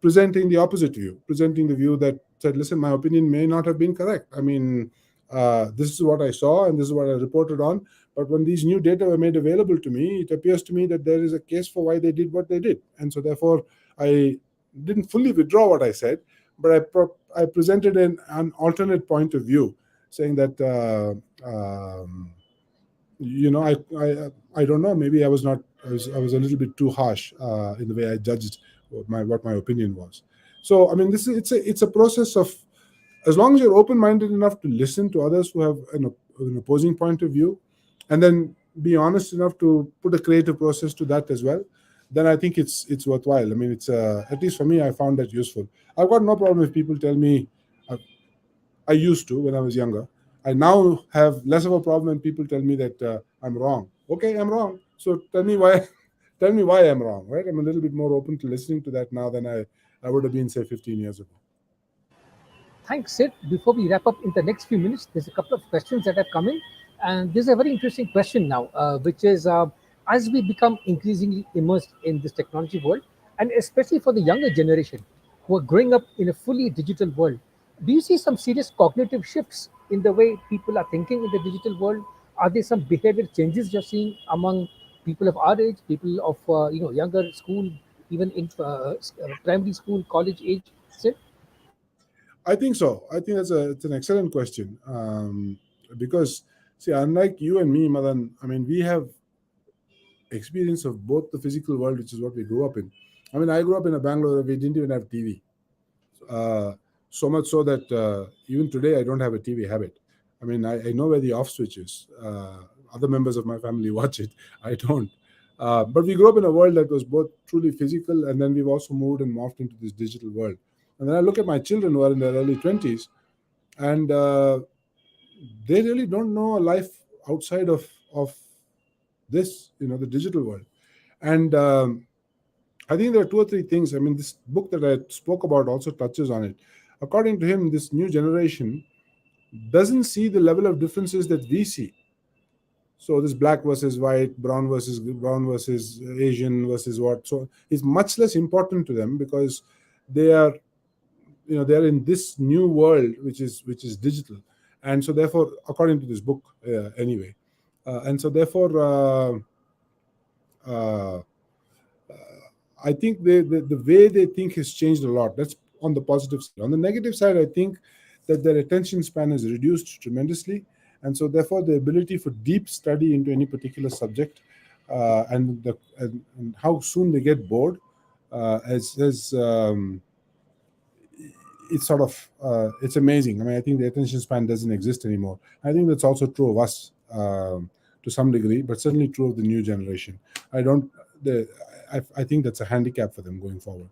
presenting the opposite view, presenting the view that said, listen, my opinion may not have been correct. I mean, this is what I saw and this is what I reported on. But when these new data were made available to me, it appears to me that there is a case for why they did what they did. And so therefore, I didn't fully withdraw what I said, but I presented an alternate point of view, saying that, I don't know, maybe I was a little bit too harsh in the way I judged what my opinion was. So I mean, it's a process of, as long as you're open-minded enough to listen to others who have an opposing point of view, and then be honest enough to put a creative process to that as well, then I think it's worthwhile. I mean, it's at least for me, I found that useful. I've got no problem if people tell me. I used to when I was younger. I now have less of a problem when people tell me that I'm wrong. Okay, I'm wrong. So tell me why. Tell me why I'm wrong. Right? I'm a little bit more open to listening to that now than I would have been, say, 15 years ago. Thanks, Sid. Before we wrap up in the next few minutes, there's a couple of questions that have come in. And this is a very interesting question now, which is as we become increasingly immersed in this technology world, and especially for the younger generation who are growing up in a fully digital world, do you see some serious cognitive shifts in the way people are thinking in the digital world? Are there some behavior changes you're seeing among people of our age, people of younger school, even in primary school, college age? Sid? I think so. I think it's an excellent question, because see, unlike you and me, Madan, I mean, we have experience of both the physical world, which is what we grew up in. I mean, I grew up in a Bangalore. We didn't even have TV. So much so that even today I don't have a TV habit. I mean, I know where the off switch is. Other members of my family watch it. I don't. But we grew up in a world that was both truly physical, and then we've also moved and morphed into this digital world. And then I look at my children who are in their early 20s, and they really don't know a life outside of this, the digital world. And I think there are two or three things. I mean, this book that I spoke about also touches on it. According to him, this new generation doesn't see the level of differences that we see. So this black versus white, brown versus Asian versus what. So it's much less important to them because they are, they're in this new world which is digital, and so therefore, according to this book, anyway, and so therefore. Uh, I think the way they think has changed a lot. That's on the positive side. On the negative side, I think that their attention span has reduced tremendously, and so therefore the ability for deep study into any particular subject, and how soon they get bored, as it's sort of it's amazing. I mean, I think the attention span doesn't exist anymore. I think that's also true of us to some degree, but certainly true of the new generation. I don't. I think that's a handicap for them going forward.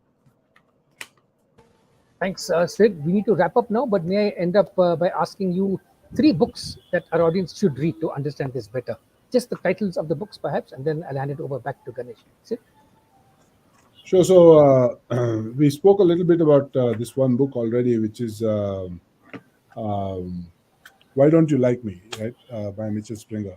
Thanks, Sid. We need to wrap up now, but may I end up by asking you three books that our audience should read to understand this better? Just the titles of the books, perhaps, and then I'll hand it over back to Ganesh. Sid? Sure. So we spoke a little bit about this one book already, which is um, "Why Don't You Like Me," right, by Mitchell Springer.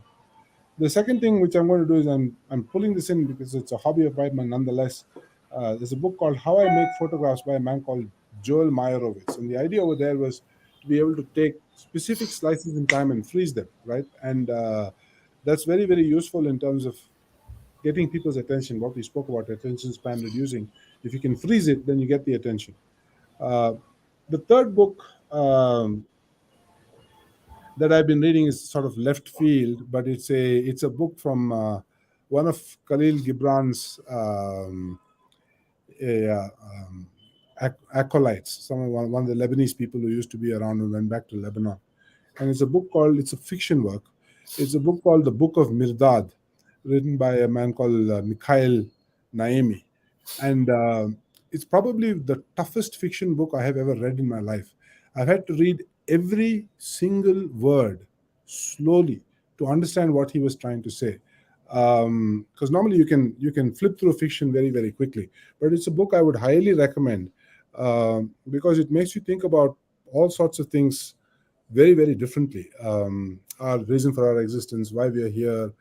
The second thing which I'm going to do is I'm pulling this in because it's a hobby of mine, but nonetheless, there's a book called "How I Make Photographs" by a man called Joel Meyerowitz, and the idea over there was to be able to take specific slices in time and freeze them, right? And that's very, very useful in terms of getting people's attention. What we spoke about, attention span reducing. If you can freeze it, then you get the attention. Uh, the third book um, that I've been reading is sort of left field, but it's a book from one of Khalil Gibran's acolytes, one of the Lebanese people who used to be around and went back to Lebanon. And it's a fiction work. It's a book called The Book of Mirdad, written by a man called Mikhail Naimi. And it's probably the toughest fiction book I have ever read in my life. I've had to read every single word slowly to understand what he was trying to say. Because normally you can flip through fiction very, very quickly, but it's a book I would highly recommend, because it makes you think about all sorts of things very, very differently. Our reason for our existence, why we are here,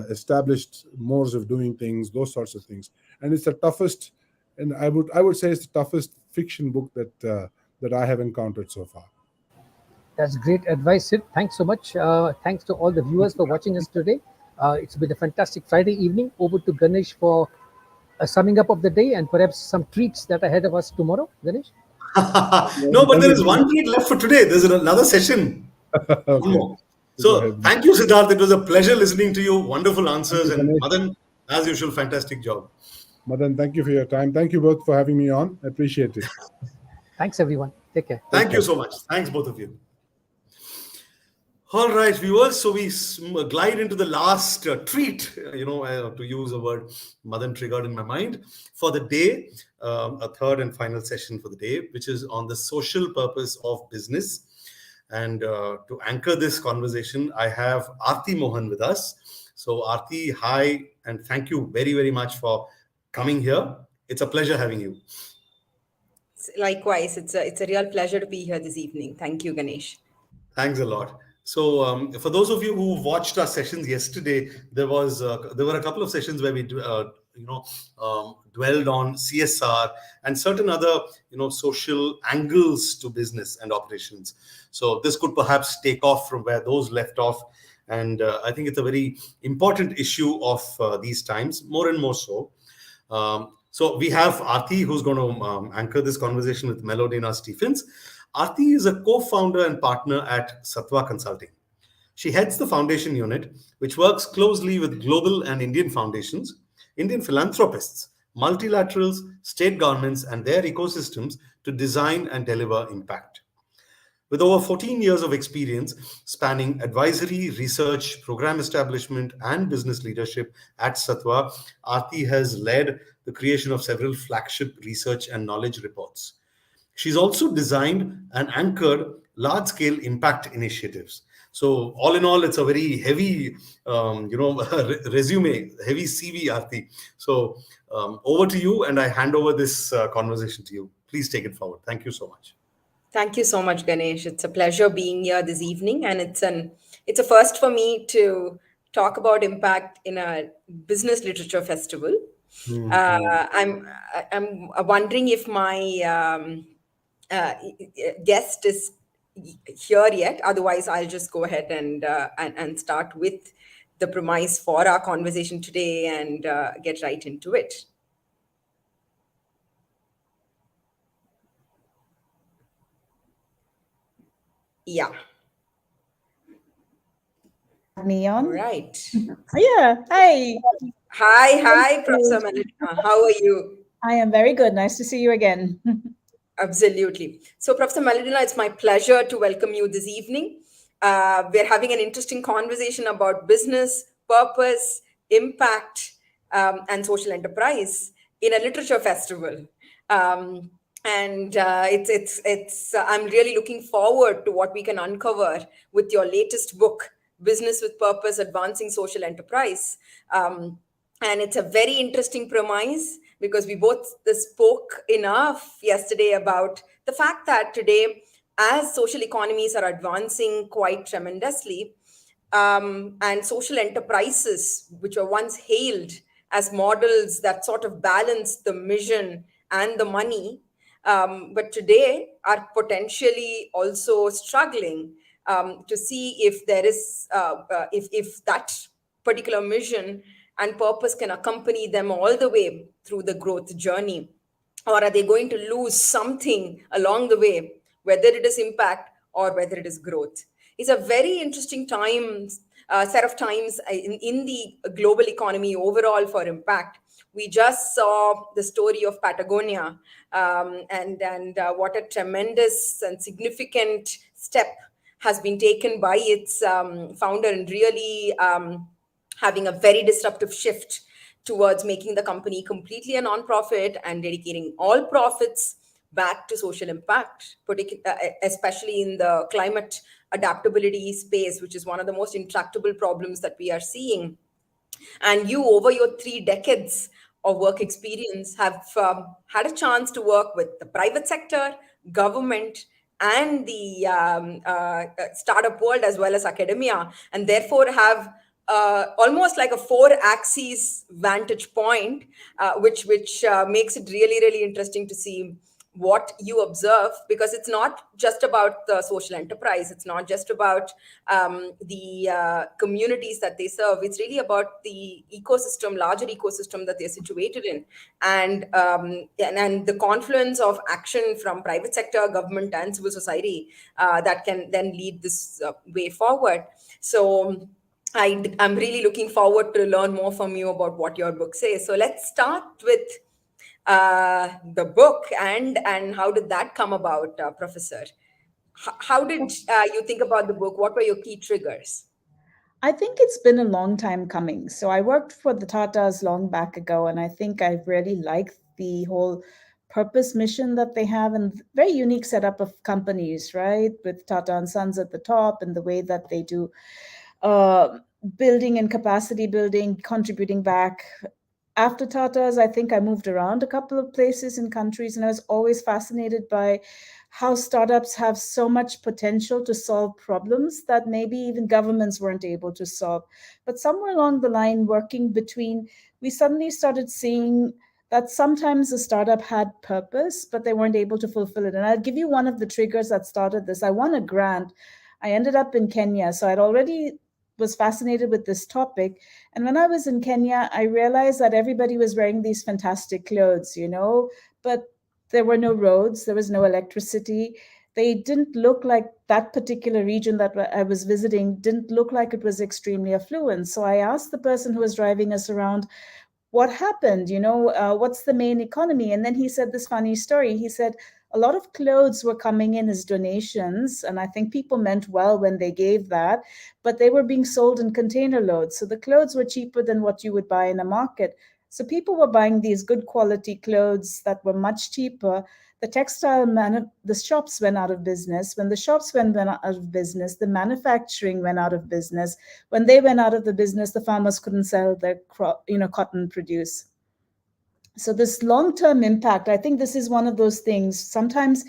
established modes of doing things, those sorts of things. And it's the toughest, and I would say it's the toughest fiction book that I have encountered so far. That's great advice, Sid. Thanks so much. Thanks to all the viewers for watching us today. It's been a fantastic Friday evening. Over to Ganesh for a summing up of the day and perhaps some treats that are ahead of us tomorrow. Ganesh? No, but Thank there you is so one much. treat left for today. There's another session. One Okay, more. go So ahead. thank you, Siddharth. It was a pleasure listening to you. Wonderful Thank answers. you, And Ganesh. Madan, as usual, fantastic job. Madan, thank you for your time. Thank you both for having me on. I appreciate it. Thanks, everyone. Take care. Take Thank you care. so much. Thanks, both of you. All right, viewers. So we glide into the last treat, to use a word Madan triggered in my mind for the day, a third and final session for the day, which is on the social purpose of business. And to anchor this conversation, I have Aarti Mohan with us. So, Aarti, hi, and thank you very, very much for coming here. It's a pleasure having you. Likewise, it's a real pleasure to be here this evening. Thank you, Ganesh. Thanks a lot. So, for those of you who watched our sessions yesterday, there were a couple of sessions where we dwelled on CSR and certain other social angles to business and operations. So this could perhaps take off from where those left off, and I think it's a very important issue of these times, more and more so. So we have Aarti, who's going to anchor this conversation with Melodina Stephens. Aarti is a co-founder and partner at Sattva Consulting. She heads the foundation unit, which works closely with global and Indian foundations, Indian philanthropists, multilaterals, state governments, and their ecosystems to design and deliver impact. With over 14 years of experience spanning advisory, research, program establishment, and business leadership at Sattva, Aarti has led the creation of several flagship research and knowledge reports. She's also designed and anchored large-scale impact initiatives. So, all in all, it's a very heavy, resume, heavy CV, Aarti. So, over to you, and I hand over this conversation to you. Please take it forward. Thank you so much. Thank you so much, Ganesh. It's a pleasure being here this evening, and it's a first for me to talk about impact in a business literature festival. I'm wondering if my guest is here yet. Otherwise, I'll just go ahead and start with the premise for our conversation today and get right into it. Yeah. Me on? Right. Yeah. Hi. Hi, Professor Melodina. How are you? I am very good. Nice to see you again. Absolutely. So, Professor Melodina, it's my pleasure to welcome you this evening. We're having an interesting conversation about business, purpose, impact, and social enterprise in a literature festival. And I'm really looking forward to what we can uncover with your latest book, Business with Purpose, Advancing Social Enterprise. And it's a very interesting premise because we both spoke enough yesterday about the fact that today, as social economies are advancing quite tremendously, and social enterprises, which were once hailed as models that sort of balance the mission and the money, but today are potentially also struggling to see if there is if that particular mission and purpose can accompany them all the way through the growth journey, or are they going to lose something along the way whether it is impact or whether it is growth. It's a very interesting set of times in the global economy overall for impact. We just saw the story of Patagonia, and what a tremendous and significant step has been taken by its founder, and really having a very disruptive shift towards making the company completely a non-profit and dedicating all profits back to social impact, especially in the climate adaptability space, which is one of the most intractable problems that we are seeing. And you, over your 3 decades of work experience, have had a chance to work with the private sector, government, and the startup world, as well as academia, and therefore have almost like a four axis vantage point, which makes it really interesting to see what you observe, because it's not just about the social enterprise, it's not just about the communities that they serve, it's really about the ecosystem, larger ecosystem that they're situated in, and the confluence of action from private sector, government, and civil society that can then lead this way forward. So I'm really looking forward to learn more from you about what your book says. So let's start with the book, and how did that come about, Professor? How did you think about the book? What were your key triggers? I think it's been a long time coming. So I worked for the Tatas long back ago, and I think I really liked the whole purpose mission that they have, and very unique setup of companies, right? With Tata and Sons at the top, and the way that they do uh, building and capacity building, contributing back. After Tata's, I think I moved around a couple of places and countries, and I was always fascinated by how startups have so much potential to solve problems that maybe even governments weren't able to solve. But somewhere along the line, working between, we suddenly started seeing that sometimes a startup had purpose, but they weren't able to fulfill it. And I'll give you one of the triggers that started this. I won a grant. I ended up in Kenya. So I'd already was fascinated with this topic. And when I was in Kenya, I realized that everybody was wearing these fantastic clothes, but there were no roads, there was no electricity. They didn't look like that particular region that I was visiting, didn't look like it was extremely affluent. So I asked the person who was driving us around, what happened? What's the main economy? And then he said this funny story. He said a lot of clothes were coming in as donations. And I think people meant well when they gave that, but they were being sold in container loads. So the clothes were cheaper than what you would buy in a market. So people were buying these good quality clothes that were much cheaper. The shops went out of business. When the shops went out of business, the manufacturing went out of business. When they went out of the business, the farmers couldn't sell their cotton produce. So this long-term impact, I think this is one of those things. Sometimes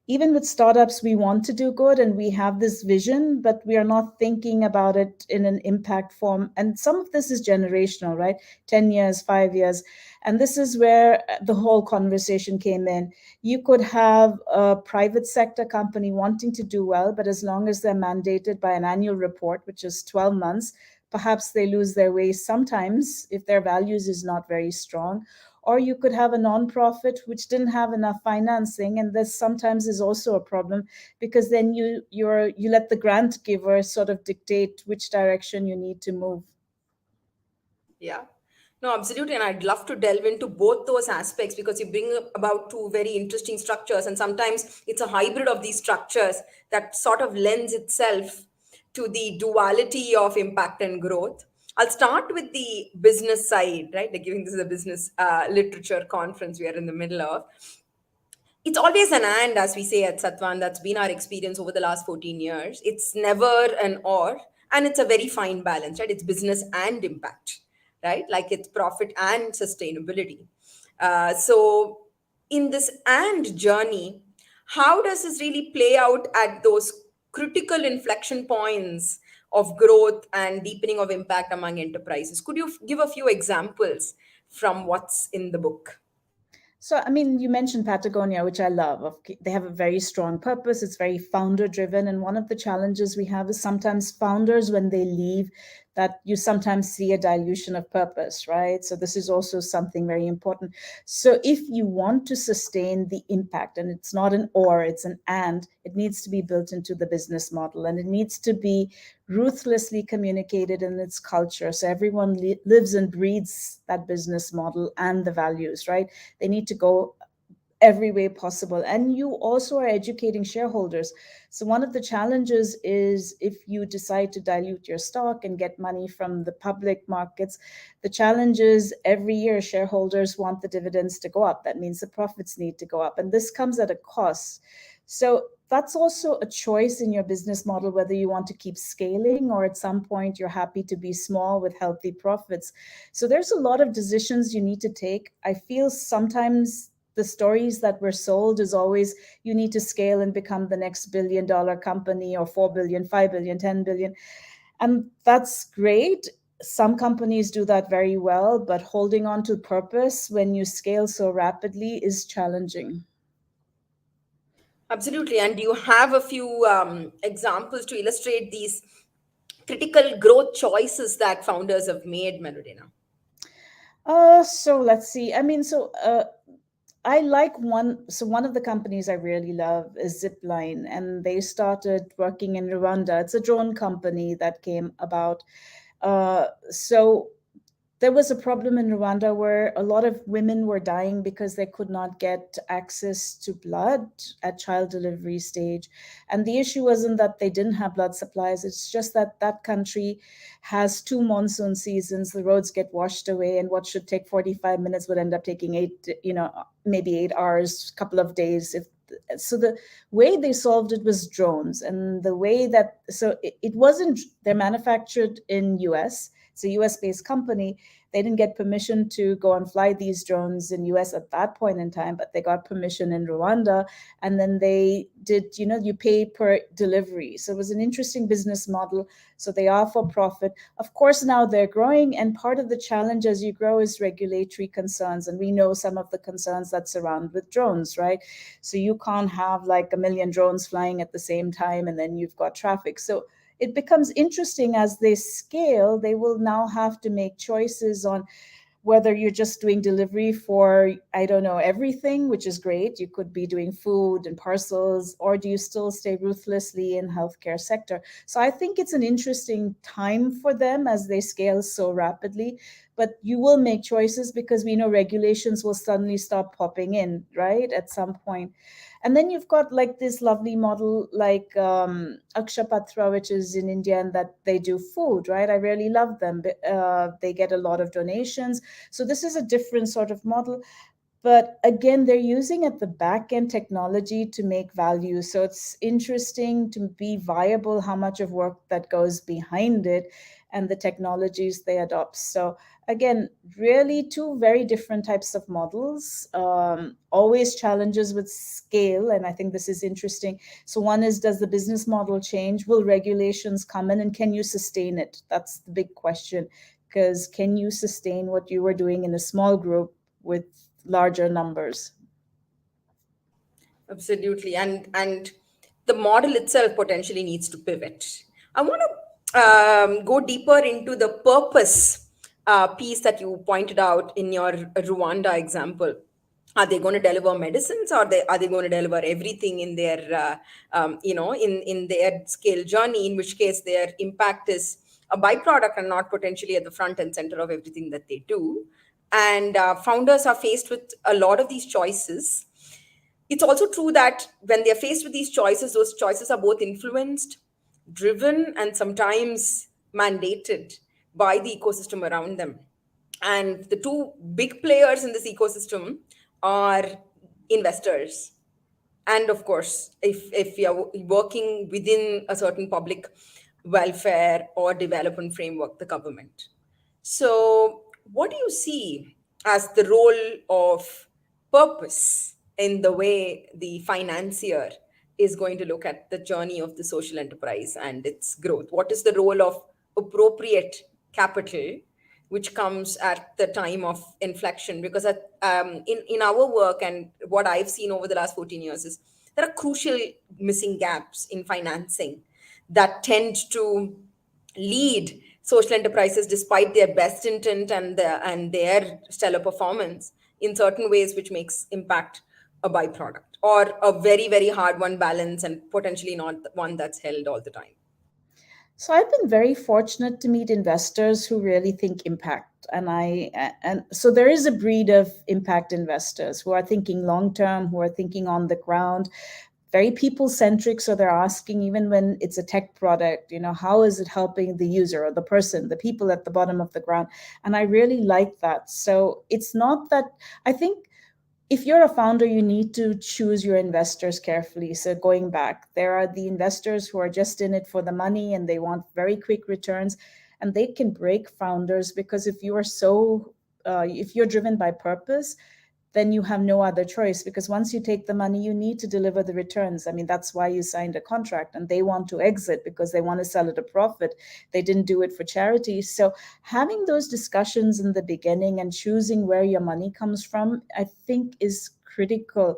even with startups, we want to do good and we have this vision, but we are not thinking about it in an impact form. And some of this is generational, right? 10 years, 5 years. And this is where the whole conversation came in. You could have a private sector company wanting to do well, but as long as they're mandated by an annual report, which is 12 months, perhaps they lose their way sometimes if their values is not very strong. Or you could have a nonprofit which didn't have enough financing, and this sometimes is also a problem, because then you let the grant giver sort of dictate which direction you need to move. Yeah. No, absolutely. And I'd love to delve into both those aspects, because you bring about two very interesting structures. And sometimes it's a hybrid of these structures that sort of lends itself to the duality of impact and growth. I'll start with the business side, right? Like, given this is a business literature conference we are in the middle of, it's always an and, as we say at Satwan. That's been our experience over the last 14 years. It's never an or, and it's a very fine balance, right? It's business and impact, right? Like, it's profit and sustainability. So in this and journey, how does this really play out at those critical inflection points of growth and deepening of impact among enterprises? Could you give a few examples from what's in the book? So, I mean, you mentioned Patagonia, which I love. They have a very strong purpose. It's very founder driven. And one of the challenges we have is sometimes founders, when they leave, that you sometimes see a dilution of purpose, right? So this is also something very important. So if you want to sustain the impact, and it's not an or, it's an and, it needs to be built into the business model, and it needs to be ruthlessly communicated in its culture. So everyone lives and breathes that business model and the values, right? They need to go every way possible. And you also are educating shareholders. So one of the challenges is if you decide to dilute your stock and get money from the public markets, the challenge is every year shareholders want the dividends to go up. That means the profits need to go up. And this comes at a cost. So that's also a choice in your business model, whether you want to keep scaling or at some point you're happy to be small with healthy profits. So there's a lot of decisions you need to take. I feel sometimes the stories that were sold is always you need to scale and become the next billion-dollar company, or 4 billion, 5 billion, 10 billion. And that's great. Some companies do that very well, but holding on to purpose when you scale so rapidly is challenging. Absolutely. And you have a few examples to illustrate these critical growth choices that founders have made, Melodina? So let's see. I mean, I like one. So one of the companies I really love is Zipline, and they started working in Rwanda. It's a drone company that came about. So there was a problem in Rwanda where a lot of women were dying because they could not get access to blood at child delivery stage. And the issue wasn't that they didn't have blood supplies, it's just that that country has two monsoon seasons. The roads get washed away, and what should take 45 minutes would end up taking maybe 8 hours, couple of days. So the way they solved it was drones, and the way that, so it wasn't, they're manufactured in US. It's a US based company. They didn't get permission to go and fly these drones in US at that point in time, but they got permission in Rwanda. And then they did, you pay per delivery. So it was an interesting business model. So they are for profit. Of course, now they're growing. And part of the challenge as you grow is regulatory concerns. And we know some of the concerns that surround with drones, right? So you can't have like a million drones flying at the same time, and then you've got traffic. So it becomes interesting as they scale. They will now have to make choices on whether you're just doing delivery for, I don't know, everything, which is great. You could be doing food and parcels, or do you still stay ruthlessly in healthcare sector? So I think it's an interesting time for them as they scale so rapidly. But you will make choices because we know regulations will suddenly start popping in, right, at some point. And then you've got like this lovely model like Akshapatra, which is in India, and that they do food, right? I really love them. They get a lot of donations. So this is a different sort of model. But again, they're using at the back end technology to make value. So it's interesting to be viable, how much of work that goes behind it and the technologies they adopt. So again, really two very different types of models, always challenges with scale. And I think this is interesting. So one is, does the business model change? Will regulations come in, and can you sustain it? That's the big question, because can you sustain what you were doing in a small group with larger numbers? Absolutely. And the model itself potentially needs to pivot. I want to go deeper into the purpose piece that you pointed out in your Rwanda example. Are they going to deliver medicines, or are they going to deliver everything in their in their scale journey, in which case their impact is a byproduct and not potentially at the front and center of everything that they do. And founders are faced with a lot of these choices. It's also true that when they're faced with these choices, those choices are both influenced, driven, and sometimes mandated by the ecosystem around them. And the two big players in this ecosystem are investors. And of course, if you're working within a certain public welfare or development framework, the government. So, what do you see as the role of purpose in the way the financier is going to look at the journey of the social enterprise and its growth? What is the role of appropriate capital, which comes at the time of inflection? Because in our work and what I've seen over the last 14 years is there are crucial missing gaps in financing that tend to lead social enterprises, despite their best intent and their stellar performance, in certain ways, which makes impact a byproduct or a very, very hard one balance, and potentially not one that's held all the time. So I've been very fortunate to meet investors who really think impact. And so there is a breed of impact investors who are thinking long term, who are thinking on the ground, very people centric. So they're asking, even when it's a tech product, how is it helping the user or the person, the people at the bottom of the ground? And I really like that. So it's not that I think if you're a founder, you need to choose your investors carefully. So going back, there are the investors who are just in it for the money and they want very quick returns, and they can break founders because if you're driven by purpose, then you have no other choice, because once you take the money, you need to deliver the returns. I mean, that's why you signed a contract, and they want to exit because they want to sell at a profit. They didn't do it for charity. So having those discussions in the beginning and choosing where your money comes from, I think is critical.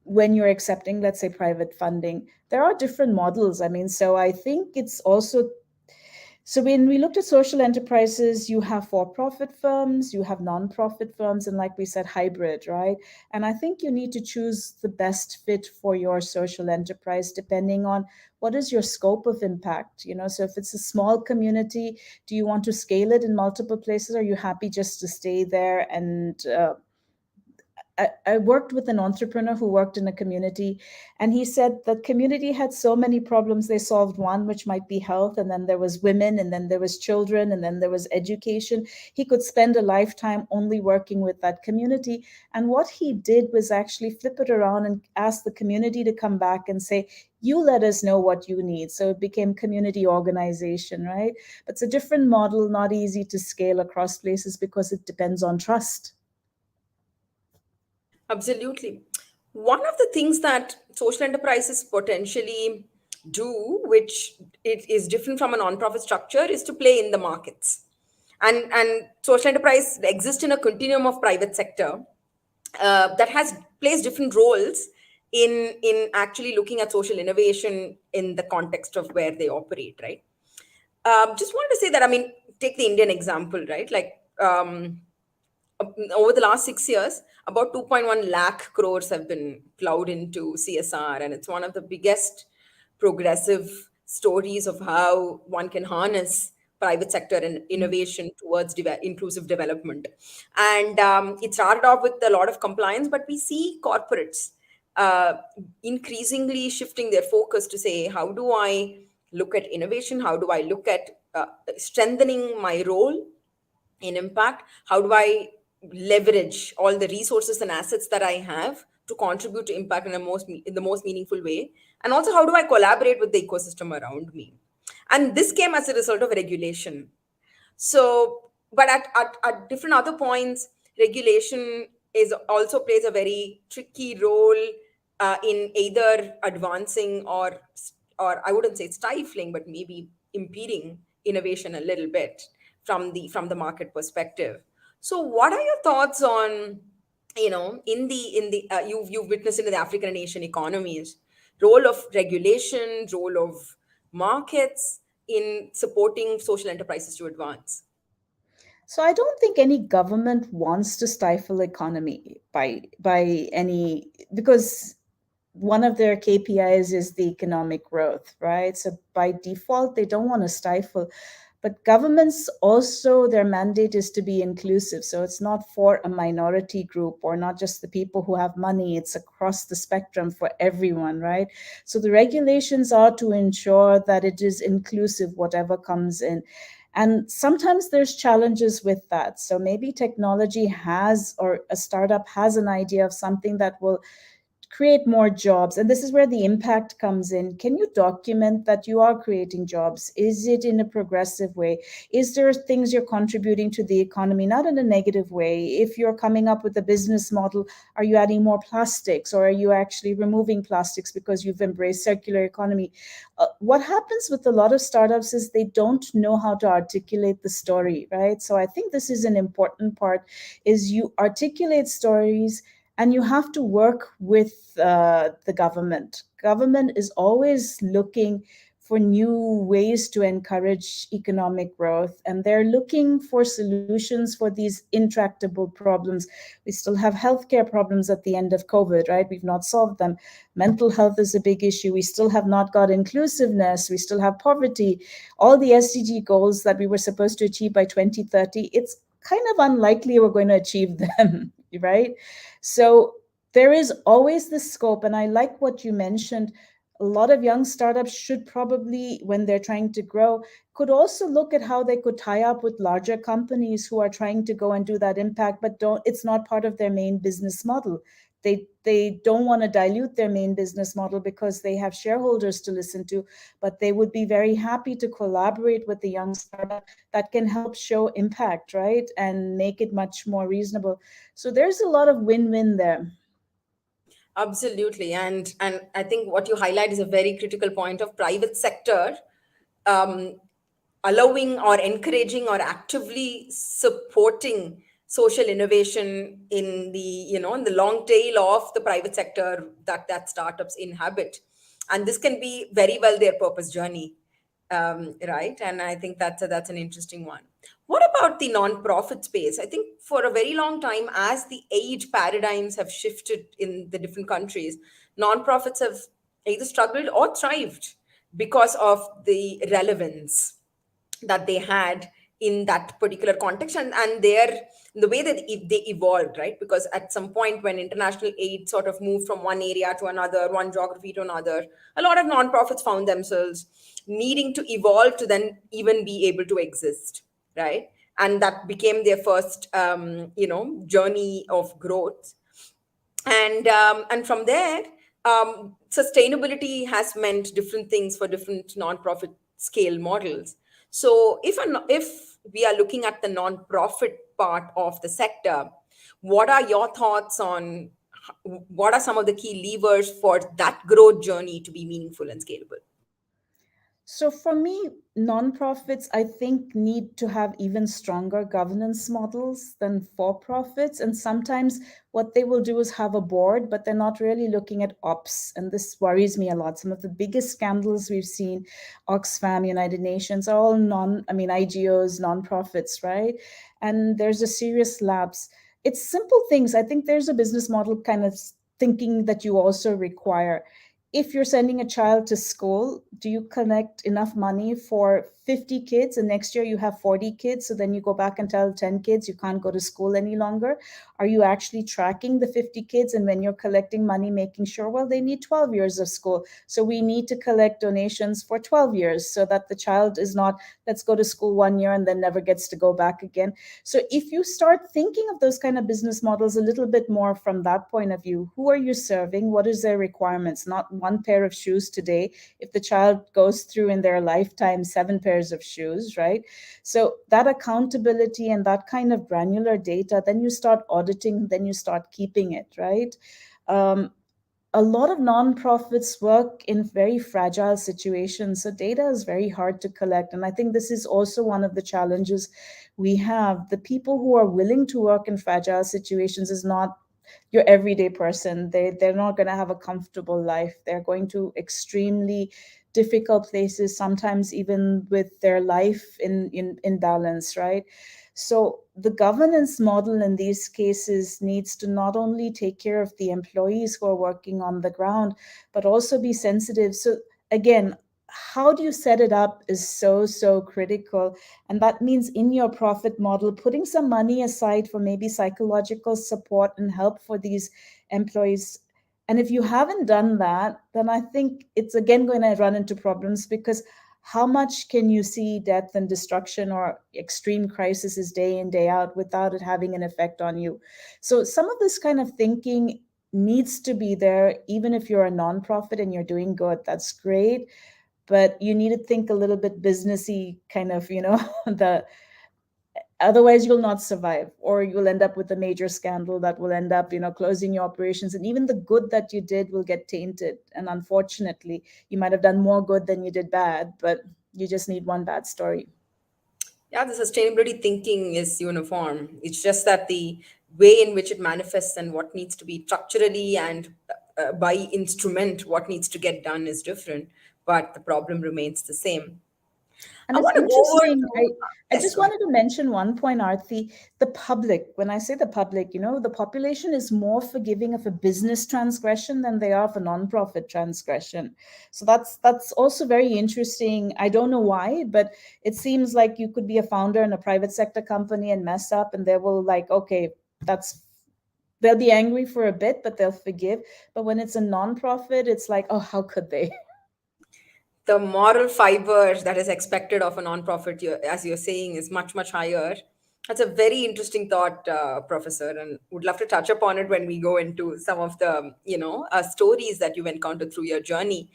When you're accepting, let's say, private funding, there are different models. I mean, so I think it's also so when we looked at social enterprises, you have for-profit firms, you have non-profit firms, and like we said, hybrid, right? And I think you need to choose the best fit for your social enterprise depending on what is your scope of impact. So if it's a small community, do you want to scale it in multiple places? Or are you happy just to stay there and I worked with an entrepreneur who worked in a community, and he said the community had so many problems. They solved one, which might be health, and then there was women, and then there was children, and then there was education. He could spend a lifetime only working with that community. And what he did was actually flip it around and ask the community to come back and say, you let us know what you need. So it became community organization, right? But it's a different model, not easy to scale across places because it depends on trust. Absolutely. One of the things that social enterprises potentially do, which it is different from a non-profit structure, is to play in the markets. And social enterprise exist in a continuum of private sector that has plays different roles in actually looking at social innovation in the context of where they operate, right? Just wanted to say that, I mean, take the Indian example, right? Like, over the last 6 years, about 2.1 lakh crores have been plowed into CSR, and it's one of the biggest progressive stories of how one can harness private sector and innovation towards inclusive development. And it started off with a lot of compliance, but we see corporates uh, increasingly shifting their focus to say, how do I look at innovation? How do I look at strengthening my role in impact? How do I leverage all the resources and assets that I have to contribute to impact in the most meaningful way? And also, how do I collaborate with the ecosystem around me? And this came as a result of regulation. So, but at different other points, regulation is also plays a very tricky role in either advancing or I wouldn't say stifling, but maybe impeding innovation a little bit from the market perspective. So, what are your thoughts on, in the you've witnessed in the African and Asian economies, role of regulation, role of markets in supporting social enterprises to advance? So I don't think any government wants to stifle economy by any, because one of their KPIs is the economic growth, right? So by default, they don't want to stifle. But governments also, their mandate is to be inclusive. So it's not for a minority group or not just the people who have money, it's across the spectrum for everyone, right? So the regulations are to ensure that it is inclusive, whatever comes in. And sometimes there's challenges with that. So maybe technology has, or a startup has an idea of something that will create more jobs, and this is where the impact comes in. Can you document that you are creating jobs? Is it in a progressive way? Is there things you're contributing to the economy, not in a negative way? If you're coming up with a business model, are you adding more plastics, or are you actually removing plastics because you've embraced circular economy? What happens with a lot of startups is they don't know how to articulate the story, right? So I think this is an important part, is you articulate stories, and you have to work with the government. Government is always looking for new ways to encourage economic growth, and they're looking for solutions for these intractable problems. We still have healthcare problems at the end of COVID, right? We've not solved them. Mental health is a big issue. We still have not got inclusiveness. We still have poverty. All the SDG goals that we were supposed to achieve by 2030, it's kind of unlikely we're going to achieve them, right? So there is always this scope. And I like what you mentioned. A lot of young startups should probably, when they're trying to grow, could also look at how they could tie up with larger companies who are trying to go and do that impact, but don't, it's not part of their main business model. They don't want to dilute their main business model because they have shareholders to listen to, but they would be very happy to collaborate with the young startup that can help show impact, right? And make it much more reasonable. So there's a lot of win-win there. Absolutely. And I think what you highlight is a very critical point of private sector um, allowing or encouraging or actively supporting social innovation in the, in the long tail of the private sector that startups inhabit. And this can be very well their purpose journey, right? And I think that's an interesting one. What about the non-profit space? I think for a very long time, as the aid paradigms have shifted in the different countries, non-profits have either struggled or thrived because of the relevance that they had in that particular context, and the way that they evolved, right? Because at some point when international aid sort of moved from one area to another, one geography to another, a lot of nonprofits found themselves needing to evolve to then even be able to exist, right? And that became their first journey of growth. And from there, sustainability has meant different things for different nonprofit scale models. So if we are looking at the nonprofit part of the sector, what are your thoughts on what are some of the key levers for that growth journey to be meaningful and scalable? So for me, nonprofits, I think, need to have even stronger governance models than for profits. And sometimes what they will do is have a board, but they're not really looking at ops. And this worries me a lot. Some of the biggest scandals we've seen, Oxfam, United Nations, are all IGOs, nonprofits, right? And there's a serious lapse. It's simple things. I think there's a business model kind of thinking that you also require. If you're sending a child to school, do you collect enough money for 50 kids and next year you have 40 kids? So then you go back and tell 10 kids you can't go to school any longer. Are you actually tracking the 50 kids? And when you're collecting money, making sure, well, they need 12 years of school. So we need to collect donations for 12 years so that the child is not, let's go to school 1 year and then never gets to go back again. So if you start thinking of those kind of business models a little bit more from that point of view, who are you serving? What is their requirements? Not one pair of shoes today. If the child goes through in their lifetime 7 pairs of shoes, right? So that accountability and that kind of granular data, then you start auditing, then you start keeping it, right? A lot of nonprofits work in very fragile situations. So data is very hard to collect. And I think this is also one of the challenges we have. The people who are willing to work in fragile situations is not your everyday person. They're not going to have a comfortable life. They're going to extremely difficult places, sometimes even with their life in balance, right? So the governance model in these cases needs to not only take care of the employees who are working on the ground, but also be sensitive. So again, how do you set it up is so critical. And that means in your profit model, putting some money aside for maybe psychological support and help for these employees. And if you haven't done that, then I think it's again going to run into problems, because how much can you see death and destruction or extreme crises day in, day out without it having an effect on you? So some of this kind of thinking needs to be there, even if you're a nonprofit and you're doing good, that's great. But you need to think a little bit businessy, kind of, the otherwise you'll not survive, or you'll end up with a major scandal that will end up closing your operations, and even the good that you did will get tainted. And unfortunately, you might have done more good than you did bad, but you just need one bad story. Yeah, the sustainability thinking is uniform. It's just that the way in which it manifests and what needs to be structurally and by instrument, what needs to get done is different. but the problem remains the same. And I it's want to go over interesting. to I yes, just go ahead. wanted to mention one point, Arti. The public, when I say the public, the population is more forgiving of a business transgression than they are of a non-profit transgression. So that's also very interesting. I don't know why, but it seems like you could be a founder in a private sector company and mess up, and they will like, okay, that's they'll be angry for a bit, but they'll forgive. But when it's a non-profit, it's like, oh, how could they? The moral fiber that is expected of a nonprofit, as you're saying, is much, much higher. That's a very interesting thought, Professor, and would love to touch upon it when we go into some of the, stories that you've encountered through your journey.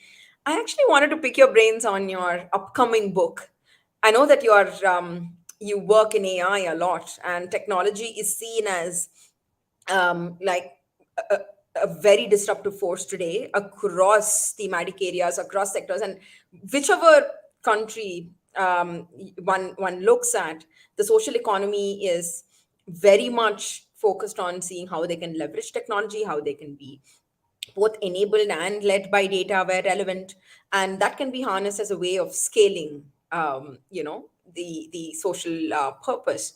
I actually wanted to pick your brains on your upcoming book. I know that you work in AI a lot, and technology is seen as like a, a very disruptive force today across thematic areas, across sectors, and whichever country one looks at, the social economy is very much focused on seeing how they can leverage technology, how they can be both enabled and led by data where relevant, and that can be harnessed as a way of scaling, the social purpose.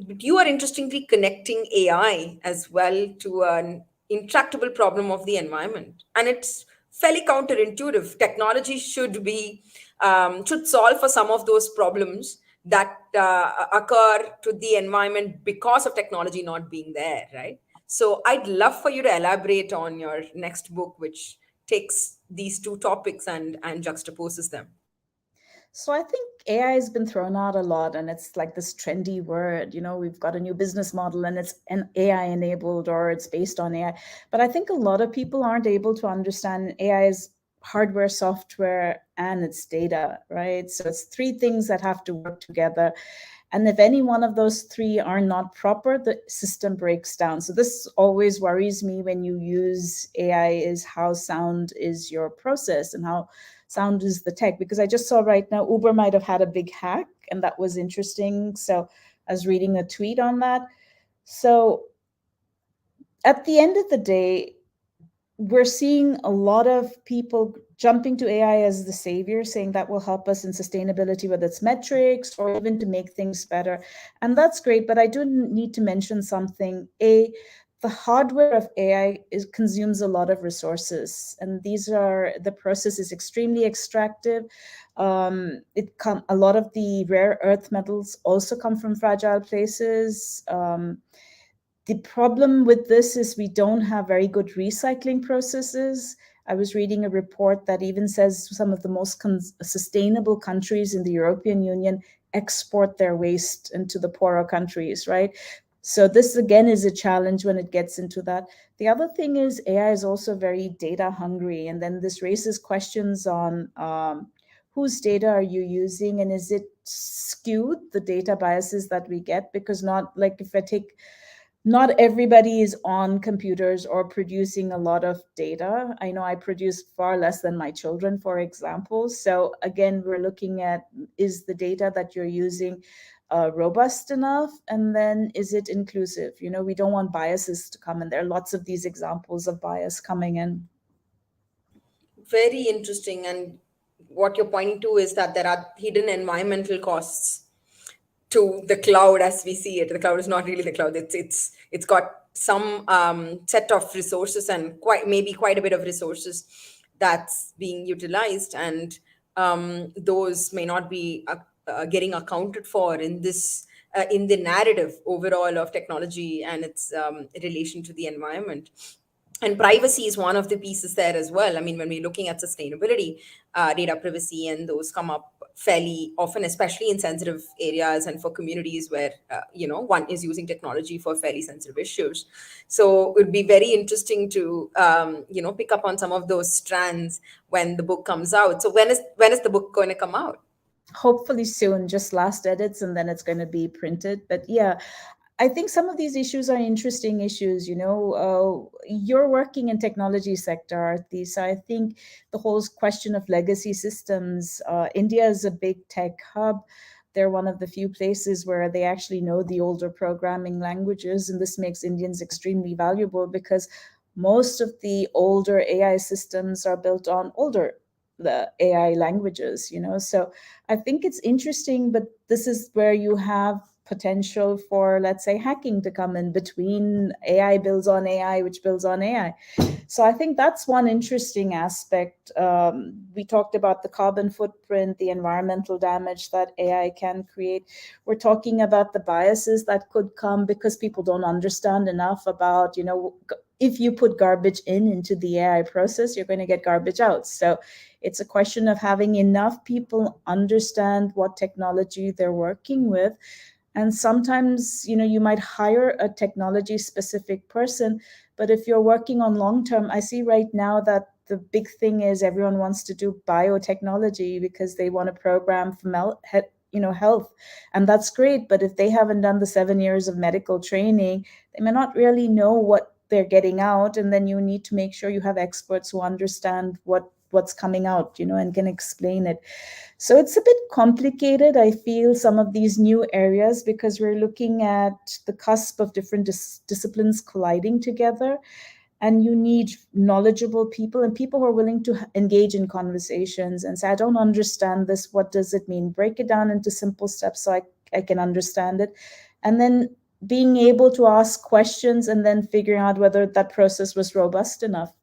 But you are interestingly connecting AI as well to an intractable problem of the environment, and it's fairly counterintuitive. Technology should solve for some of those problems that occur to the environment because of technology not being there, right? So I'd love for you to elaborate on your next book, which takes these two topics and juxtaposes them. So I think AI has been thrown out a lot, and it's like this trendy word. We've got a new business model, and it's an AI enabled or it's based on AI. But I think a lot of people aren't able to understand AI's hardware, software, and its data, right? So it's three things that have to work together. And if any one of those three are not proper, the system breaks down. So this always worries me when you use AI, is how sound is your process and how sound is the tech. Because I just saw right now, Uber might have had a big hack, and that was interesting. So I was reading a tweet on that. So at the end of the day, we're seeing a lot of people jumping to AI as the savior, saying that will help us in sustainability, whether it's metrics or even to make things better. And that's great. But I do need to mention something. The hardware of AI consumes a lot of resources, and the process is extremely extractive. A lot of the rare earth metals also come from fragile places. The problem with this is we don't have very good recycling processes. I was reading a report that even says some of the most sustainable countries in the European Union export their waste into the poorer countries, right? So this again is a challenge when it gets into that. The other thing is AI is also very data hungry, and then this raises questions on whose data are you using, and is it skewed, the data biases that we get? Because not everybody is on computers or producing a lot of data. I know I produce far less than my children, for example. So again, we're looking at, is the data that you're using robust enough? And then is it inclusive? We don't want biases to come in. There are lots of these examples of bias coming in. Very interesting. And what you're pointing to is that there are hidden environmental costs to the cloud as we see it. The cloud is not really the cloud. It's got some set of resources, and quite a bit of resources that's being utilized, and those may not be getting accounted for in this in the narrative overall of technology and its relation to the environment. And privacy is one of the pieces there as well. I mean, when we're looking at sustainability, data privacy and those come up fairly often, especially in sensitive areas and for communities where one is using technology for fairly sensitive issues. So it would be very interesting to pick up on some of those strands when the book comes out. So when is the book going to come out? Hopefully soon, just last edits, and then it's going to be printed. But yeah, I think some of these issues are interesting issues. You're working in technology sector, Aarti, so I think the whole question of legacy systems. India is a big tech hub. They're one of the few places where they actually know the older programming languages, and this makes Indians extremely valuable because most of the older AI systems are built on older the AI languages, So I think it's interesting, but this is where you have potential for, let's say, hacking to come in between. AI builds on AI, which builds on AI. So I think that's one interesting aspect. We talked about the carbon footprint, the environmental damage that AI can create. We're talking about the biases that could come because people don't understand enough about, if you put garbage into the AI process, you're going to get garbage out. So it's a question of having enough people understand what technology they're working with. And sometimes, you might hire a technology specific person, but if you're working on long term, I see right now that the big thing is everyone wants to do biotechnology because they want to program for health, and that's great. But if they haven't done the 7 years of medical training, they may not really know what they're getting out. And then you need to make sure you have experts who understand what's coming out, and can explain it. So it's a bit complicated, I feel, some of these new areas, because we're looking at the cusp of different disciplines colliding together. And you need knowledgeable people and people who are willing to engage in conversations and say, I don't understand this. What does it mean? Break it down into simple steps so I can understand it. And then being able to ask questions and then figuring out whether that process was robust enough.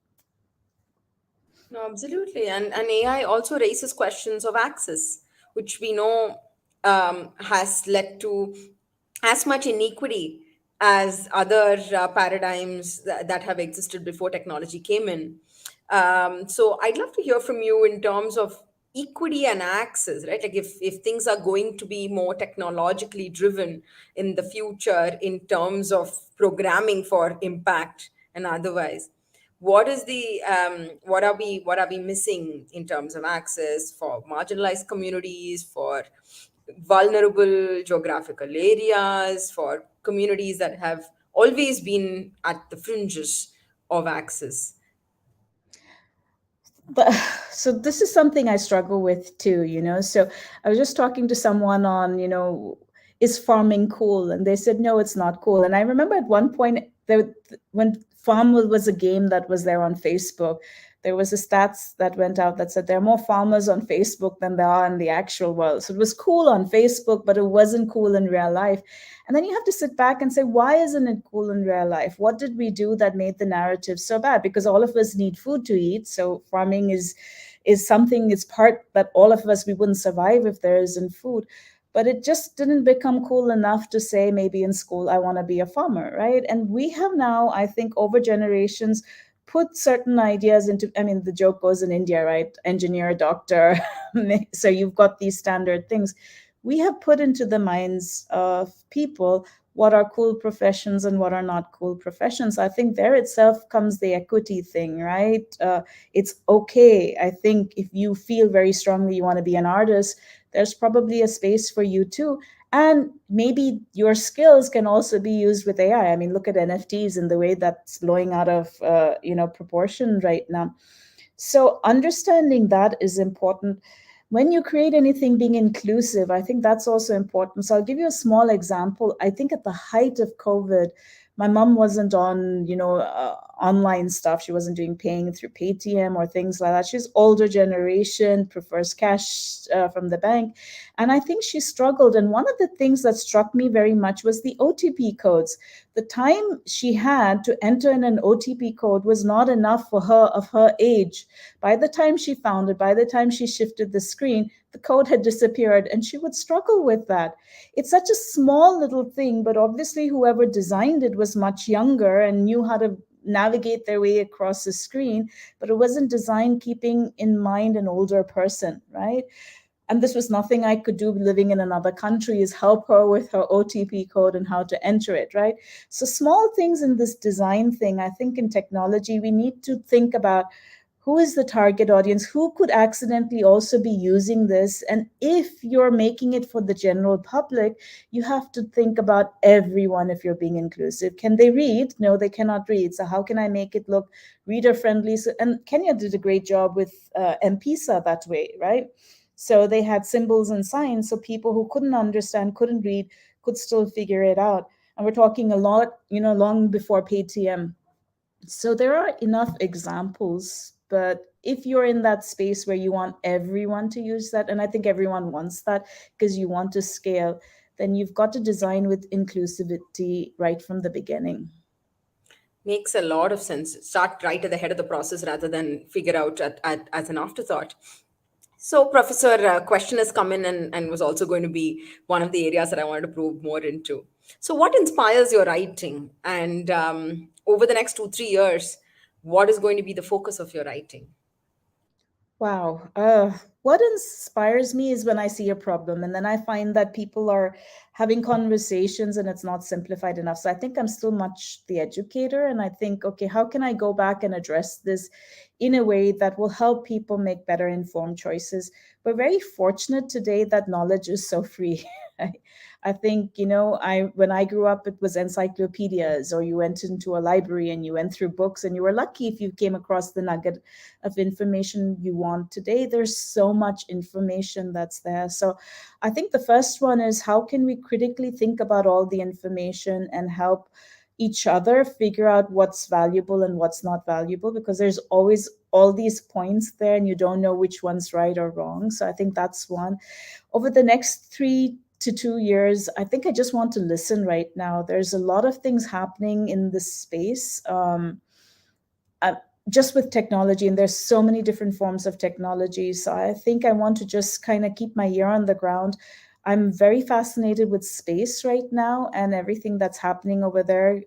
No, absolutely. And AI also raises questions of access, which we know has led to as much inequity as other paradigms that have existed before technology came in. So I'd love to hear from you in terms of equity and access, right? Like if things are going to be more technologically driven in the future in terms of programming for impact and otherwise, what are we missing in terms of access for marginalized communities, for vulnerable geographical areas, for communities that have always been at the fringes of access? But so this is something I struggle with too, So I was just talking to someone on, is farming cool? And they said, no, it's not cool. And I remember at one point there, when Farmville was a game that was there on Facebook, there was a stats that went out that said there are more farmers on Facebook than there are in the actual world. So it was cool on Facebook, but it wasn't cool in real life. And then you have to sit back and say, why isn't it cool in real life? What did we do that made the narrative so bad? Because all of us need food to eat. So farming is something, it's part that all of us, we wouldn't survive if there isn't food. But it just didn't become cool enough to say, maybe in school, I want to be a farmer, right? And we have now, I think, over generations, put certain ideas into, I mean, the joke goes in India, right? Engineer, doctor. So you've got these standard things. We have put into the minds of people what are cool professions and what are not cool professions. I think there itself comes the equity thing, right? It's okay. I think if you feel very strongly you want to be an artist, there's probably a space for you too. And maybe your skills can also be used with AI. I mean, look at NFTs and the way that's blowing out of proportion right now. So understanding that is important. When you create anything, being inclusive, I think that's also important. So I'll give you a small example. I think at the height of COVID, my mom wasn't on, online stuff. She wasn't doing paying through Paytm or things like that. She's older generation, prefers cash from the bank. And I think she struggled. And one of the things that struck me very much was the OTP codes. The time she had to enter in an OTP code was not enough for her of her age. By the time she found it, by the time she shifted the screen, the code had disappeared and she would struggle with that. It's such a small little thing, but obviously whoever designed it was much younger and knew how to navigate their way across the screen, but it wasn't designed keeping in mind an older person, right? And this was nothing I could do living in another country, is help her with her OTP code and how to enter it, right? So small things in this design thing, I think in technology, we need to think about who is the target audience, who could accidentally also be using this. And if you're making it for the general public, you have to think about everyone if you're being inclusive. Can they read? No, they cannot read. So how can I make it look reader friendly? So, and Kenya did a great job with M-Pesa that way, right? So they had symbols and signs so people who couldn't understand, couldn't read, could still figure it out. And we're talking a lot, long before Paytm. So there are enough examples, But if you're in that space where you want everyone to use that, and I think everyone wants that because you want to scale, then you've got to design with inclusivity right from the beginning. Makes a lot of sense. Start right at the head of the process rather than figure out as an afterthought. So, Professor, question has come in and was also going to be one of the areas that I wanted to probe more into. So, what inspires your writing? And over the next 2, 3 years, what is going to be the focus of your writing? Wow. What inspires me is when I see a problem and then I find that people are having conversations and it's not simplified enough. So I think I'm still much the educator. And I think, okay, how can I go back and address this in a way that will help people make better informed choices? We're very fortunate today that knowledge is so free. I, I think, I when I grew up, it was encyclopedias, or you went into a library and you went through books, and you were lucky if you came across the nugget of information you want. Today there's so much information that's there. So I think the first one is, how can we critically think about all the information and help each other figure out what's valuable and what's not valuable, because there's always all these points there and you don't know which one's right or wrong. So I think that's one. Over the next 3 to 2 years, I think I just want to listen right now. There's a lot of things happening in this space. Uh, just with technology, and there's so many different forms of technology. So I think I want to just kind of keep my ear on the ground. I'm very fascinated with space right now and everything that's happening over there.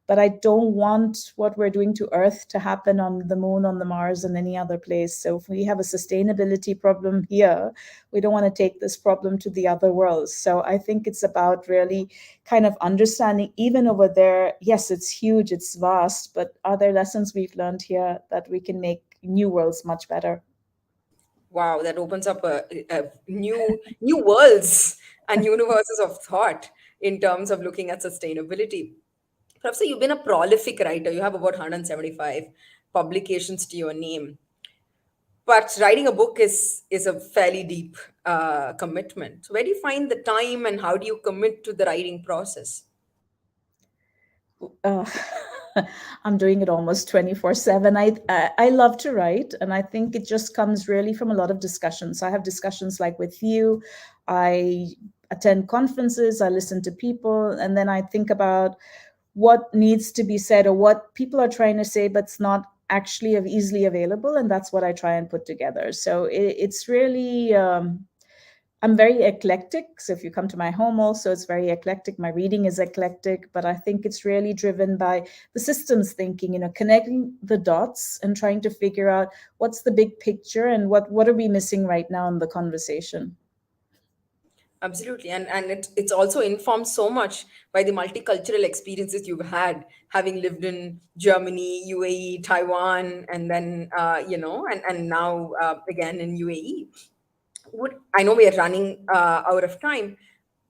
But I don't want what we're doing to Earth to happen on the moon, on the Mars, and any other place. So if we have a sustainability problem here, we don't want to take this problem to the other worlds. So I think it's about really kind of understanding, even over there, yes, it's huge, it's vast, but are there lessons we've learned here that we can make new worlds much better? Wow, that opens up a new worlds and universes of thought in terms of looking at sustainability. Professor, you've been a prolific writer. You have about 175 publications to your name. But writing a book is a fairly deep commitment. So where do you find the time and how do you commit to the writing process? uh, I'm doing it almost 24/7. I love to write, and I think it just comes really from a lot of discussions. I have discussions like with you. I attend conferences, I listen to people, and then I think about what needs to be said or what people are trying to say, but it's not actually easily available, and that's what I try and put together. So it's really I'm very eclectic. So if you come to my home also, it's very eclectic. My reading is eclectic, but I think it's really driven by the systems thinking, connecting the dots and trying to figure out what's the big picture and what are we missing right now in the conversation. Absolutely. And it's also informed so much by the multicultural experiences you've had, having lived in Germany, UAE, Taiwan, and then, and now again in UAE. I know we are running out of time.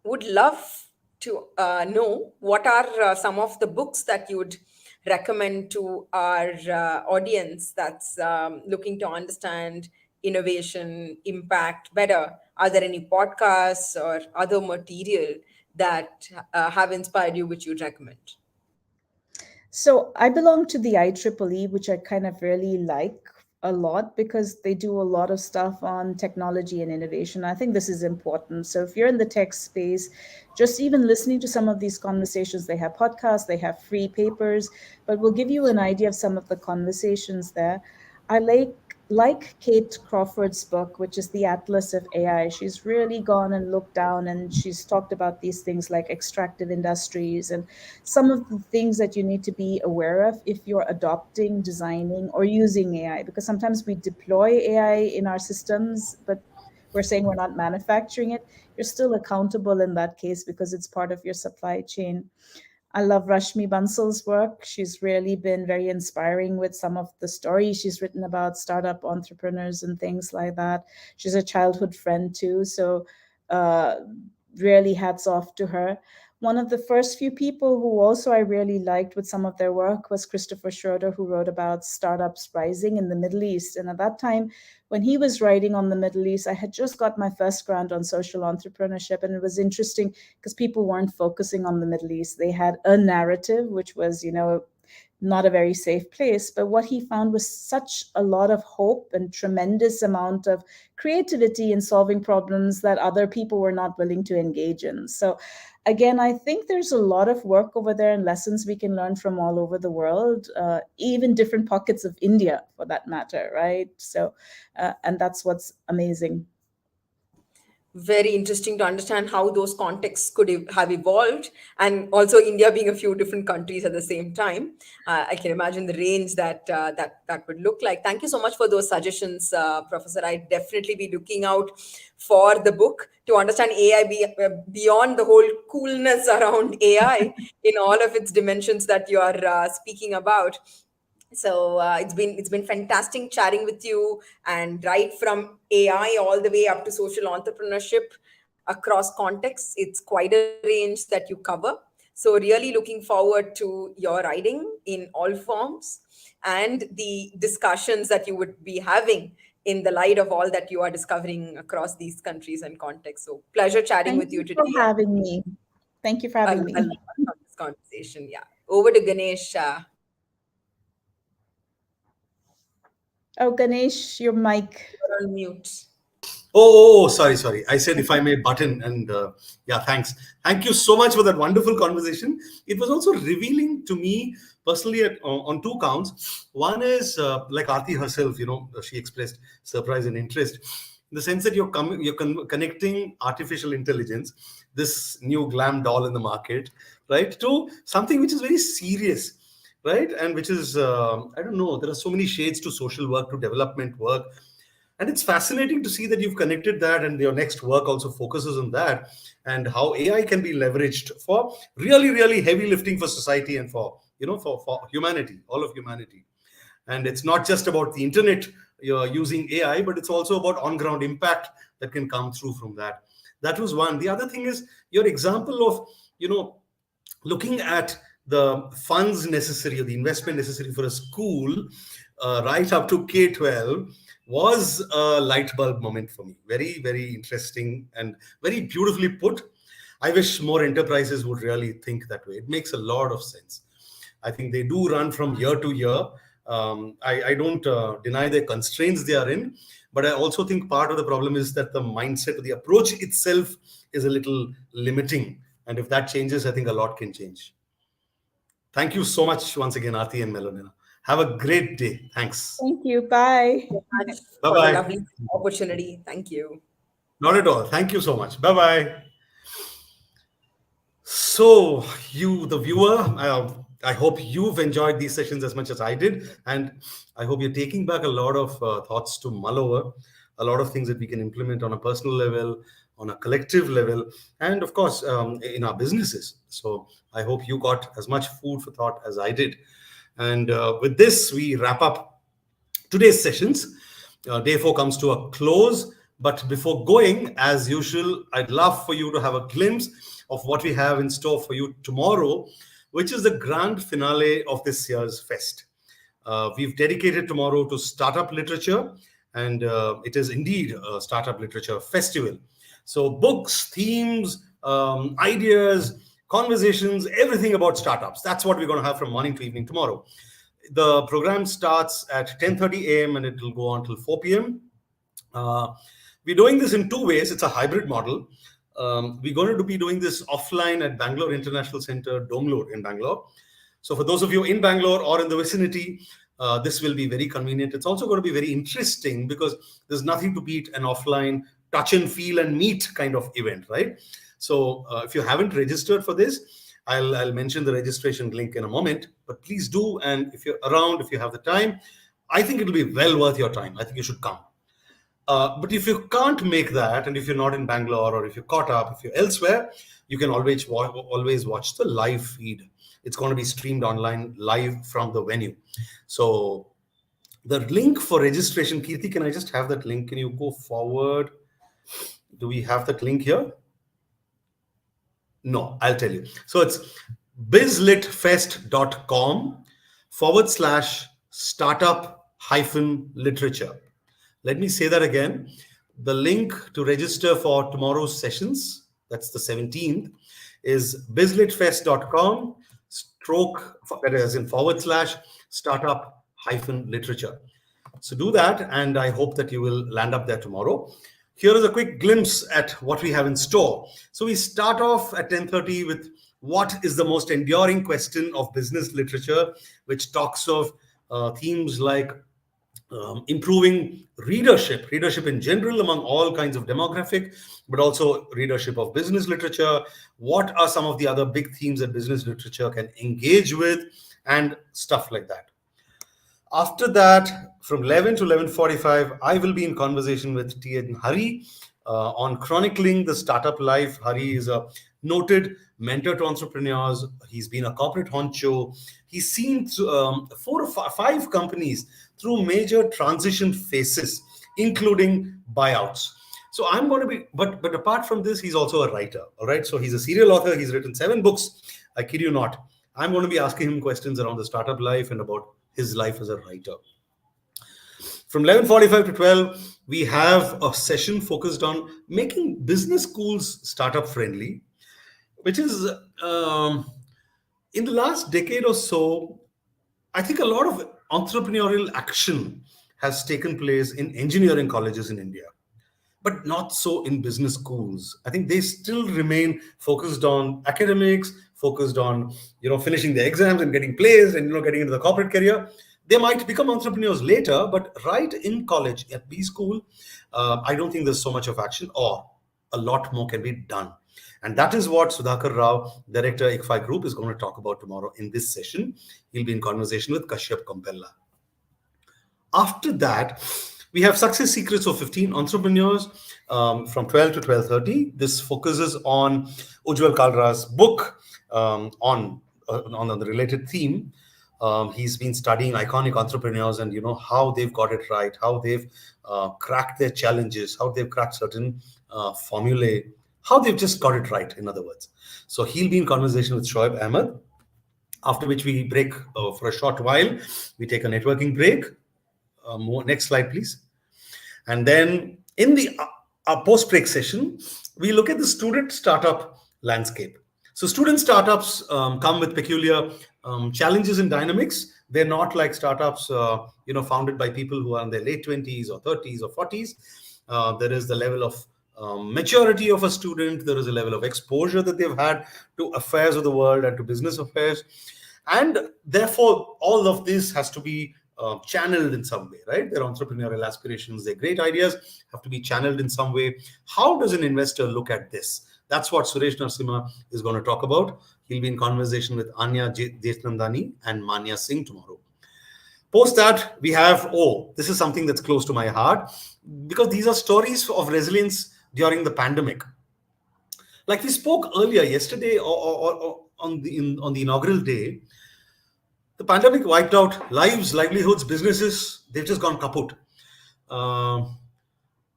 Would love to know what are some of the books that you would recommend to our audience that's looking to understand innovation, impact better. Are there any podcasts or other material that have inspired you, which you'd recommend? So I belong to the IEEE, which I kind of really like a lot because they do a lot of stuff on technology and innovation. I think this is important. So if you're in the tech space, just even listening to some of these conversations, they have podcasts, they have free papers, but we'll give you an idea of some of the conversations there. I like Kate Crawford's book, which is the Atlas of AI. She's really gone and looked down and she's talked about these things like extractive industries and some of the things that you need to be aware of if you're adopting, designing, or using AI. Because sometimes we deploy AI in our systems, but we're saying we're not manufacturing it. You're still accountable in that case because it's part of your supply chain. I love Rashmi Bansal's work. She's really been very inspiring with some of the stories she's written about startup entrepreneurs and things like that. She's a childhood friend too. So, uh, really hats off to her. One of the first few people who also I really liked with some of their work was Christopher Schroeder, who wrote about startups rising in the Middle East. And at that time, when he was writing on the Middle East, I had just got my first grant on social entrepreneurship. And it was interesting because people weren't focusing on the Middle East. They had a narrative, which was, not a very safe place. But what he found was such a lot of hope and tremendous amount of creativity in solving problems that other people were not willing to engage in. So again, I think there's a lot of work over there and lessons we can learn from all over the world, even different pockets of India for that matter, right? So, and that's what's amazing. Very interesting to understand how those contexts could have evolved, and also India being a few different countries at the same time. I can imagine the range that would look like. Thank you so much for those suggestions, Professor. I'd definitely be looking out for the book to understand AI beyond the whole coolness around AI in all of its dimensions that you are speaking about. So it's been fantastic chatting with you, and right from AI all the way up to social entrepreneurship across contexts, it's quite a range that you cover. So really looking forward to your writing in all forms and the discussions that you would be having in the light of all that you are discovering across these countries and contexts. So pleasure chatting Thank with you you for today. having me. Thank you for A having me. lot from this conversation. Yeah. Over to Ganesh. Oh, Ganesh, your mic. You're on mute. Sorry. I said if I may button, and yeah, thanks. Thank you so much for that wonderful conversation. It was also revealing to me personally on two counts. One is like Aarti herself, she expressed surprise and interest in the sense that you're connecting artificial intelligence, this new glam doll in the market, right, to something which is very serious, right, and which is I don't know. There are so many shades to social work, to development work, and it's fascinating to see that you've connected that, and your next work also focuses on that, and how AI can be leveraged for really, really heavy lifting for society and for for humanity, all of humanity. And it's not just about the internet you're using AI, but it's also about on-ground impact that can come through from that. That was one. The other thing is your example of looking at the funds necessary or the investment necessary for a school right up to K-12 was a light bulb moment for me. Very, very interesting and very beautifully put. I wish more enterprises would really think that way. It makes a lot of sense. I think they do run from year to year. I don't deny the constraints they are in, but I also think part of the problem is that the mindset, the approach itself is a little limiting. And if that changes, I think a lot can change. Thank you so much once again, Aarti and Melonina. Have a great day. Thanks. Thank you. Bye. Much Bye for the bye. lovely opportunity. Thank you. Not at all. Thank you so much. Bye bye. So, you, the viewer, I hope you've enjoyed these sessions as much as I did. And I hope you're taking back a lot of thoughts to mull over, a lot of things that we can implement on a personal level, on a collective level, and of course, in our businesses. So, I hope you got as much food for thought as I did. And with this, we wrap up today's sessions. Day 4 comes to a close. But before going, as usual, I'd love for you to have a glimpse of what we have in store for you tomorrow, which is the grand finale of this year's fest. We've dedicated tomorrow to startup literature, and it is indeed a startup literature festival. So books, themes, ideas, conversations, everything about startups. That's what we're going to have from morning to evening tomorrow. The program starts at 10:30 a.m. and it will go on till 4 p.m. We're doing this in two ways. It's a hybrid model. We're going to be doing this offline at Bangalore International Center, Bangalore in Bangalore. So for those of you in Bangalore or in the vicinity, this will be very convenient. It's also going to be very interesting because there's nothing to beat an offline touch and feel and meet kind of event, right? So if you haven't registered for this, I'll mention the registration link in a moment, but please do. And if you're around, if you have the time, I think it'll be well worth your time. I think you should come. But if you can't make that, and if you're not in Bangalore, or if you're caught up, if you're elsewhere, you can always watch the live feed. It's going to be streamed online live from the venue. So the link for registration, Kirti, can I just have that link? Can you go forward? Do we have that link here? No, I'll tell you. So it's bizlitfest.com/startup-literature. Let me say that again. The link to register for tomorrow's sessions, that's the 17th, is bizlitfest.com stroke, that is in forward slash startup hyphen literature. So do that, and I hope that you will land up there tomorrow. Here is a quick glimpse at what we have in store. So we start off at 10:30 with what is the most enduring question of business literature, which talks of themes like improving readership in general among all kinds of demographic, but also readership of business literature. What are some of the other big themes that business literature can engage with, and stuff like that. After that, from 11 to 11:45, I will be in conversation with T.N. Hari on chronicling the startup life. Hari is a noted mentor to entrepreneurs. He's been a corporate honcho. He's seen four or five companies through major transition phases, including buyouts. So I'm going to be, but apart from this, he's also a writer. All right. So he's a serial author. He's written 7 books. I kid you not. I'm going to be asking him questions around the startup life and about his life as a writer. From 11:45 to 12, we have a session focused on making business schools startup friendly, which is in the last decade or so, I think a lot of entrepreneurial action has taken place in engineering colleges in India, but not so in business schools. I think they still remain focused on academics, focused on finishing the exams and getting placed and getting into the corporate career. They might become entrepreneurs later, but right in college at B school, I don't think there's so much of action, or a lot more can be done. And that is what Sudhakar Rao, Director, ICFI Group, is going to talk about tomorrow in this session. He'll be in conversation with Kashyap Kompella. After that, we have Success Secrets of 15 Entrepreneurs from 12 to 12:30. This focuses on Ujjwal Kalra's book on the related theme. He's been studying iconic entrepreneurs and how they've got it right, how they've cracked their challenges, how they've cracked certain formulae, how they've just got it right, in other words. So he'll be in conversation with Shoaib Ahmed, after which we break for a short while. We take a networking break. Next slide, please. And then in the post-break session, we look at the student startup landscape. So student startups come with peculiar challenges and dynamics. They're not like startups, founded by people who are in their late 20s or 30s or 40s. There is the level of maturity of a student. There is a level of exposure that they've had to affairs of the world and to business affairs. And therefore, all of this has to be channeled in some way, right? Their entrepreneurial aspirations, their great ideas have to be channeled in some way. How does an investor look at this? That's what Suresh Narasimha is going to talk about. He'll be in conversation with Anya Deshnandani and Manya Singh tomorrow. Post that, we have, this is something that's close to my heart, because these are stories of resilience during the pandemic. Like we spoke earlier yesterday or on the inaugural day, the pandemic wiped out lives, livelihoods, businesses. They've just gone kaput.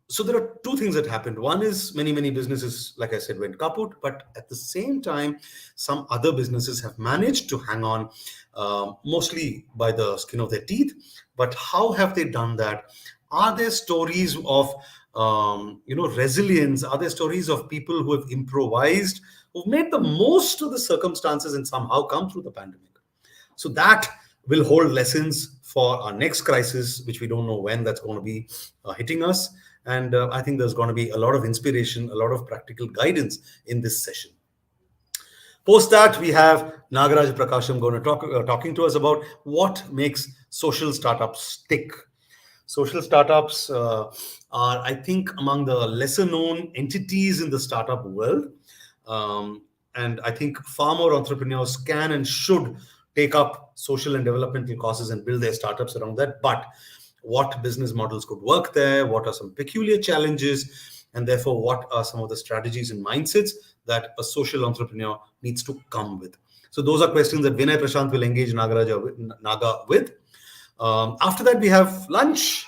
So there are 2 things that happened. One is many businesses, like I said, went kaput. But at the same time, some other businesses have managed to hang on, mostly by the skin of their teeth. But how have they done that? Are there stories of resilience? Are there stories of people who have improvised, who've made the most of the circumstances and somehow come through the pandemic? So that will hold lessons for our next crisis, which we don't know when that's going to be hitting us. And I think there's going to be a lot of inspiration, a lot of practical guidance in this session. Post that, we have Nagaraj Prakasham going to talking to us about what makes social startups tick. Social startups are, I think, among the lesser known entities in the startup world. And I think far more entrepreneurs can and should take up social and developmental causes and build their startups around that. But what business models could work there? What are some peculiar challenges? And therefore, what are some of the strategies and mindsets that a social entrepreneur needs to come with? So those are questions that Vinay Prashant will engage Naga with. After that, we have lunch.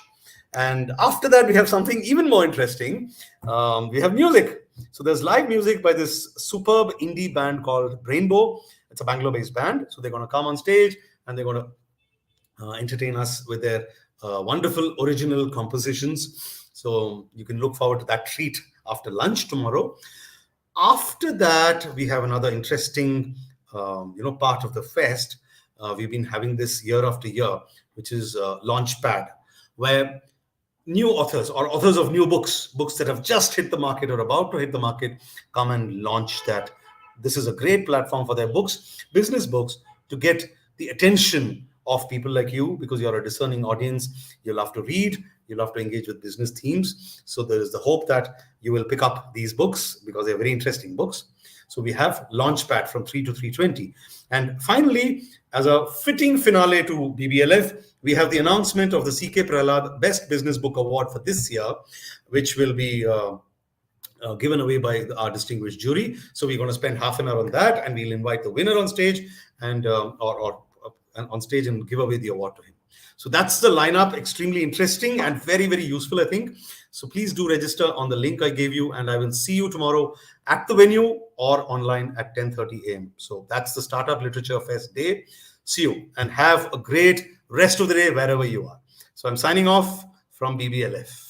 And after that, we have something even more interesting. We have music. So there's live music by this superb indie band called Rainbow. It's a Bangalore-based band. So they're going to come on stage and they're going to entertain us with their wonderful original compositions. So you can look forward to that treat after lunch tomorrow. After that, we have another interesting part of the fest, we've been having this year after year, which is Launchpad, where new authors or authors of new books that have just hit the market or about to hit the market, come and launch that. This is a great platform for their books, business books, to get the attention of people like you, because you're a discerning audience. You love to read, you love to engage with business themes. So there is the hope that you will pick up these books because they're very interesting books. So we have Launchpad from 3 to 3:20. And finally, as a fitting finale to BBLF, we have the announcement of the CK Prahlad Best Business Book Award for this year, which will be given away by our distinguished jury. So we're going to spend half an hour on that, and we'll invite the winner on stage and on stage and give away the award to him. So that's the lineup. Extremely interesting and very, very useful, I think. So please do register on the link I gave you, and I will see you tomorrow at the venue or online at 10:30 a.m. So that's the Startup Literature Fest day. See you and have a great rest of the day wherever you are. So I'm signing off from BBLF.